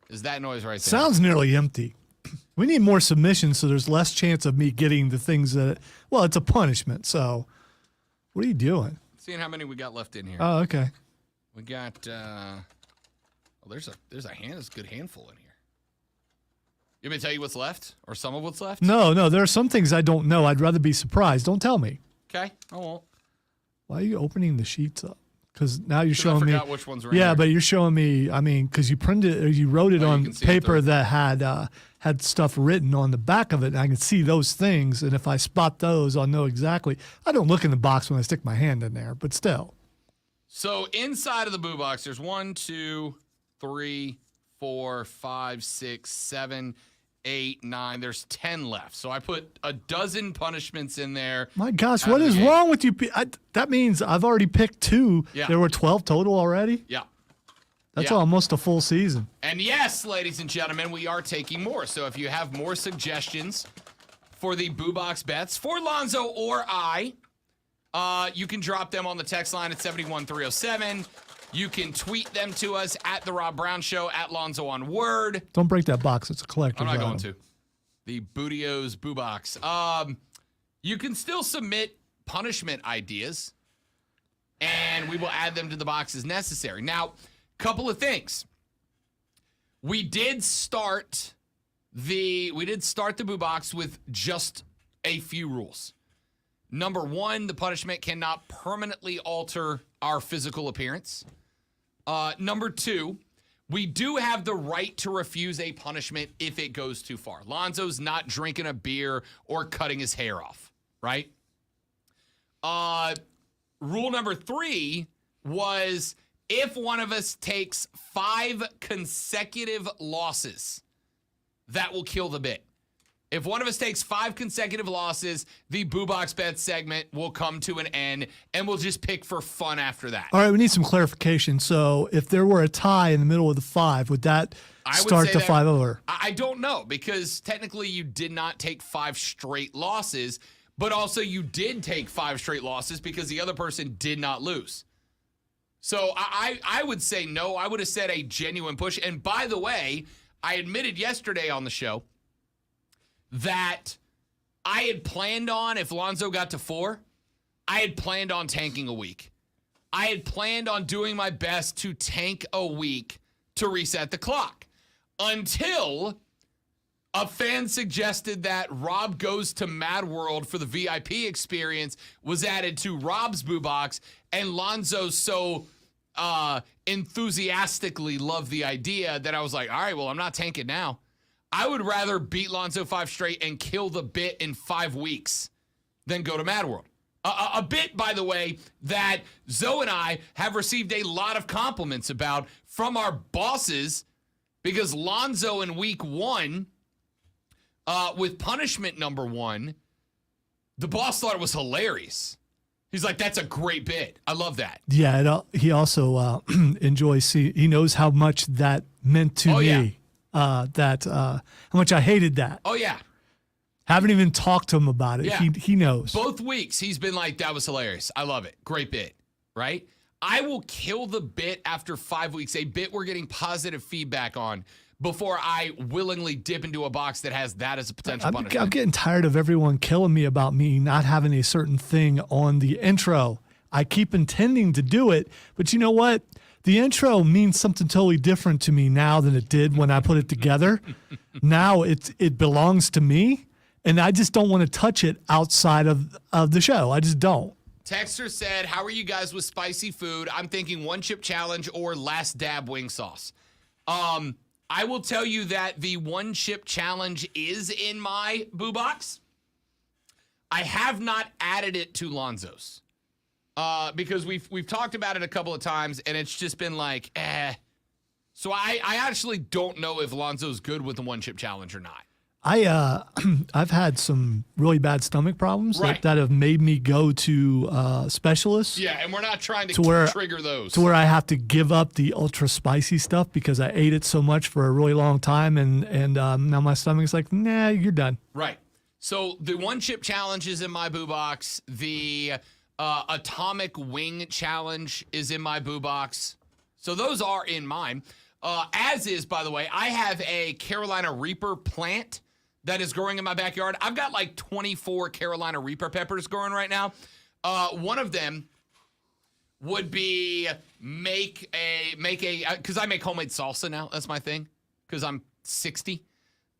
Speaker 1: is that noise right there.
Speaker 2: Sounds nearly empty. We need more submissions so there's less chance of me getting the things that, well, it's a punishment. So what are you doing?
Speaker 1: Seeing how many we got left in here.
Speaker 2: Oh, okay.
Speaker 1: We got, there's a good handful in here. You want me to tell you what's left or some of what's left?
Speaker 2: No, there are some things I don't know. I'd rather be surprised. Don't tell me.
Speaker 1: Okay, I won't.
Speaker 2: Why are you opening the sheets up? Because now you're showing me.
Speaker 1: I forgot which ones were in
Speaker 2: yeah,
Speaker 1: there.
Speaker 2: but you're showing me. I mean, because you printed, or you wrote it
Speaker 1: Oh, you
Speaker 2: on
Speaker 1: can see it
Speaker 2: paper
Speaker 1: through.
Speaker 2: that had stuff written on the back of it, and I can see those things. And if I spot those, I'll know exactly. I don't look in the box when I stick my hand in there, but still.
Speaker 1: So inside of the boo box, there's 1, 2, 3, 4, 5, 6, 7, 8, 9. There's 10 left. So I put a dozen punishments in there.
Speaker 2: My gosh,
Speaker 1: out
Speaker 2: what
Speaker 1: of the
Speaker 2: is
Speaker 1: gate.
Speaker 2: wrong with you? That means I've already picked 2.
Speaker 1: Yeah.
Speaker 2: There were 12 total already.
Speaker 1: Yeah.
Speaker 2: That's
Speaker 1: Yeah.
Speaker 2: almost a full season.
Speaker 1: And yes, ladies and gentlemen, we are taking more. So if you have more suggestions for the Boo Box bets for Lonzo or I, you can drop them on the text line at 71307. You can tweet them to us at The Rob Brown Show, at Lonzo on Word.
Speaker 2: Don't break that box. It's a collector's
Speaker 1: I'm not going
Speaker 2: item.
Speaker 1: to. The Bootios Boo Box. You can still submit punishment ideas, and we will add them to the box as necessary. Now, couple of things. We did start the Boo Box with just a few rules. Number 1, the punishment cannot permanently alter our physical appearance. Number 2, we do have the right to refuse a punishment if it goes too far. Lonzo's not drinking a beer or cutting his hair off, right? Rule number 3 was if one of us takes 5 consecutive losses, that will kill the bit. If one of us takes 5 consecutive losses, the Boo Box Bet segment will come to an end, and we'll just pick for fun after that.
Speaker 2: All right, we need some clarification. So if there were a tie in the middle of the 5, would that
Speaker 1: I would
Speaker 2: start
Speaker 1: say
Speaker 2: the
Speaker 1: that-
Speaker 2: 5 over?
Speaker 1: I don't know, because technically you did not take 5 straight losses, but also you did take 5 straight losses because the other person did not lose. So I would say no. I would have said a genuine push. And by the way, I admitted yesterday on the show that I had planned on, if Lonzo got to 4, I had planned on tanking a week. I had planned on doing my best to tank a week to reset the clock until a fan suggested that Rob Goes to Mad World for the VIP experience was added to Rob's Boo Box, and Lonzo so enthusiastically loved the idea that I was like, all right, well, I'm not tanking now. I would rather beat Lonzo 5 straight and kill the bit in 5 weeks than go to Mad World. A bit, by the way, that Zoe and I have received a lot of compliments about from our bosses, because Lonzo in week 1, with punishment number 1, the boss thought it was hilarious. He's like, that's a great bit. I love that.
Speaker 2: Yeah, he also enjoys he knows how much that meant to me.
Speaker 1: Yeah.
Speaker 2: How much I hated that.
Speaker 1: Oh, yeah.
Speaker 2: Haven't even talked to him about it.
Speaker 1: Yeah.
Speaker 2: He knows.
Speaker 1: Both weeks, he's been like, that was hilarious. I love it. Great bit, right? I will kill the bit after 5 weeks, a bit we're getting positive feedback on, before I willingly dip into a box that has that as a potential punishment.
Speaker 2: I'm getting tired of everyone killing me about me not having a certain thing on the intro. I keep intending to do it, but you know what? The intro means something totally different to me now than it did when I put it together. Now it belongs to me, and I just don't want to touch it outside of the show. I just don't.
Speaker 1: Texter said, how are you guys with spicy food? I'm thinking 1 chip challenge or last dab wing sauce. I will tell you that the 1 chip challenge is in my Boo Box. I have not added it to Lonzo's because we've talked about it a couple of times, and it's just been like, eh. So I actually don't know if Lonzo's good with the 1 chip challenge or not.
Speaker 2: I've had some really bad stomach problems
Speaker 1: Right.
Speaker 2: that have made me go to specialists.
Speaker 1: Yeah, and we're not trying to trigger those.
Speaker 2: To where I have to give up the ultra spicy stuff because I ate it so much for a really long time, and now my stomach's like, nah, you're done.
Speaker 1: Right. So the 1 chip challenge is in my Boo Box. The atomic wing challenge is in my Boo Box. So those are in mine. As is, by the way, I have a Carolina Reaper plant that is growing in my backyard. I've got like 24 Carolina Reaper peppers growing right now. One of them would be make a because I make homemade salsa now. That's my thing because I'm 60.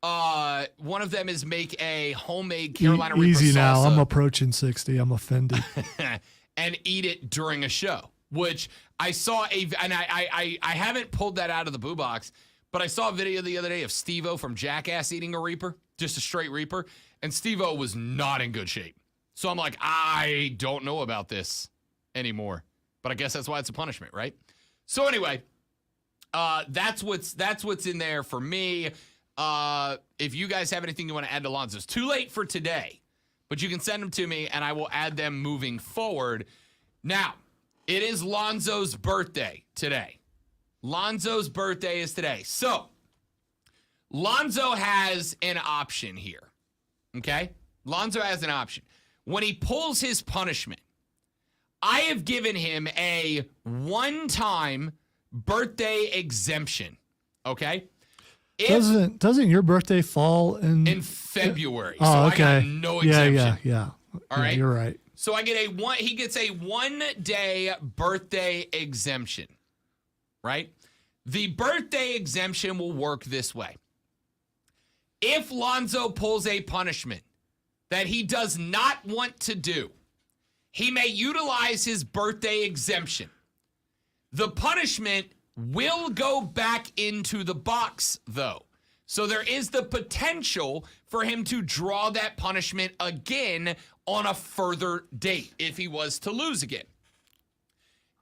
Speaker 1: One of them is make a homemade Carolina Reaper
Speaker 2: Easy
Speaker 1: salsa
Speaker 2: now. I'm approaching 60. I'm offended.
Speaker 1: and eat it during a show. Which I saw and I haven't pulled that out of the Boo Box, but I saw a video the other day of Steve-O from Jackass eating a Reaper, just a straight Reaper, and Steve-O was not in good shape. So I'm like, I don't know about this anymore, but I guess that's why it's a punishment, right? So anyway, that's what's in there for me. If you guys have anything you want to add to Lonzo's, too late for today, but you can send them to me and I will add them moving forward. Now, it is Lonzo's birthday today. Lonzo's birthday is today. So, Lonzo has an option here. Okay? Lonzo has an option. When he pulls his punishment, I have given him a one-time birthday exemption. Okay?
Speaker 2: Doesn't your birthday fall in
Speaker 1: February.
Speaker 2: Oh,
Speaker 1: so
Speaker 2: okay.
Speaker 1: I got no exemption.
Speaker 2: Yeah.
Speaker 1: All right.
Speaker 2: You're right.
Speaker 1: So he gets a 1 day birthday exemption. Right? The birthday exemption will work this way. If Lonzo pulls a punishment that he does not want to do, he may utilize his birthday exemption. The punishment will go back into the box, though. So there is the potential for him to draw that punishment again on a further date if he was to lose again.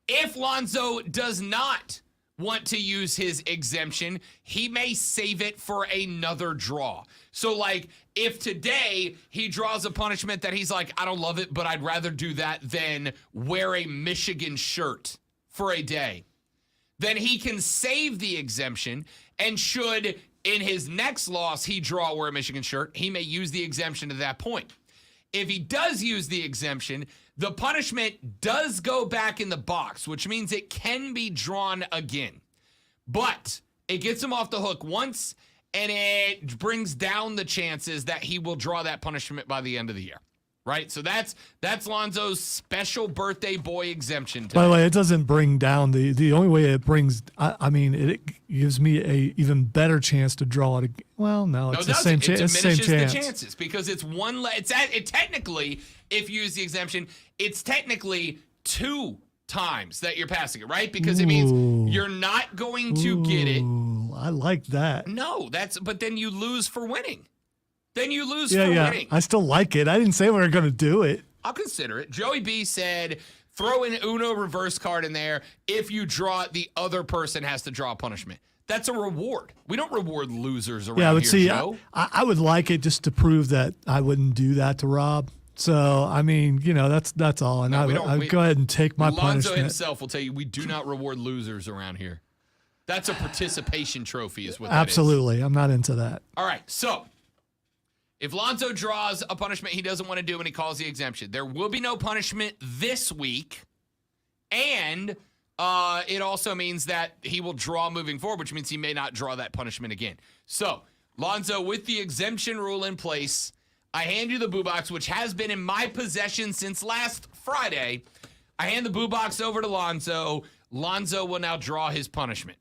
Speaker 1: If Lonzo does not want to use his exemption, he may save it for another draw. So, like, if today he draws a punishment that he's like, I don't love it, but I'd rather do that than wear a Michigan shirt for a day, then he can save the exemption, and should in his next loss he draw wear a Michigan shirt, he may use the exemption at that point. If he does use the exemption, the punishment does go back in the box, which means it can be drawn again. But it gets him off the hook once, and it brings down the chances that he will draw that punishment by the end of the year. Right? So that's Lonzo's special birthday boy exemption today.
Speaker 2: By the way, it doesn't bring down the only way it brings. It gives me a even better chance to draw it. Well, no, it's the same chance.
Speaker 1: It
Speaker 2: It's the same
Speaker 1: diminishes
Speaker 2: chance.
Speaker 1: the chances because it's one. It technically, if you use the exemption, it's technically 2 times that you're passing it, right? Because it means you're not going to get it.
Speaker 2: Ooh, I like that.
Speaker 1: No, but then you lose for winning. Then you lose
Speaker 2: Yeah,
Speaker 1: for
Speaker 2: yeah.
Speaker 1: winning.
Speaker 2: I still like it. I didn't say we were going to do it.
Speaker 1: I'll consider it. Joey B said, throw an Uno reverse card in there. If you draw it, the other person has to draw a punishment. That's a reward. We don't reward losers around
Speaker 2: Yeah, but
Speaker 1: here,
Speaker 2: see,
Speaker 1: Joe.
Speaker 2: I would like it just to prove that I wouldn't do that to Rob. So, I mean, that's all. And
Speaker 1: No,
Speaker 2: I'd go ahead and take my
Speaker 1: Lonzo
Speaker 2: punishment.
Speaker 1: himself will tell you we do not reward losers around here. That's a participation trophy is what that is.
Speaker 2: Absolutely. I'm not into that.
Speaker 1: All right, so if Lonzo draws a punishment he doesn't want to do and he calls the exemption, there will be no punishment this week. And it also means that he will draw moving forward, which means he may not draw that punishment again. So, Lonzo, with the exemption rule in place, I hand you the boo box, which has been in my possession since last Friday. I hand the boo box over to Lonzo. Lonzo will now draw his punishment.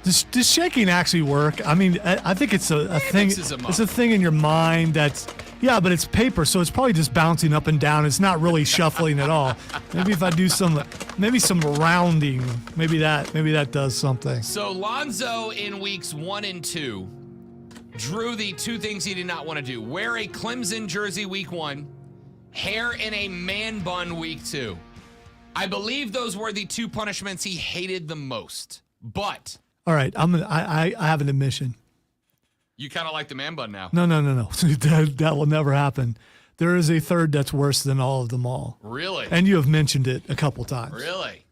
Speaker 2: Does shaking actually work? I mean, I think it's a thing.
Speaker 1: mixes 'em up.
Speaker 2: It's a thing in your mind that's, yeah, but it's paper, so it's probably just bouncing up and down. It's not really shuffling at all. Maybe if I do some rounding, maybe that does something.
Speaker 1: So Lonzo in weeks 1 and 2 drew the 2 things he did not want to do. Wear a Clemson jersey week 1, hair in a man bun week 2. I believe those were the 2 punishments he hated the most. But
Speaker 2: All right, I have an admission.
Speaker 1: you kind of like the man bun now.
Speaker 2: No. that will never happen. There is a third that's worse than all of them all.
Speaker 1: Really?
Speaker 2: And you have mentioned it a couple times.
Speaker 1: Really?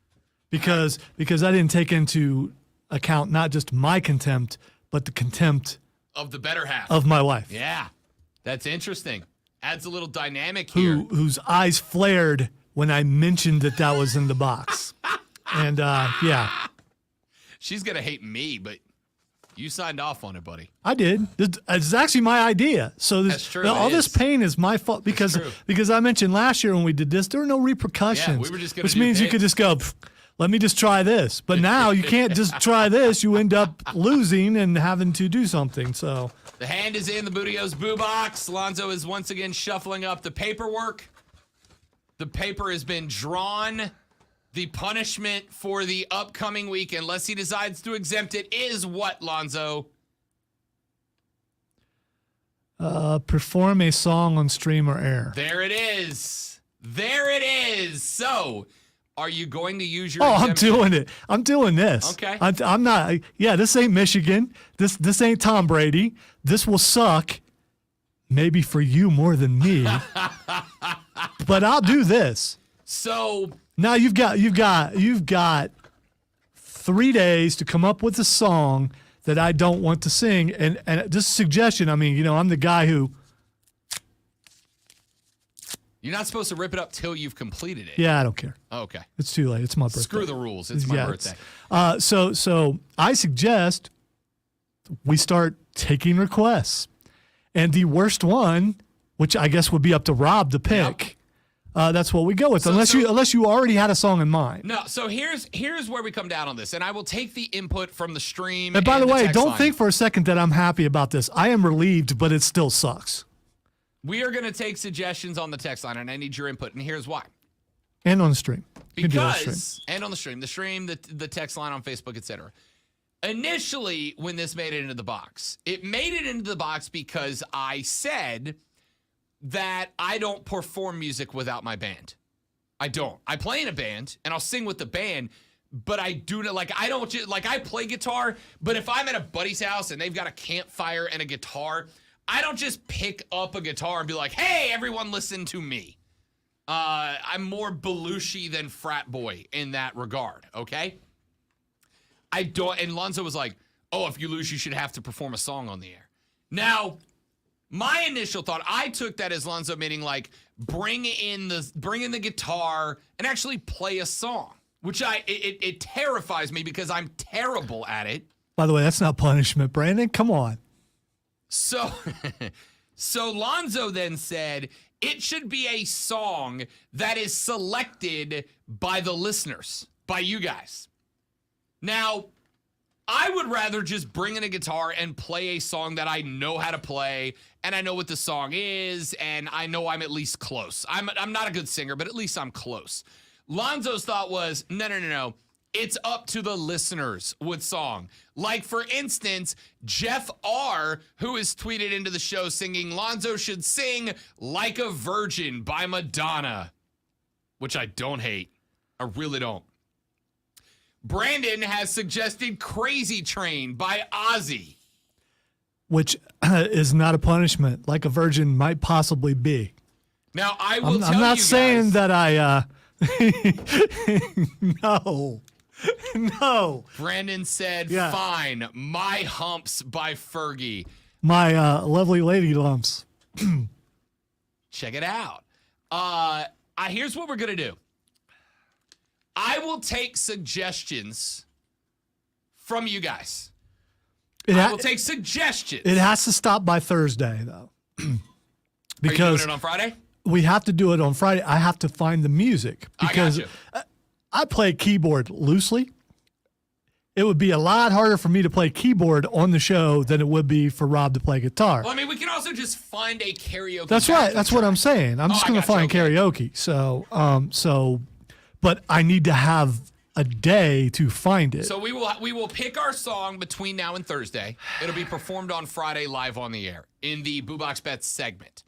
Speaker 2: Because I didn't take into account not just my contempt, but the contempt
Speaker 1: Of the better half.
Speaker 2: of my wife.
Speaker 1: Yeah. That's interesting. Adds a little dynamic here.
Speaker 2: Whose eyes flared when I mentioned that was in the box. And yeah,
Speaker 1: She's going to hate me, but you signed off on it, buddy.
Speaker 2: I did. It's actually my idea. So
Speaker 1: That's true,
Speaker 2: all
Speaker 1: it
Speaker 2: this
Speaker 1: is.
Speaker 2: pain is my fault because I mentioned last year when we did this, there were no repercussions.
Speaker 1: Yeah, we were just gonna
Speaker 2: which
Speaker 1: do
Speaker 2: means you
Speaker 1: pits.
Speaker 2: could just go, let me just try this. But now you can't just try this. You end up losing and having to do something. So
Speaker 1: The hand is in the Bootios boo box. Lonzo is once again shuffling up the paperwork. The paper has been drawn. The punishment for the upcoming week, unless he decides to exempt it, is what, Lonzo?
Speaker 2: Perform a song on stream or air.
Speaker 1: There it is. There it is. So, are you going to use your
Speaker 2: Oh, I'm
Speaker 1: exemption?
Speaker 2: doing it. I'm doing this.
Speaker 1: Okay.
Speaker 2: I'm not. Yeah, this ain't Michigan. This ain't Tom Brady. This will suck. Maybe for you more than me. But I'll do this.
Speaker 1: So,
Speaker 2: Now you've got 3 days to come up with a song that I don't want to sing. And just a suggestion. I mean, I'm the guy who.
Speaker 1: you're not supposed to rip it up till you've completed it.
Speaker 2: Yeah, I don't care.
Speaker 1: Okay.
Speaker 2: It's too late. It's my birthday.
Speaker 1: Screw the rules. It's my birthday.
Speaker 2: So I suggest we start taking requests, and the worst one, which I guess would be up to Rob to pick. That's what we go with, unless you already had a song in mind.
Speaker 1: No, so here's where we come down on this, and I will take the input from the stream.
Speaker 2: And by the way,
Speaker 1: text
Speaker 2: don't
Speaker 1: line.
Speaker 2: think for a second that I'm happy about this. I am relieved, but it still sucks.
Speaker 1: We are going to take suggestions on the text line, and I need your input, and here's why.
Speaker 2: And on the stream. You can do it on the stream.
Speaker 1: Because, and on the stream, the text line on Facebook, etc. Initially, when this made it into the box, it made it into the box because I said that I don't perform music without my band. I don't. I play in a band, and I'll sing with the band, but I do not, I don't just, I play guitar, but if I'm at a buddy's house and they've got a campfire and a guitar, I don't just pick up a guitar and be like, hey, everyone listen to me. I'm more Belushi than frat boy in that regard, okay? I don't, and Lonzo was like, oh, if you lose, you should have to perform a song on the air. Now, my initial thought, I took that as Lonzo meaning bring in the guitar and actually play a song, which it terrifies me because I'm terrible at it.
Speaker 2: By the way, that's not punishment, Brandon. Come on.
Speaker 1: So Lonzo then said it should be a song that is selected by the listeners, by you guys. Now, I would rather just bring in a guitar and play a song that I know how to play, and I know what the song is, and I know I'm at least close. I'm not a good singer, but at least I'm close. Lonzo's thought was, no. It's up to the listeners with song. Like, for instance, Jeff R., who has tweeted into the show singing, Lonzo should sing Like a Virgin by Madonna, which I don't hate. I really don't. Brandon has suggested Crazy Train by Ozzy.
Speaker 2: Which is not a punishment, like a virgin might possibly be.
Speaker 1: Now, I will tell you
Speaker 2: I'm not
Speaker 1: guys,
Speaker 2: saying that I, no.
Speaker 1: Brandon said,
Speaker 2: Yeah.
Speaker 1: fine, My Humps by Fergie.
Speaker 2: My lovely lady lumps.
Speaker 1: Check it out. Here's what we're going to do. I will take suggestions from you guys. I will take suggestions.
Speaker 2: It has to stop by Thursday, though.
Speaker 1: Are you
Speaker 2: Because
Speaker 1: doing it on Friday?
Speaker 2: we have to do it on Friday. I have to find the music. Because
Speaker 1: I got you.
Speaker 2: I play keyboard loosely. It would be a lot harder for me to play keyboard on the show than it would be for Rob to play guitar.
Speaker 1: Well, I mean, we can also just find a karaoke.
Speaker 2: That's right.
Speaker 1: backing
Speaker 2: That's what
Speaker 1: track.
Speaker 2: I'm saying. I'm just
Speaker 1: I
Speaker 2: going to
Speaker 1: gotcha,
Speaker 2: find
Speaker 1: okay.
Speaker 2: karaoke. But I need to have a day to find it.
Speaker 1: So we will pick our song between now and Thursday. It'll be performed on Friday live on the air in the Boo Box Bets segment.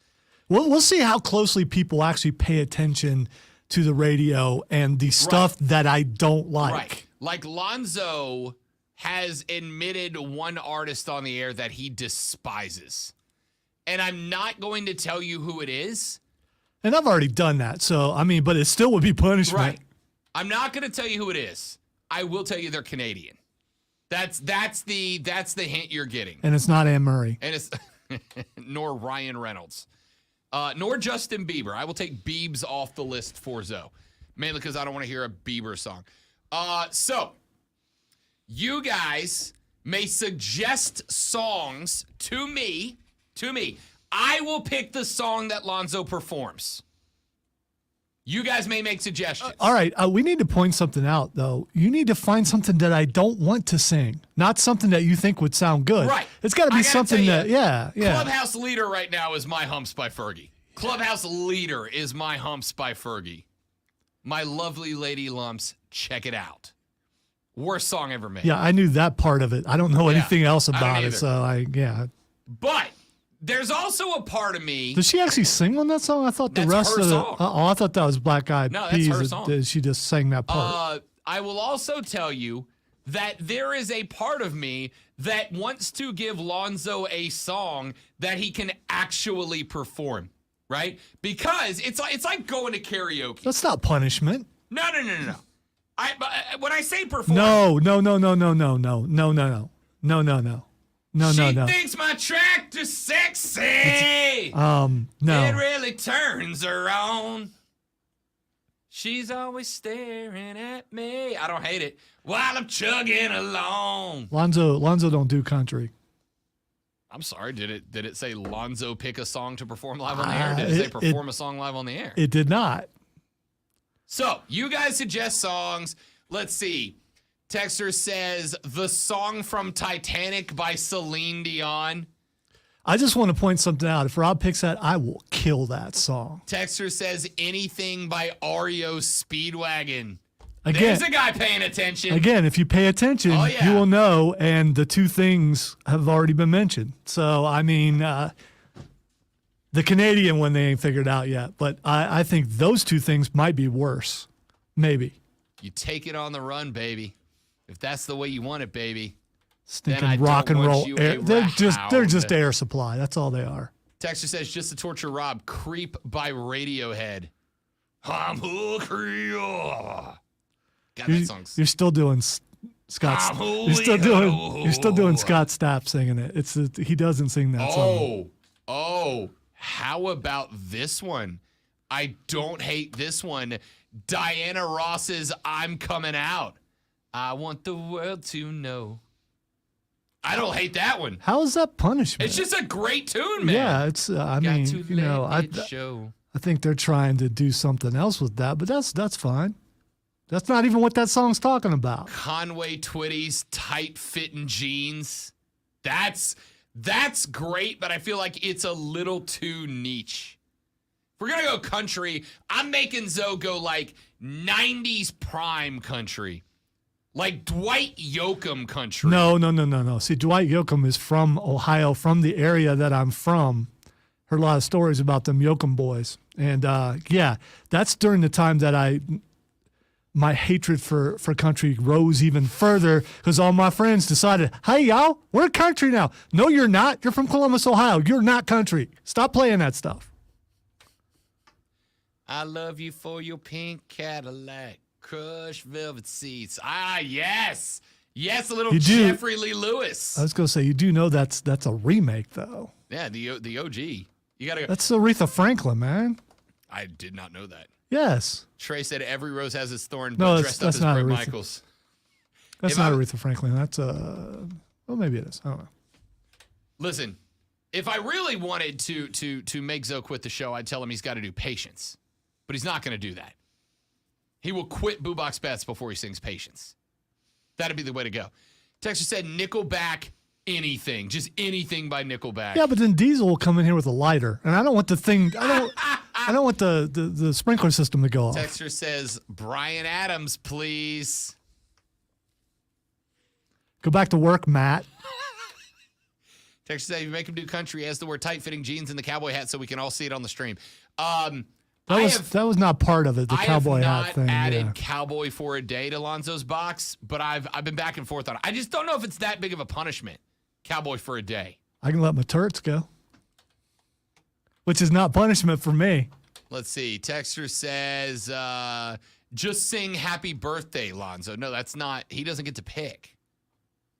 Speaker 2: We'll see how closely people actually pay attention to the radio and the stuff that I don't like.
Speaker 1: Right. Like Lonzo has admitted one artist on the air that he despises. And I'm not going to tell you who it is.
Speaker 2: And I've already done that. So, I mean, but it still would be punishment.
Speaker 1: Right. I'm not going to tell you who it is. I will tell you they're Canadian. That's the hint you're getting.
Speaker 2: And it's not Anne Murray.
Speaker 1: And it's nor Ryan Reynolds. Nor Justin Bieber. I will take Biebs off the list for Zoe. Mainly because I don't want to hear a Bieber song. So, you guys may suggest songs to me. I will pick the song that Lonzo performs. You guys may make suggestions.
Speaker 2: All right. We need to point something out, though. You need to find something that I don't want to sing, not something that you think would sound good.
Speaker 1: Right.
Speaker 2: It's got to
Speaker 1: I
Speaker 2: be
Speaker 1: gotta
Speaker 2: something
Speaker 1: tell
Speaker 2: that, yeah.
Speaker 1: Clubhouse leader right now is My Humps by Fergie. Clubhouse leader is My Humps by Fergie. My Lovely Lady Lumps, check it out. Worst song ever made.
Speaker 2: Yeah, I knew that part of it. I don't know
Speaker 1: Yeah,
Speaker 2: anything else
Speaker 1: I don't
Speaker 2: about it.
Speaker 1: either.
Speaker 2: So yeah.
Speaker 1: But there's also a part of me.
Speaker 2: Does she actually sing on that song? I thought the
Speaker 1: That's
Speaker 2: rest
Speaker 1: her
Speaker 2: of the.
Speaker 1: song.
Speaker 2: Oh, I thought that was Black Eyed
Speaker 1: No, that's
Speaker 2: Peas.
Speaker 1: her
Speaker 2: that-
Speaker 1: song.
Speaker 2: that she just sang that part.
Speaker 1: I will also tell you that there is a part of me that wants to give Lonzo a song that he can actually perform, right? Because it's like going to karaoke.
Speaker 2: That's not punishment.
Speaker 1: No. When I say perform,
Speaker 2: No.
Speaker 1: she thinks my tractor's sexy.
Speaker 2: No.
Speaker 1: It really turns her on. She's always staring at me. I don't hate it. While I'm chugging along.
Speaker 2: Lonzo don't do country.
Speaker 1: I'm sorry. Did it say Lonzo pick a song to perform live on the air? Did it say perform a song live on the air?
Speaker 2: It did not.
Speaker 1: So you guys suggest songs. Let's see. Texter says the song from Titanic by Celine Dion.
Speaker 2: I just want to point something out. If Rob picks that, I will kill that song.
Speaker 1: Texter says anything by REO Speedwagon.
Speaker 2: Again,
Speaker 1: There's a guy paying attention.
Speaker 2: Again, if you pay attention,
Speaker 1: Oh, yeah.
Speaker 2: you will know. And the two things have already been mentioned. So, I mean, the Canadian one, they ain't figured out yet. But I think those two things might be worse. Maybe.
Speaker 1: You take it on the run, baby. If that's the way you want it, baby.
Speaker 2: Stinking
Speaker 1: I
Speaker 2: rock
Speaker 1: don't
Speaker 2: and
Speaker 1: want
Speaker 2: roll
Speaker 1: you
Speaker 2: air.
Speaker 1: a
Speaker 2: They're just
Speaker 1: round.
Speaker 2: air supply. That's all they are.
Speaker 1: Texter says just to torture Rob, Creep by Radiohead. I'm hungry. God, that song's
Speaker 2: You're still doing Scott.
Speaker 1: I'm
Speaker 2: You're still
Speaker 1: holy.
Speaker 2: doing Scott Stapp singing it. He doesn't sing that song.
Speaker 1: Oh, how about this one? I don't hate this one. Diana Ross's I'm Coming Out. I want the world to know. I don't hate that one.
Speaker 2: How is that punishment?
Speaker 1: It's just a great tune, man.
Speaker 2: Yeah, it's. I
Speaker 1: Got
Speaker 2: mean,
Speaker 1: to
Speaker 2: you know,
Speaker 1: let it show.
Speaker 2: I think they're trying to do something else with that, but that's fine. That's not even what that song's talking about.
Speaker 1: Conway Twitty's tight fitting jeans. That's great, but I feel like it's a little too niche. If we're gonna go country, I'm making Zoe go like 90s prime country. Like Dwight Yoakam country.
Speaker 2: No. See, Dwight Yoakam is from Ohio, from the area that I'm from. Heard a lot of stories about them Yoakam boys. And yeah, that's during the time that my hatred for country rose even further because all my friends decided, hey, y'all, we're country now. No, you're not. You're from Columbus, Ohio. You're not country. Stop playing that stuff.
Speaker 1: I love you for your pink Cadillac, crushed velvet seats. Ah, yes. Yes, a little
Speaker 2: You do.
Speaker 1: Jeffrey Lee Lewis.
Speaker 2: I was going to say, you do know that's a remake, though.
Speaker 1: Yeah, the OG. You gotta go.
Speaker 2: That's Aretha Franklin, man.
Speaker 1: I did not know that.
Speaker 2: Yes.
Speaker 1: Trey said every rose has its thorn,
Speaker 2: No,
Speaker 1: but
Speaker 2: that's-
Speaker 1: dressed up
Speaker 2: that's
Speaker 1: as
Speaker 2: not
Speaker 1: Bret
Speaker 2: Aretha.
Speaker 1: Michaels.
Speaker 2: That's
Speaker 1: If
Speaker 2: not
Speaker 1: I'm-
Speaker 2: Aretha Franklin. That's well, maybe it is. I don't know.
Speaker 1: Listen, if I really wanted to make Zoe quit the show, I'd tell him he's got to do Patience. But he's not going to do that. He will quit Boo Box Bets before he sings Patience. That'd be the way to go. Texter said Nickelback, anything. Just anything by Nickelback.
Speaker 2: Yeah, but then Diesel will come in here with a lighter, and I don't want the thing. I don't want the sprinkler system to go off.
Speaker 1: Texter says Bryan Adams, please.
Speaker 2: Go back to work, Matt.
Speaker 1: Texter said if you make him do country, he has to wear tight-fitting jeans and the cowboy hat so we can all see it on the stream.
Speaker 2: That was not part of it. The cowboy
Speaker 1: hat
Speaker 2: hat thing.
Speaker 1: added
Speaker 2: Yeah.
Speaker 1: cowboy for a day to Lonzo's box, but I've been back and forth on it. I just don't know if it's that big of a punishment. Cowboy for a day.
Speaker 2: I can let my turrets go, which is not punishment for me.
Speaker 1: Let's see. Texter says, just sing happy birthday, Lonzo. No, that's not. He doesn't get to pick.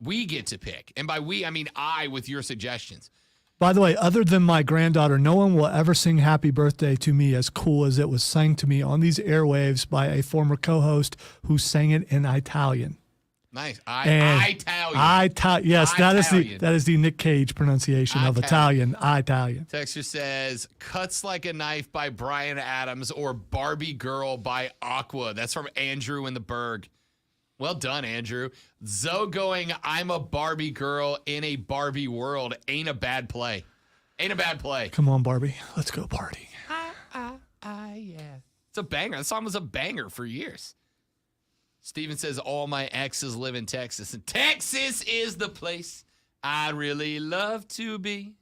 Speaker 1: We get to pick. And by we, I mean I with your suggestions.
Speaker 2: By the way, other than my granddaughter, no one will ever sing happy birthday to me as cool as it was sang to me on these airwaves by a former co-host who sang it in Italian.
Speaker 1: Nice.
Speaker 2: And
Speaker 1: Italian.
Speaker 2: Yes,
Speaker 1: Italian.
Speaker 2: that is the Nick Cage pronunciation of Italian. Italian.
Speaker 1: Texter says, Cuts Like a Knife by Bryan Adams or Barbie Girl by Aqua. That's from Andrew in the Berg. Well done, Andrew. Zoe going, I'm a Barbie girl in a Barbie world ain't a bad play. Ain't a bad play.
Speaker 2: Come on, Barbie. Let's go party.
Speaker 1: Yeah. It's a banger. That song was a banger for years. Steven says, all my exes live in Texas, and Texas is the place I'd really love to be.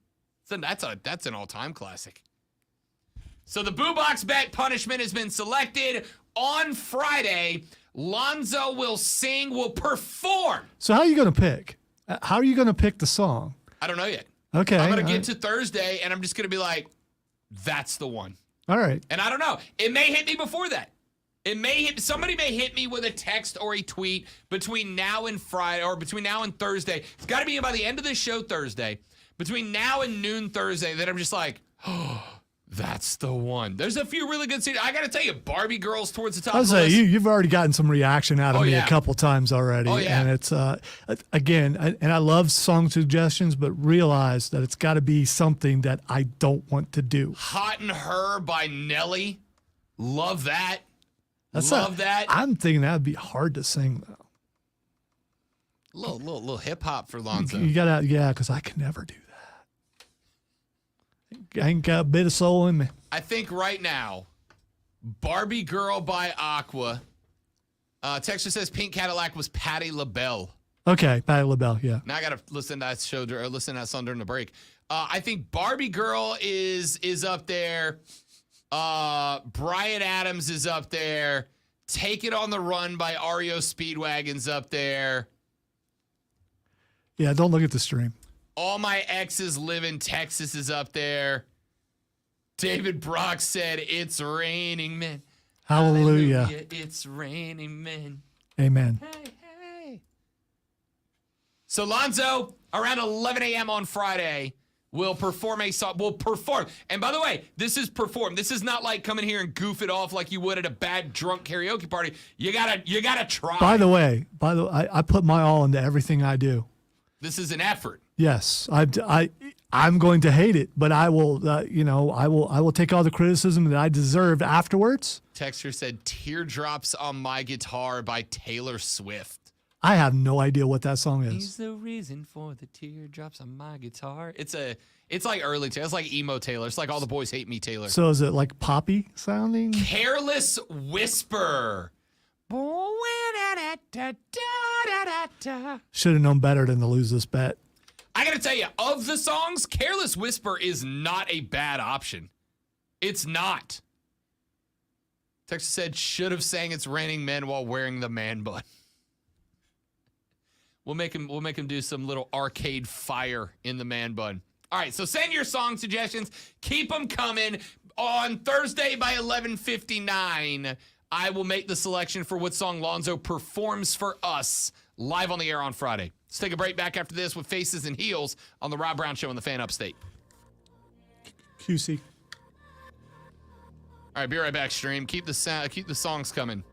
Speaker 1: So that's an all-time classic. So the Boo Box bet punishment has been selected. On Friday, Lonzo will perform.
Speaker 2: So how are you going to pick? How are you going to pick the song?
Speaker 1: I don't know yet.
Speaker 2: Okay.
Speaker 1: I'm going to
Speaker 2: all
Speaker 1: get to Thursday, and I'm just going to be like, that's the one.
Speaker 2: All right.
Speaker 1: And I don't know. It may hit me before that. Somebody may hit me with a text or a tweet between now and Friday, or between now and Thursday. It's got to be by the end of this show Thursday. Between now and noon Thursday, that I'm just like, oh, that's the one. There's a few really good scenes. I got to tell you, Barbie Girls towards the top
Speaker 2: I
Speaker 1: of
Speaker 2: was
Speaker 1: the
Speaker 2: say
Speaker 1: list.
Speaker 2: you've already gotten some reaction out of
Speaker 1: Oh,
Speaker 2: me
Speaker 1: yeah.
Speaker 2: a couple times already,
Speaker 1: Oh, yeah.
Speaker 2: and it's again, and I love song suggestions, but realize that it's got to be something that I don't want to do.
Speaker 1: Hot and Her by Nelly. Love that.
Speaker 2: That's
Speaker 1: Love that.
Speaker 2: I'm thinking that'd be hard to sing though.
Speaker 1: Little hip hop for Lonzo.
Speaker 2: You gotta, because I can never do that. I ain't got a bit of soul in me.
Speaker 1: I think right now, Barbie Girl by Aqua. Texture says Pink Cadillac was Patti LaBelle.
Speaker 2: Okay, Patti LaBelle, yeah.
Speaker 1: Now I gotta listen to that show or listen to that song during the break. I think Barbie Girl is up there. Bryan Adams is up there. Take It on the Run by REO Speedwagon's up there.
Speaker 2: Yeah, don't look at the stream.
Speaker 1: All My Exes Live in Texas is up there. David Brock said, It's Raining Men.
Speaker 2: Hallelujah.
Speaker 1: It's raining men.
Speaker 2: Amen.
Speaker 1: Hey. So Lonzo, around 11 a.m. on Friday, will perform a song. Will perform. And by the way, this is perform. This is not like come in here and goof it off like you would at a bad drunk karaoke party. You gotta try.
Speaker 2: By the way, I put my all into everything I do.
Speaker 1: This is an effort.
Speaker 2: Yes, I'm going to hate it, but I will, I will take all the criticism that I deserved afterwards.
Speaker 1: Texter said Teardrops on My Guitar by Taylor Swift.
Speaker 2: I have no idea what that song is.
Speaker 1: He's the reason for the teardrops on my guitar. It's like early Taylor. It's like emo Taylor. It's like All the Boys Hate Me Taylor.
Speaker 2: So is it like poppy sounding?
Speaker 1: Careless Whisper.
Speaker 2: Should have known better than to lose this bet.
Speaker 1: I gotta tell you, of the songs, Careless Whisper is not a bad option. It's not. Texas said, should have sang It's Raining Men while wearing the man bun. We'll make him do some little arcade fire in the man bun. All right, so send your song suggestions. Keep them coming. On Thursday by 11:59, I will make the selection for what song Lonzo performs for us live on the air on Friday. Let's take a break. Back after this with Faces and Heels on the Rob Brown Show on the Fan Upstate.
Speaker 2: QC.
Speaker 1: All right, be right back, stream. Keep the songs coming.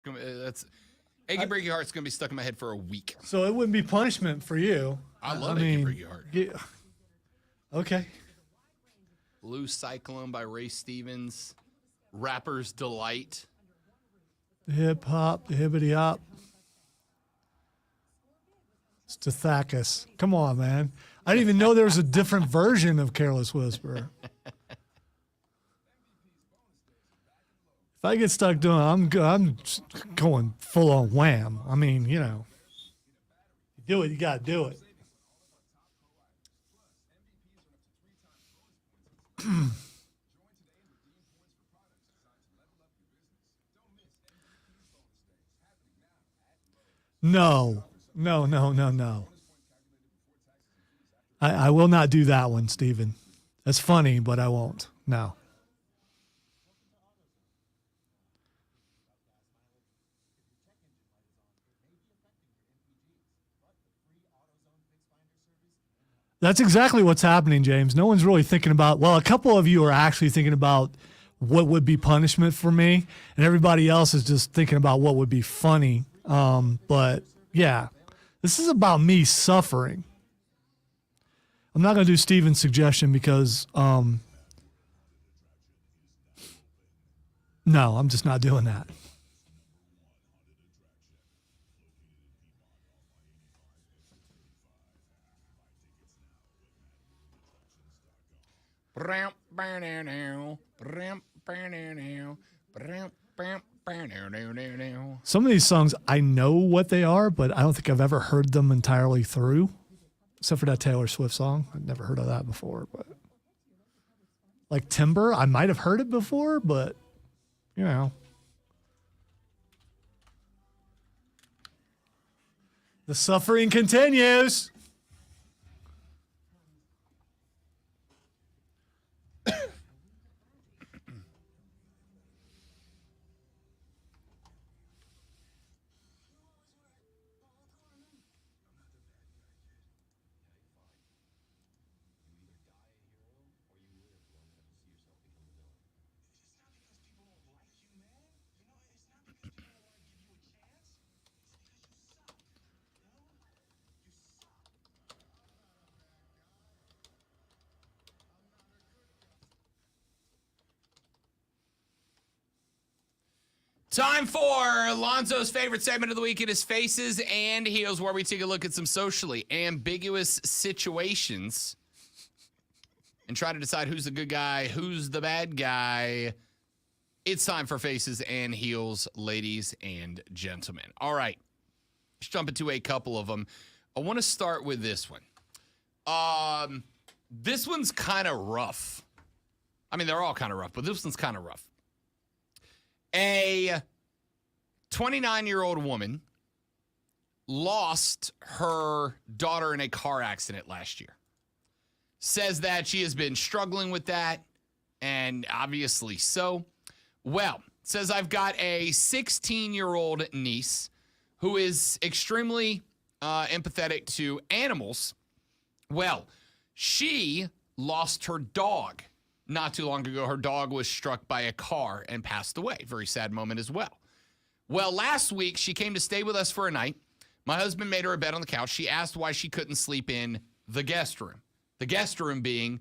Speaker 1: That's Achy Breaky Heart's gonna be stuck in my head for a week.
Speaker 2: So it wouldn't be punishment for you.
Speaker 1: I love Achy Breaky Heart.
Speaker 2: Yeah. Okay.
Speaker 1: Blue Cyclone by Ray Stevens. Rapper's Delight.
Speaker 2: Hip hop, hibbity hop. It's Stethakis. Come on, man. I didn't even know there was a different version of Careless Whisper. If I get stuck doing it, I'm just going full on Wham. I mean, you know, you do it, you got to do it. No. I will not do that one, Steven. That's funny, but I won't. No. That's exactly what's happening, James. No one's really thinking about, well, a couple of you are actually thinking about what would be punishment for me, and everybody else is just thinking about what would be funny. But yeah, this is about me suffering. I'm not going to do Steven's suggestion because, no, I'm just not doing that. Some of these songs, I know what they are, but I don't think I've ever heard them entirely through, except for that Taylor Swift song. I've never heard of that before, but like Timber, I might have heard it before, but you know. The suffering continues.
Speaker 1: Time for Lonzo's favorite segment of the week. It is Faces and Heels, where we take a look at some socially ambiguous situations and try to decide who's the good guy, who's the bad guy. It's time for Faces and Heels, ladies and gentlemen. All right, let's jump into a couple of them. I want to start with this one. This one's kind of rough. I mean, they're all kind of rough, but this one's kind of rough. A 29-year-old woman lost her daughter in a car accident last year. Says that she has been struggling with that, and obviously so. Well, says I've got a 16-year-old niece who is extremely empathetic to animals. Well, she lost her dog not too long ago. Her dog was struck by a car and passed away. Very sad moment as well. Well, last week, she came to stay with us for a night. My husband made her a bed on the couch. She asked why she couldn't sleep in the guest room. The guest room being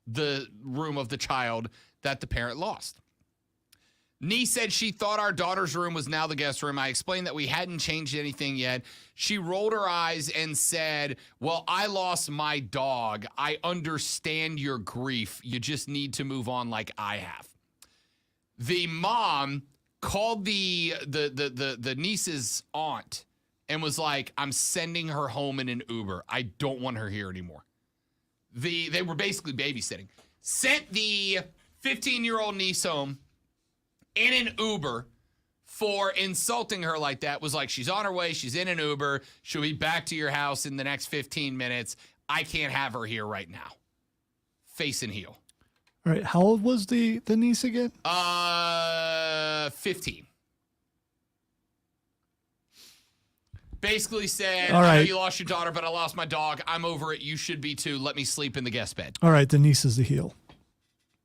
Speaker 1: the room of the child that the parent lost. Nee said she thought our daughter's room was now the guest room. I explained that we hadn't changed anything yet. She rolled her eyes and said, well, I lost my dog. I understand your grief. You just need to move on like I have. The mom called the niece's aunt and was like, I'm sending her home in an Uber. I don't want her here anymore. They were basically babysitting. Sent the 15-year-old niece home in an Uber for insulting her like that. Was like, she's on her way. She's in an Uber. She'll be back to your house in the next 15 minutes. I can't have her here right now. Face and heel.
Speaker 2: All right. How old was the niece again?
Speaker 1: 15. Basically said,
Speaker 2: all right,
Speaker 1: I know you lost your daughter, but I lost my dog. I'm over it. You should be too. Let me sleep in the guest bed.
Speaker 2: All right. The niece is the heel.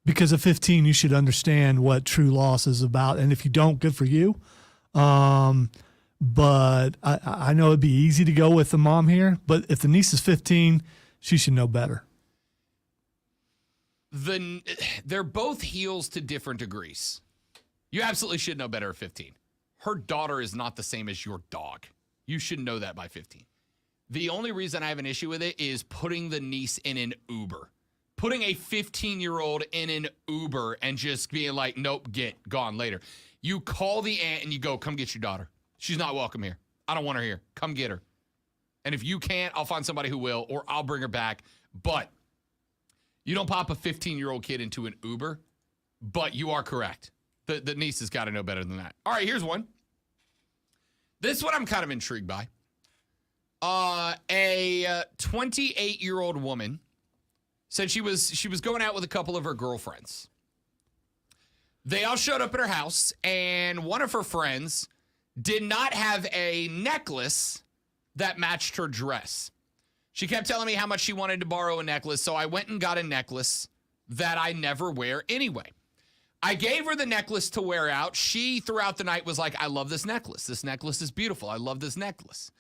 Speaker 2: Because at 15, you should understand what true loss is about. And if you don't, good for you. But I know it'd be easy to go with the mom here. But if the niece is 15, she should know better.
Speaker 1: They're both heels to different degrees. You absolutely should know better at 15. Her daughter is not the same as your dog. You should know that by 15. The only reason I have an issue with it is putting the niece in an Uber. Putting a 15-year-old in an Uber and just being like, nope, gone later. You call the aunt and you go, come get your daughter. She's not welcome here. I don't want her here. Come get her. And if you can't, I'll find somebody who will, or I'll bring her back. But you don't pop a 15-year-old kid into an Uber, but you are correct. The niece has got to know better than that. All right, here's one. This one I'm kind of intrigued by. A 28-year-old woman said she was going out with a couple of her girlfriends. They all showed up at her house, and one of her friends did not have a necklace that matched her dress. She kept telling me how much she wanted to borrow a necklace, so I went and got a necklace that I never wear anyway. I gave her the necklace to wear out. She, throughout the night, was like, I love this necklace. This necklace is beautiful. I love this necklace.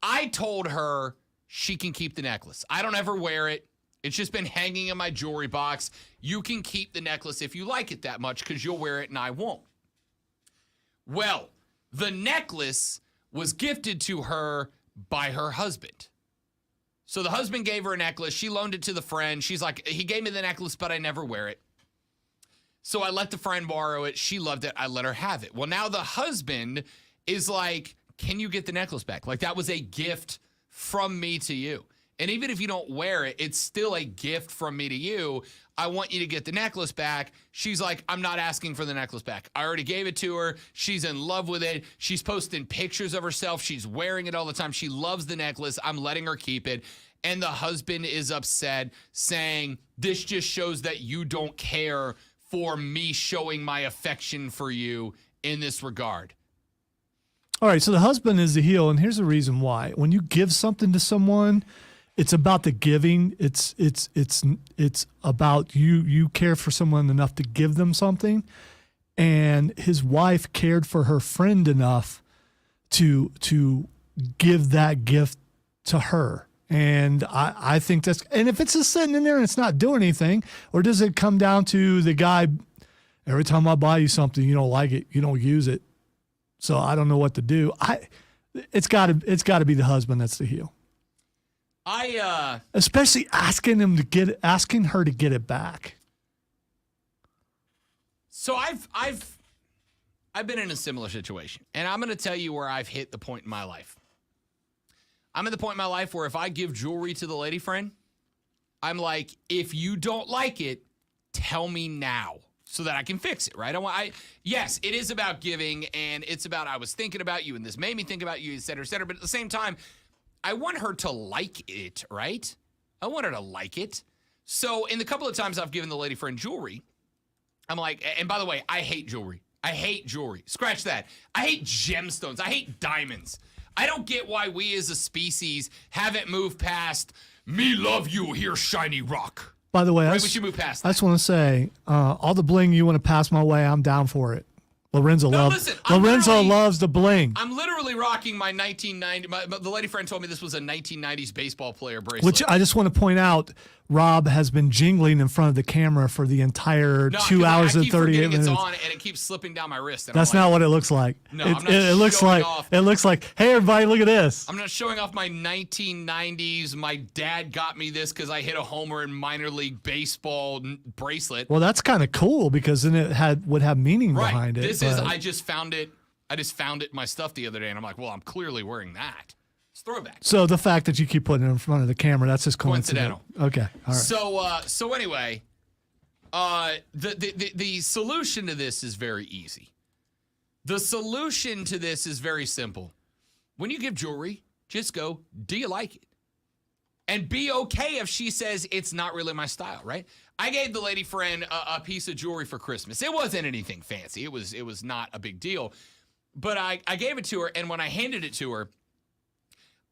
Speaker 1: I told her she can keep the necklace. I don't ever wear it. It's just been hanging in my jewelry box. You can keep the necklace if you like it that much because you'll wear it and I won't. Well, the necklace was gifted to her by her husband. So the husband gave her a necklace. She loaned it to the friend. She's like, he gave me the necklace, but I never wear it. So I let the friend borrow it. She loved it. I let her have it. Well, now the husband is like, can you get the necklace back? Like, that was a gift from me to you. And even if you don't wear it, it's still a gift from me to you. I want you to get the necklace back. She's like, I'm not asking for the necklace back. I already gave it to her. She's in love with it. She's posting pictures of herself. She's wearing it all the time. She loves the necklace. I'm letting her keep it. And the husband is upset, saying, this just shows that you don't care for me showing my affection for you in this regard.
Speaker 2: All right, so the husband is the heel, and here's the reason why. When you give something to someone, it's about the giving. It's about you care for someone enough to give them something, and his wife cared for her friend enough to give that gift to her. And I think that's, and if it's just sitting in there and it's not doing anything, or does it come down to the guy, every time I buy you something, you don't like it, you don't use it, so I don't know what to do. It's got to be the husband that's the heel. Especially asking her to get it back.
Speaker 1: So I've been in a similar situation, and I'm going to tell you where I've hit the point in my life. I'm at the point in my life where if I give jewelry to the lady friend, I'm like, if you don't like it, tell me now so that I can fix it, right? Yes, it is about giving, and it's about I was thinking about you, and this made me think about you, et cetera, but at the same time, I want her to like it, right? I want her to like it. So in the couple of times I've given the lady friend jewelry, I'm like, and by the way, I hate jewelry. I hate jewelry. Scratch that. I hate gemstones. I hate diamonds. I don't get why we as a species haven't moved past me love you, here shiny rock.
Speaker 2: By the way,
Speaker 1: we should move past that.
Speaker 2: I just want to say, all the bling you want to pass my way, I'm down for it. Lorenzo loves the bling.
Speaker 1: I'm literally rocking my 1990. The lady friend told me this was a 1990s baseball player bracelet.
Speaker 2: Which I just want to point out, Rob has been jingling in front of the camera for the entire 2 hours and 38 minutes.
Speaker 1: It's on and it keeps slipping down my wrist.
Speaker 2: That's not what it looks like.
Speaker 1: No,
Speaker 2: it looks like, hey everybody, look at this.
Speaker 1: I'm not showing off my 1990s. My dad got me this because I hit a homer in minor league baseball bracelet.
Speaker 2: Well, that's kind of cool because then it would have meaning behind it.
Speaker 1: I just found it in my stuff the other day, and I'm like, well, I'm clearly wearing that. It's throwback.
Speaker 2: So the fact that you keep putting it in front of the camera, that's just coincidental. Okay, all right.
Speaker 1: So anyway, the solution to this is very easy. The solution to this is very simple. When you give jewelry, just go, do you like it? And be okay if she says it's not really my style, right? I gave the lady friend a piece of jewelry for Christmas. It wasn't anything fancy. It was not a big deal. But I gave it to her, and when I handed it to her,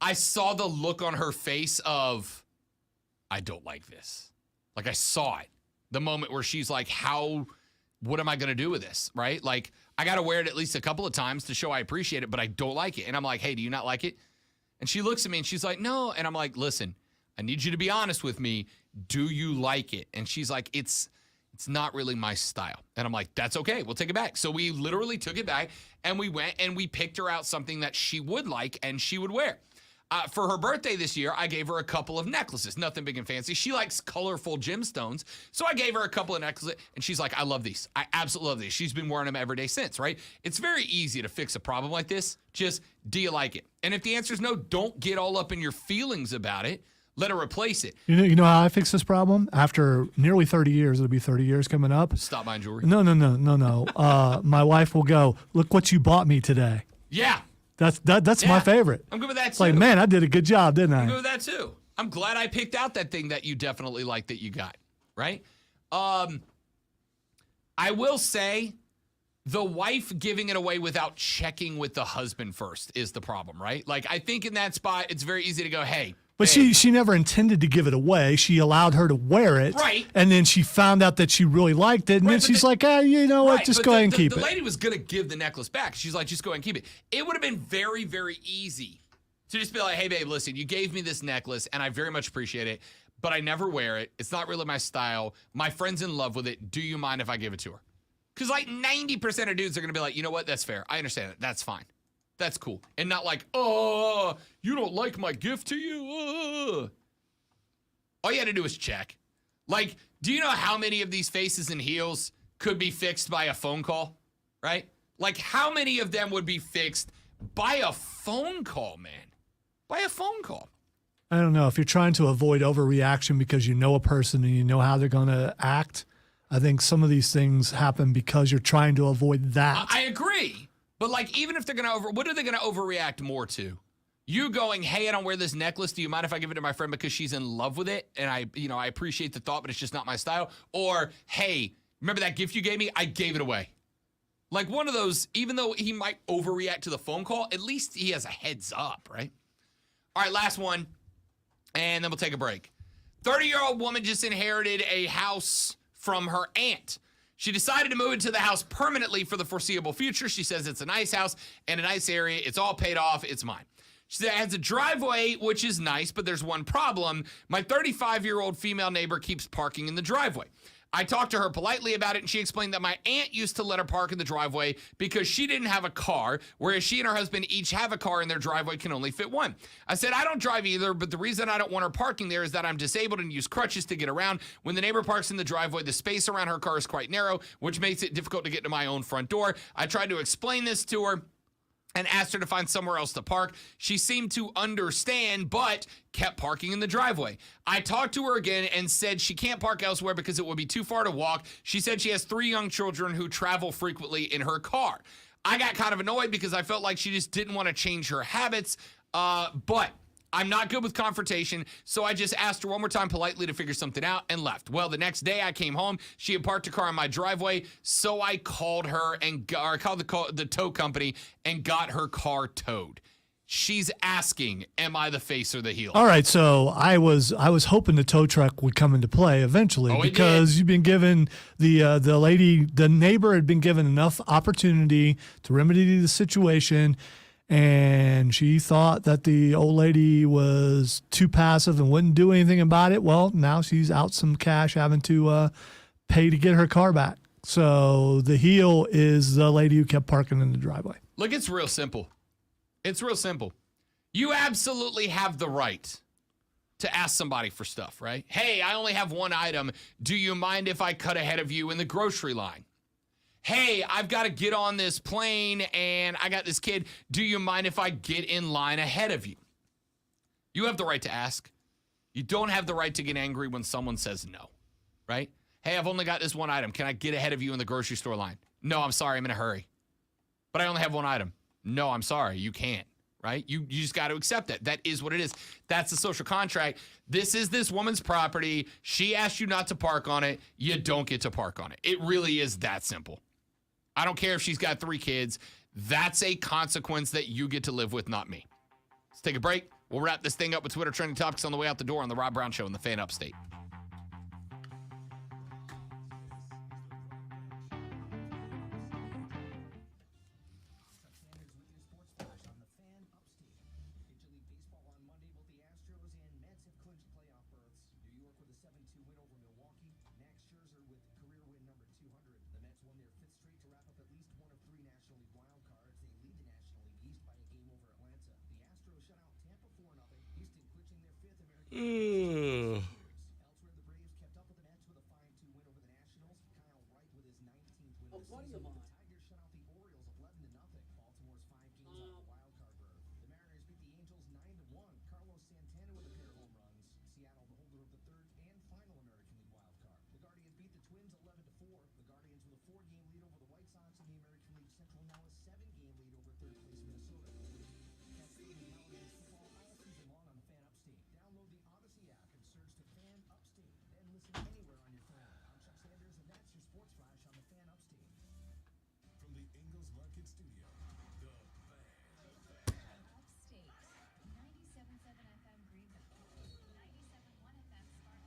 Speaker 1: I saw the look on her face of, I don't like this. Like, I saw it. The moment where she's like, what am I going to do with this, right? Like, I got to wear it at least a couple of times to show I appreciate it, but I don't like it. And I'm like, hey, do you not like it? And she looks at me and she's like, no. And I'm like, listen, I need you to be honest with me. Do you like it? And she's like, it's not really my style. And I'm like, that's okay. We'll take it back. So we literally took it back and we went and we picked her out something that she would like and she would wear. For her birthday this year, I gave her a couple of necklaces. Nothing big and fancy. She likes colorful gemstones. So I gave her a couple of necklaces, and she's like, I love these. I absolutely love these. She's been wearing them every day since, right? It's very easy to fix a problem like this. Just, do you like it? And if the answer is no, don't get all up in your feelings about it. Let her replace it.
Speaker 2: You know how I fix this problem? After nearly 30 years, it'll be 30 years coming up.
Speaker 1: Stop buying jewelry.
Speaker 2: No. My wife will go, look what you bought me today.
Speaker 1: Yeah.
Speaker 2: That's
Speaker 1: Yeah.
Speaker 2: my favorite.
Speaker 1: I'm good with that,
Speaker 2: It's
Speaker 1: too.
Speaker 2: like, man, I did a good job, didn't
Speaker 1: I'm good
Speaker 2: I?
Speaker 1: with that, too. I'm glad I picked out that thing that you definitely like that you got, right? I will say the wife giving it away without checking with the husband first is the problem, right? Like, I think in that spot, it's very easy to go, hey.
Speaker 2: But
Speaker 1: babe.
Speaker 2: she never intended to give it away. She allowed her to wear it.
Speaker 1: Right.
Speaker 2: And then she found out that she really liked it. And
Speaker 1: Right,
Speaker 2: then
Speaker 1: but
Speaker 2: she's
Speaker 1: the-
Speaker 2: like, you know what?
Speaker 1: Right,
Speaker 2: Just
Speaker 1: but
Speaker 2: go ahead and keep
Speaker 1: the
Speaker 2: it.
Speaker 1: lady was going to give the necklace back. She's like, just go ahead and keep it. It would have been very, very easy to just be like, hey, babe, listen, you gave me this necklace, and I very much appreciate it, but I never wear it. It's not really my style. My friend's in love with it. Do you mind if I give it to her? Because like 90% of dudes are going to be like, you know what? That's fair. I understand it. That's fine. That's cool. And not like, oh, you don't like my gift to you? All you had to do was check. Like, do you know how many of these faces and heels could be fixed by a phone call, right? Like, how many of them would be fixed by a phone call, man? By a phone call.
Speaker 2: I don't know. If you're trying to avoid overreaction because you know a person and you know how they're going to act, I think some of these things happen because you're trying to avoid that.
Speaker 1: I agree. But, like, even if they're going to what are they going to overreact more to? You going, hey, I don't wear this necklace. Do you mind if I give it to my friend because she's in love with it? And I appreciate the thought, but it's just not my style. Or, hey, remember that gift you gave me? I gave it away. Like one of those, even though he might overreact to the phone call, at least he has a heads up, right? All right, last one, and then we'll take a break. 30-year-old woman just inherited a house from her aunt. She decided to move into the house permanently for the foreseeable future. She says it's a nice house and a nice area. It's all paid off. It's mine. She has a driveway, which is nice, but there's one problem. My 35-year-old female neighbor keeps parking in the driveway. I talked to her politely about it, and she explained that my aunt used to let her park in the driveway because she didn't have a car, whereas she and her husband each have a car and their driveway can only fit one. I said, I don't drive either, but the reason I don't want her parking there is that I'm disabled and use crutches to get around. When the neighbor parks in the driveway, the space around her car is quite narrow, which makes it difficult to get to my own front door. I tried to explain this to her and asked her to find somewhere else to park. She seemed to understand, but kept parking in the driveway. I talked to her again and said she can't park elsewhere because it would be too far to walk. She said she has 3 young children who travel frequently in her car. I got kind of annoyed because I felt like she just didn't want to change her habits, but I'm not good with confrontation, so I just asked her one more time politely to figure something out and left. Well, the next day I came home. She had parked a car in my driveway, so I called her and called the tow company and got her car towed. She's asking, am I the face or the heel?
Speaker 2: All right, so I was hoping the tow truck would come into play eventually
Speaker 1: Oh, it
Speaker 2: because you've been given the neighbor had been given enough opportunity to remedy the situation, and she thought that the old lady was too passive and wouldn't do anything about it. Well, now she's out some cash having to pay to get her car back. So the heel is the lady who kept parking in the driveway.
Speaker 1: Look, it's real simple. It's real simple. You absolutely have the right to ask somebody for stuff, right? Hey, I only have one item. Do you mind if I cut ahead of you in the grocery line? Hey, I've got to get on this plane and I got this kid. Do you mind if I get in line ahead of you? You have the right to ask. You don't have the right to get angry when someone says no, right? Hey, I've only got this one item. Can I get ahead of you in the grocery store line? No, I'm sorry. I'm in a hurry. But I only have one item. No, I'm sorry. You can't, right? You just got to accept that. That is what it is. That's the social contract. This is this woman's property. She asked you not to park on it. You don't get to park on it. It really is that simple. I don't care if she's got 3 kids. That's a consequence that you get to live with, not me. Let's take a break. We'll wrap this thing up with Twitter trending topics on the way out the door on the Rob Brown Show in the Fan Upstate.
Speaker 6: won their fifth straight to wrap up at least one of three National League wild cards. They lead the National League East by a game over Atlanta. The Astros shut out Tampa 4-0. Houston clinching their fifth American League. Elsewhere, the Braves kept up with the Nets with a 5-2 win over the Nationals. Kyle Wright with his 19th win this season. The Tigers shut out the Orioles 11-0. Baltimore's 5 games out of the wild card berth. The Mariners beat the Angels 9-1. Carlos Santana with a pair of home runs. Seattle, the holder of the third and final American League wild card. The Guardians beat the Twins 11-4. The Guardians with a 4-game lead over the White Sox in the American League Central, now a 7-game lead over third place Minnesota. Catch Stadium Hurricanes football all season long on the Fan Upstate. Download the Odyssey app and search the Fan Upstate. Then listen anywhere on your phone. I'm Chuck Sanders, and that's your sports flash on the Fan Upstate.
Speaker 5: From the Ingles Market Studio, the
Speaker 4: Upstate, 97.7 FM Greenville, 97.1 FM Spartanburg.
Speaker 5: always live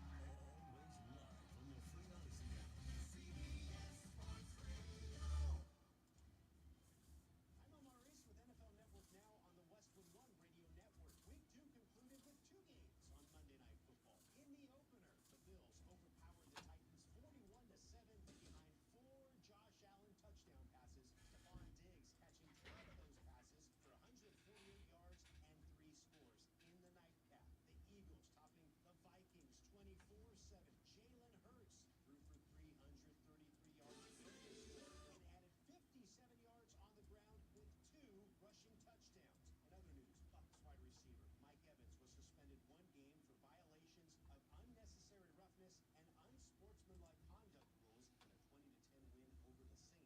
Speaker 5: on the free Odyssey app.
Speaker 6: I'm Omar Reese with NFL Network Now on the Westwood One Radio Network. Week 2 concluded with 2 games on Monday Night Football. In the opener, the Bills overpowered the Titans 41-7 behind 4 Josh Allen touchdown passes. Stephon Diggs catching 12 of those passes for 148 yards and 3 scores. In the nightcap, the Eagles topping the Vikings 24-7. Jalen Hurts threw for 333 yards and added 57 yards on the ground with 2 rushing touchdowns. In other news, Bucs wide receiver Mike Evans was suspended 1 game for violations of unnecessary roughness and unsportsmanlike conduct rules in a 20-10 win over the Saints.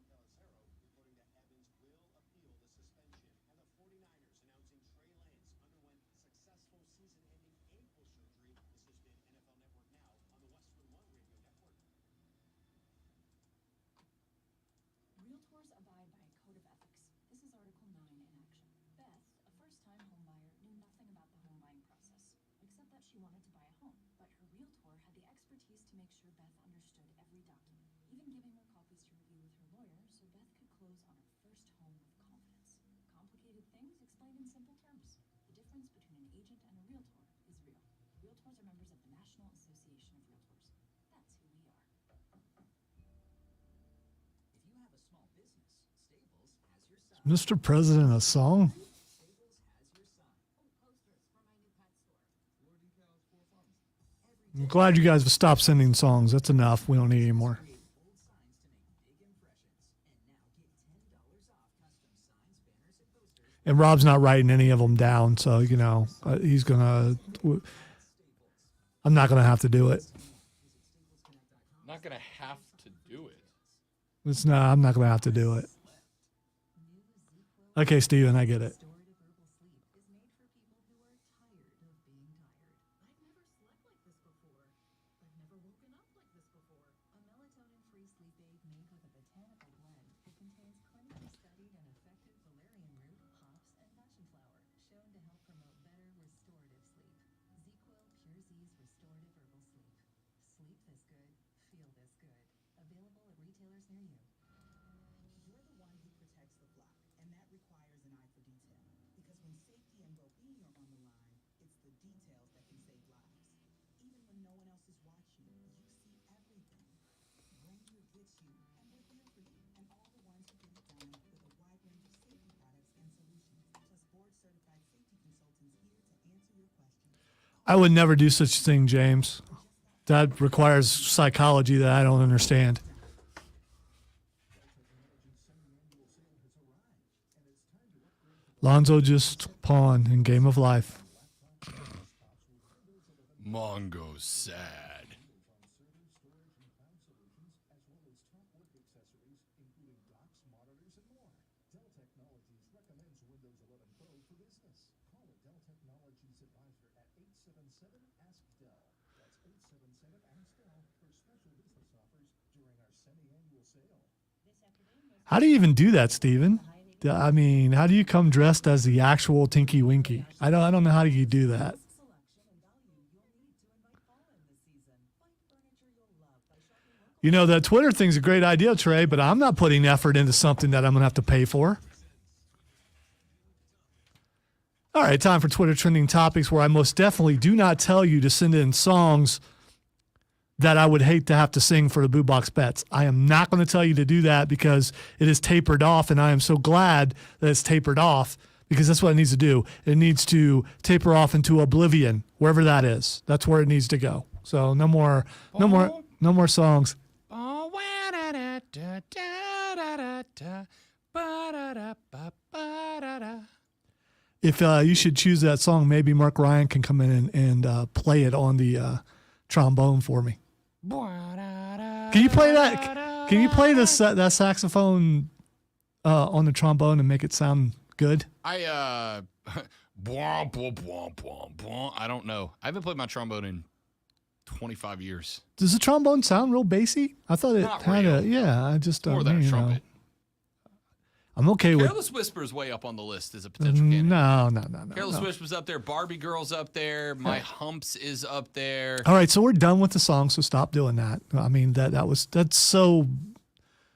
Speaker 6: NFL Network insider Tom Pelissero reporting that Evans will appeal the suspension. And the 49ers announcing Trey Lance underwent successful season-ending ankle surgery. This has been NFL Network Now on the Westwood One Radio Network.
Speaker 7: Realtors abide by a code of ethics. This is Article 9 in action. Beth, a first-time homebuyer, knew nothing about the home buying process, except that she wanted to buy a home. But her realtor had the expertise to make sure Beth understood every document, even giving her copies to review with her lawyer so Beth could close on her first home with confidence. Complicated things explained in simple terms. The difference between an agent and a realtor is real. Realtors are members of the National Association of Realtors. That's who we are.
Speaker 6: If you have a small business, Staples has your son.
Speaker 2: Mr. President, a song?
Speaker 6: Staples has your son.
Speaker 7: Oh, posters for my new pet store.
Speaker 6: Floor decals for pharmacy.
Speaker 2: I'm glad you guys have stopped sending songs. That's enough. We don't need any more.
Speaker 6: Create bold signs to make big impressions. And now get $10 off custom signs, banners, and posters.
Speaker 2: And Rob's not writing any of them down, so he's gonna. I'm not gonna have to do it.
Speaker 1: Not gonna have to do it.
Speaker 2: I'm not gonna have to do it. Okay, Steven, I get it.
Speaker 7: Restorative herbal sleep is made for people who are tired of being tired. I've never slept like this before. I've never woken up like this before. A melatonin-free sleep aid made with a botanical blend. It contains clinically studied and effective valerian root, hops, and passion flower, shown to help promote better restorative sleep. ZzzQuil Pure Z's Restorative Herbal Sleep. Sleep this good, feel this good. Available at retailers near you.
Speaker 9: You're the one who protects the flock, and that requires an eye for detail. Because when safety and well-being are on the line, it's the details that can save lives. Even when no one else is watching, you see everything. Ranger gets you, and we're here for you. And all the ones who get it done with a wide range of safety products and solutions, plus board-certified safety consultants here to answer your questions.
Speaker 2: I would never do such a thing, James. That requires psychology that I don't understand. Lonzo just pawned in Game of Life.
Speaker 1: Mongo's sad.
Speaker 5: Dell Technologies recommends Windows 11 Pro for business. Call a Dell Technologies advisor at 877-ASK-DELL. That's 877-ASK-DELL for special business offers during our semi-annual sale.
Speaker 2: How do you even do that, Steven? I mean, how do you come dressed as the actual Tinky Winky? I don't know how you do that.
Speaker 9: Selection and value you'll need to invite fall in this season. Find furniture you'll love by shopping local.
Speaker 2: You know, that Twitter thing's a great idea, Trey, but I'm not putting effort into something that I'm going to have to pay for. All right, time for Twitter trending topics, where I most definitely do not tell you to send in songs that I would hate to have to sing for the Boo Box Bets. I am not going to tell you to do that because it is tapered off, and I am so glad that it's tapered off because that's what it needs to do. It needs to taper off into oblivion, wherever that is. That's where it needs to go. So no more songs. If you should choose that song, maybe Mark Ryan can come in and play it on the trombone for me. Can you play that? Can you play that saxophone on the trombone and make it sound good?
Speaker 1: I don't know. I haven't played my trombone in 25 years.
Speaker 2: Does the trombone sound real bassy? I thought it
Speaker 1: Not
Speaker 2: had
Speaker 1: real.
Speaker 2: yeah. I just
Speaker 1: More than a trumpet.
Speaker 2: I'm okay with.
Speaker 1: Careless Whisper's way up on the list as a potential candidate.
Speaker 2: No.
Speaker 1: Careless Whisper's up there. Barbie Girl's up there. My Humps is up there.
Speaker 2: All right, so we're done with the song, so stop doing that. I mean that's so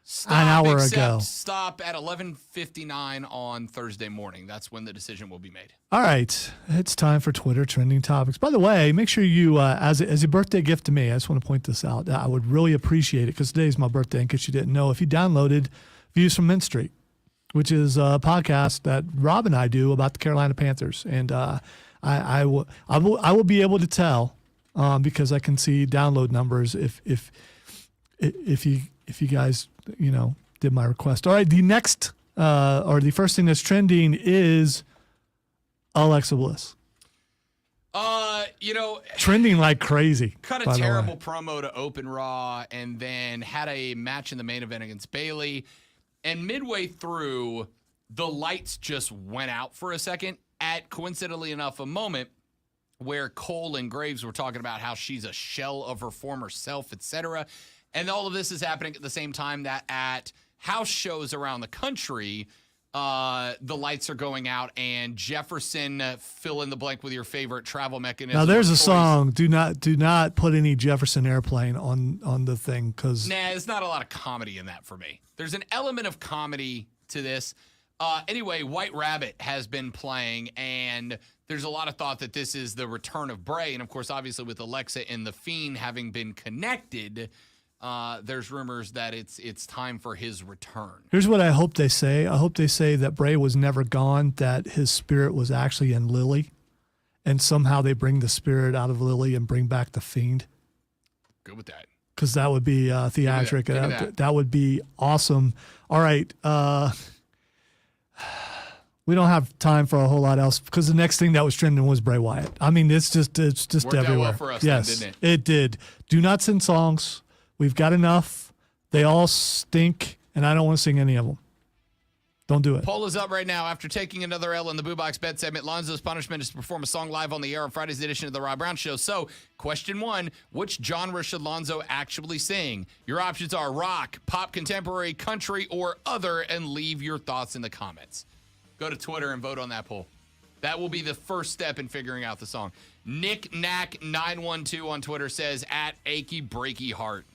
Speaker 1: Stop,
Speaker 2: an hour
Speaker 1: except
Speaker 2: ago.
Speaker 1: Stop at 11:59 on Thursday morning. That's when the decision will be made.
Speaker 2: All right, it's time for Twitter trending topics. By the way, make sure you, as a birthday gift to me, I just want to point this out. I would really appreciate it because today's my birthday. In case you didn't know, if you downloaded Views from Mint Street, which is a podcast that Rob and I do about the Carolina Panthers, and I will be able to tell because I can see download numbers if you guys did my request. All right, the next or the first thing that's trending is Alexa Bliss. Trending like crazy.
Speaker 1: Cut a
Speaker 2: by the way.
Speaker 1: terrible promo to open Raw and then had a match in the main event against Bayley. And midway through, the lights just went out for a second at, coincidentally enough, a moment where Cole and Graves were talking about how she's a shell of her former self, etc. And all of this is happening at the same time that at house shows around the country, the lights are going out, and Jefferson, fill in the blank with your favorite travel mechanism.
Speaker 2: Now there's a
Speaker 1: toys.
Speaker 2: song. Do not put any Jefferson Airplane on the thing because
Speaker 1: Nah, there's not a lot of comedy in that for me. There's an element of comedy to this. Anyway, White Rabbit has been playing, and there's a lot of thought that this is the return of Bray. And, of course, obviously with Alexa and The Fiend having been connected, there's rumors that it's time for his return.
Speaker 2: here's what I hope they say. I hope they say that Bray was never gone, that his spirit was actually in Lily, and somehow they bring the spirit out of Lily and bring back the Fiend.
Speaker 1: Good with that.
Speaker 2: Because that would be theatric.
Speaker 1: Give me that.
Speaker 2: That would be awesome. All right. We don't have time for a whole lot else because the next thing that was trending was Bray Wyatt. I mean, it's just
Speaker 1: Worked out
Speaker 2: everywhere.
Speaker 1: well for us then,
Speaker 2: Yes,
Speaker 1: didn't
Speaker 2: it did. Do not send songs. We've got enough. They all stink, and I don't want to sing any of them. Don't do it.
Speaker 1: Poll is up right now. After taking another L in the Boo Box Bet segment, Lonzo's punishment is to perform a song live on the air on Friday's edition of the Rob Brown Show. So, question 1, which genre should Lonzo actually sing? Your options are rock, pop, contemporary, country, or other, and leave your thoughts in the comments. Go to Twitter and vote on that poll. That will be the first step in figuring out the song. Nick Knack 912 on Twitter says, at achy breaky heart.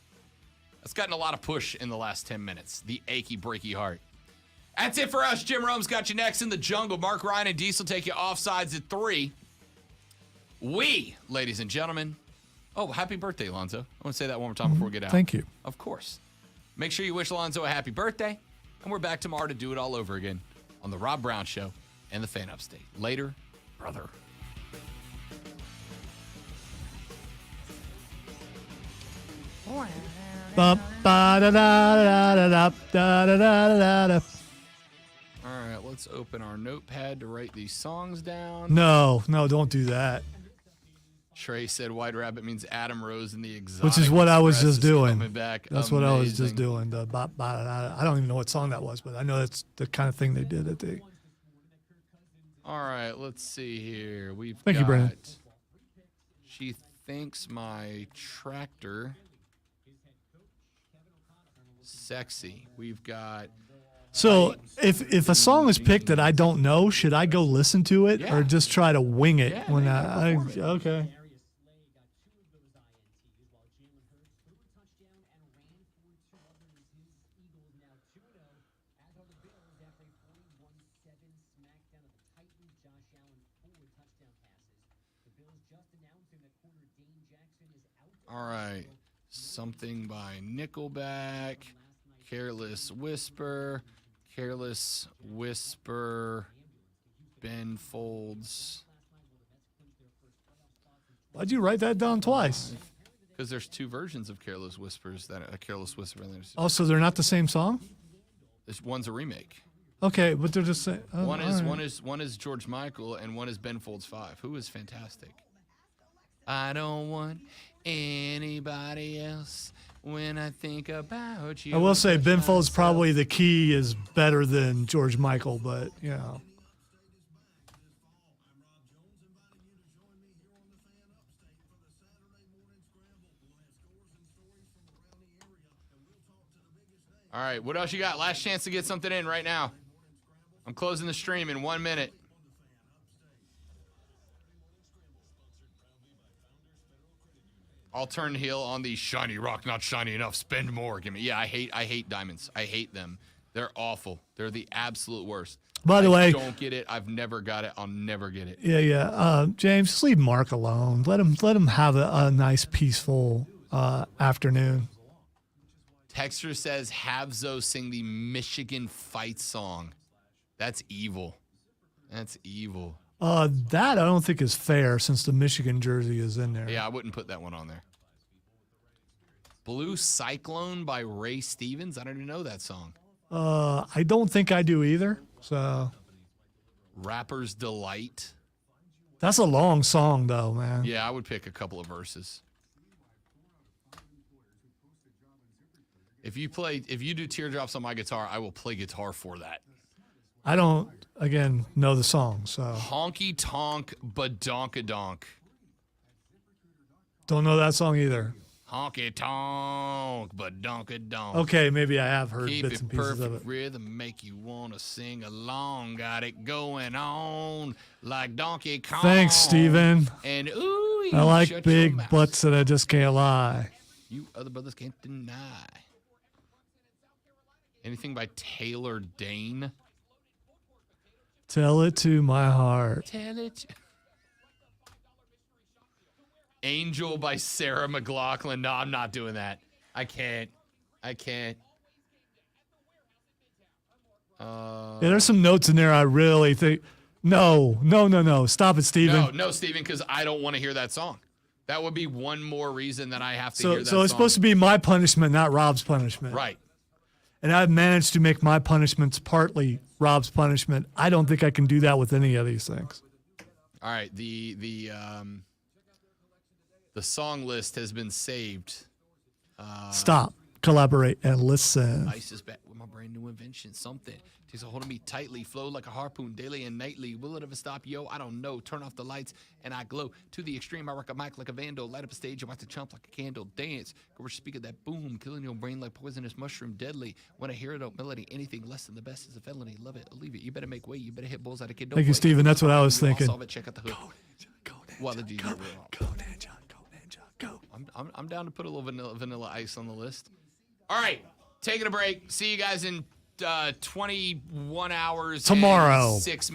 Speaker 1: That's gotten a lot of push in the last 10 minutes. The achy breaky heart. That's it for us. Jim Rome's got you next in the jungle. Mark Ryan and Diesel take you offsides at 3. We, ladies and gentlemen. Oh, happy birthday, Lonzo. I want to say that one more time before we get out.
Speaker 2: Thank you.
Speaker 1: Of course. Make sure you wish Lonzo a happy birthday. And we're back tomorrow to do it all over again on The Rob Brown Show and The Fan Upstate. Later, brother.
Speaker 2: Ba-ba-da-da-da-da-da-da-da-da-da.
Speaker 1: All right, let's open our notepad to write these songs down.
Speaker 2: No, don't do that.
Speaker 1: Trey said White Rabbit means Adam Rose in the Exotic
Speaker 2: Which is what I was
Speaker 1: Express
Speaker 2: just
Speaker 1: is
Speaker 2: doing.
Speaker 1: coming back.
Speaker 2: That's what I was just
Speaker 1: Amazing.
Speaker 2: doing. The I don't even know what song that was, but I know that's the kind of thing they did at the.
Speaker 1: All right, let's see here.
Speaker 2: Thank you, Brandon.
Speaker 1: She thinks my tractor sexy. We've got
Speaker 2: So if a song is picked that I don't know, should I go listen to it
Speaker 1: Yeah.
Speaker 2: or just try to wing it
Speaker 1: Yeah,
Speaker 2: when
Speaker 1: no,
Speaker 2: I
Speaker 1: perform it.
Speaker 2: okay?
Speaker 1: all right. Something by Nickelback. Careless Whisper. Careless Whisper. Ben Folds.
Speaker 2: Why'd you write that down twice?
Speaker 1: Because there's two versions of Careless Whispers. That a Careless Whisper. And there's,
Speaker 2: Oh, so they're not the same song?
Speaker 1: one's a remake.
Speaker 2: Okay, but they're just saying. Oh,
Speaker 1: One
Speaker 2: all right.
Speaker 1: is George Michael and one is Ben Folds 5, who is fantastic. I don't want anybody else when I think about you.
Speaker 2: I will say Ben Folds probably the key is better than George Michael, but you know.
Speaker 1: All right, what else you got? Last chance to get something in right now. I'm closing the stream in 1 minute. I'll turn heel on the shiny rock, not shiny enough. Spend more. Give me. Yeah, I hate diamonds. I hate them. They're awful. They're the absolute worst.
Speaker 2: By the
Speaker 1: I
Speaker 2: way,
Speaker 1: don't get it. I've never got it. I'll never get it.
Speaker 2: yeah. James, just leave Mark alone. Let him have a nice, peaceful afternoon.
Speaker 1: Texter says, have Zoe sing the Michigan fight song. That's evil. That's evil.
Speaker 2: That I don't think is fair since the Michigan jersey is in there.
Speaker 1: Yeah, I wouldn't put that one on there. Blue Cyclone by Ray Stevens. I don't even know that song.
Speaker 2: I don't think I do either. So
Speaker 1: Rapper's Delight.
Speaker 2: that's a long song, though, man.
Speaker 1: Yeah, I would pick a couple of verses. If you do Teardrops on My Guitar, I will play guitar for that.
Speaker 2: I don't, again, know the song, so
Speaker 1: Honky Tonk Badonkadonk.
Speaker 2: don't know that song either.
Speaker 1: Honky Tonk Badonkadonk.
Speaker 2: Okay, maybe I have heard
Speaker 1: Keep
Speaker 2: bits
Speaker 1: it
Speaker 2: and pieces
Speaker 1: perfect
Speaker 2: of it.
Speaker 1: rhythm, make you want to sing along. Got it going on like Donkey Kong.
Speaker 2: Thanks, Steven.
Speaker 1: And ooh,
Speaker 2: I like
Speaker 1: shut
Speaker 2: big
Speaker 1: your mouth.
Speaker 2: butts that I just can't lie.
Speaker 1: You other brothers can't deny. Anything by Taylor Dane?
Speaker 2: Tell it to my heart.
Speaker 1: Tell it. Angel by Sarah McLachlan. No, I'm not doing that. I can't.
Speaker 2: Yeah, there's some notes in there I really think. No. Stop it, Steven.
Speaker 1: No, Steven, because I don't want to hear that song. That would be one more reason that I have to hear
Speaker 2: So
Speaker 1: that
Speaker 2: it's
Speaker 1: song.
Speaker 2: supposed to be my punishment, not Rob's punishment.
Speaker 1: Right.
Speaker 2: And I've managed to make my punishments partly Rob's punishment. I don't think I can do that with any of these things.
Speaker 1: All right. The song list has been saved.
Speaker 2: Stop, collaborate, and listen.
Speaker 1: Ice is back with my brand new invention. Something takes a hold of me tightly, flow like a harpoon daily and nightly. Will it ever stop? Yo, I don't know. Turn off the lights and I glow to the extreme. I rock a mic like a vandal, light up a stage and watch the chump like a candle. Dance, go over speaker that boom, killing your brain like poisonous mushroom, deadly. When I hear it out melody, anything less than the best is a felony. Love it, leave it. You better make way. You better hit bulls out of kid.
Speaker 2: Thank you, Steven. That's what I was thinking.
Speaker 1: Solve it. Check out the hood.
Speaker 2: Go, Ninja.
Speaker 1: While the DJ
Speaker 2: Go,
Speaker 1: roll.
Speaker 2: go, Ninja. Go, Ninja. Go.
Speaker 1: I'm down to put a little vanilla ice on the list. All right, taking a break. See you guys in 21 hours.
Speaker 2: Tomorrow.
Speaker 1: And 6 minutes.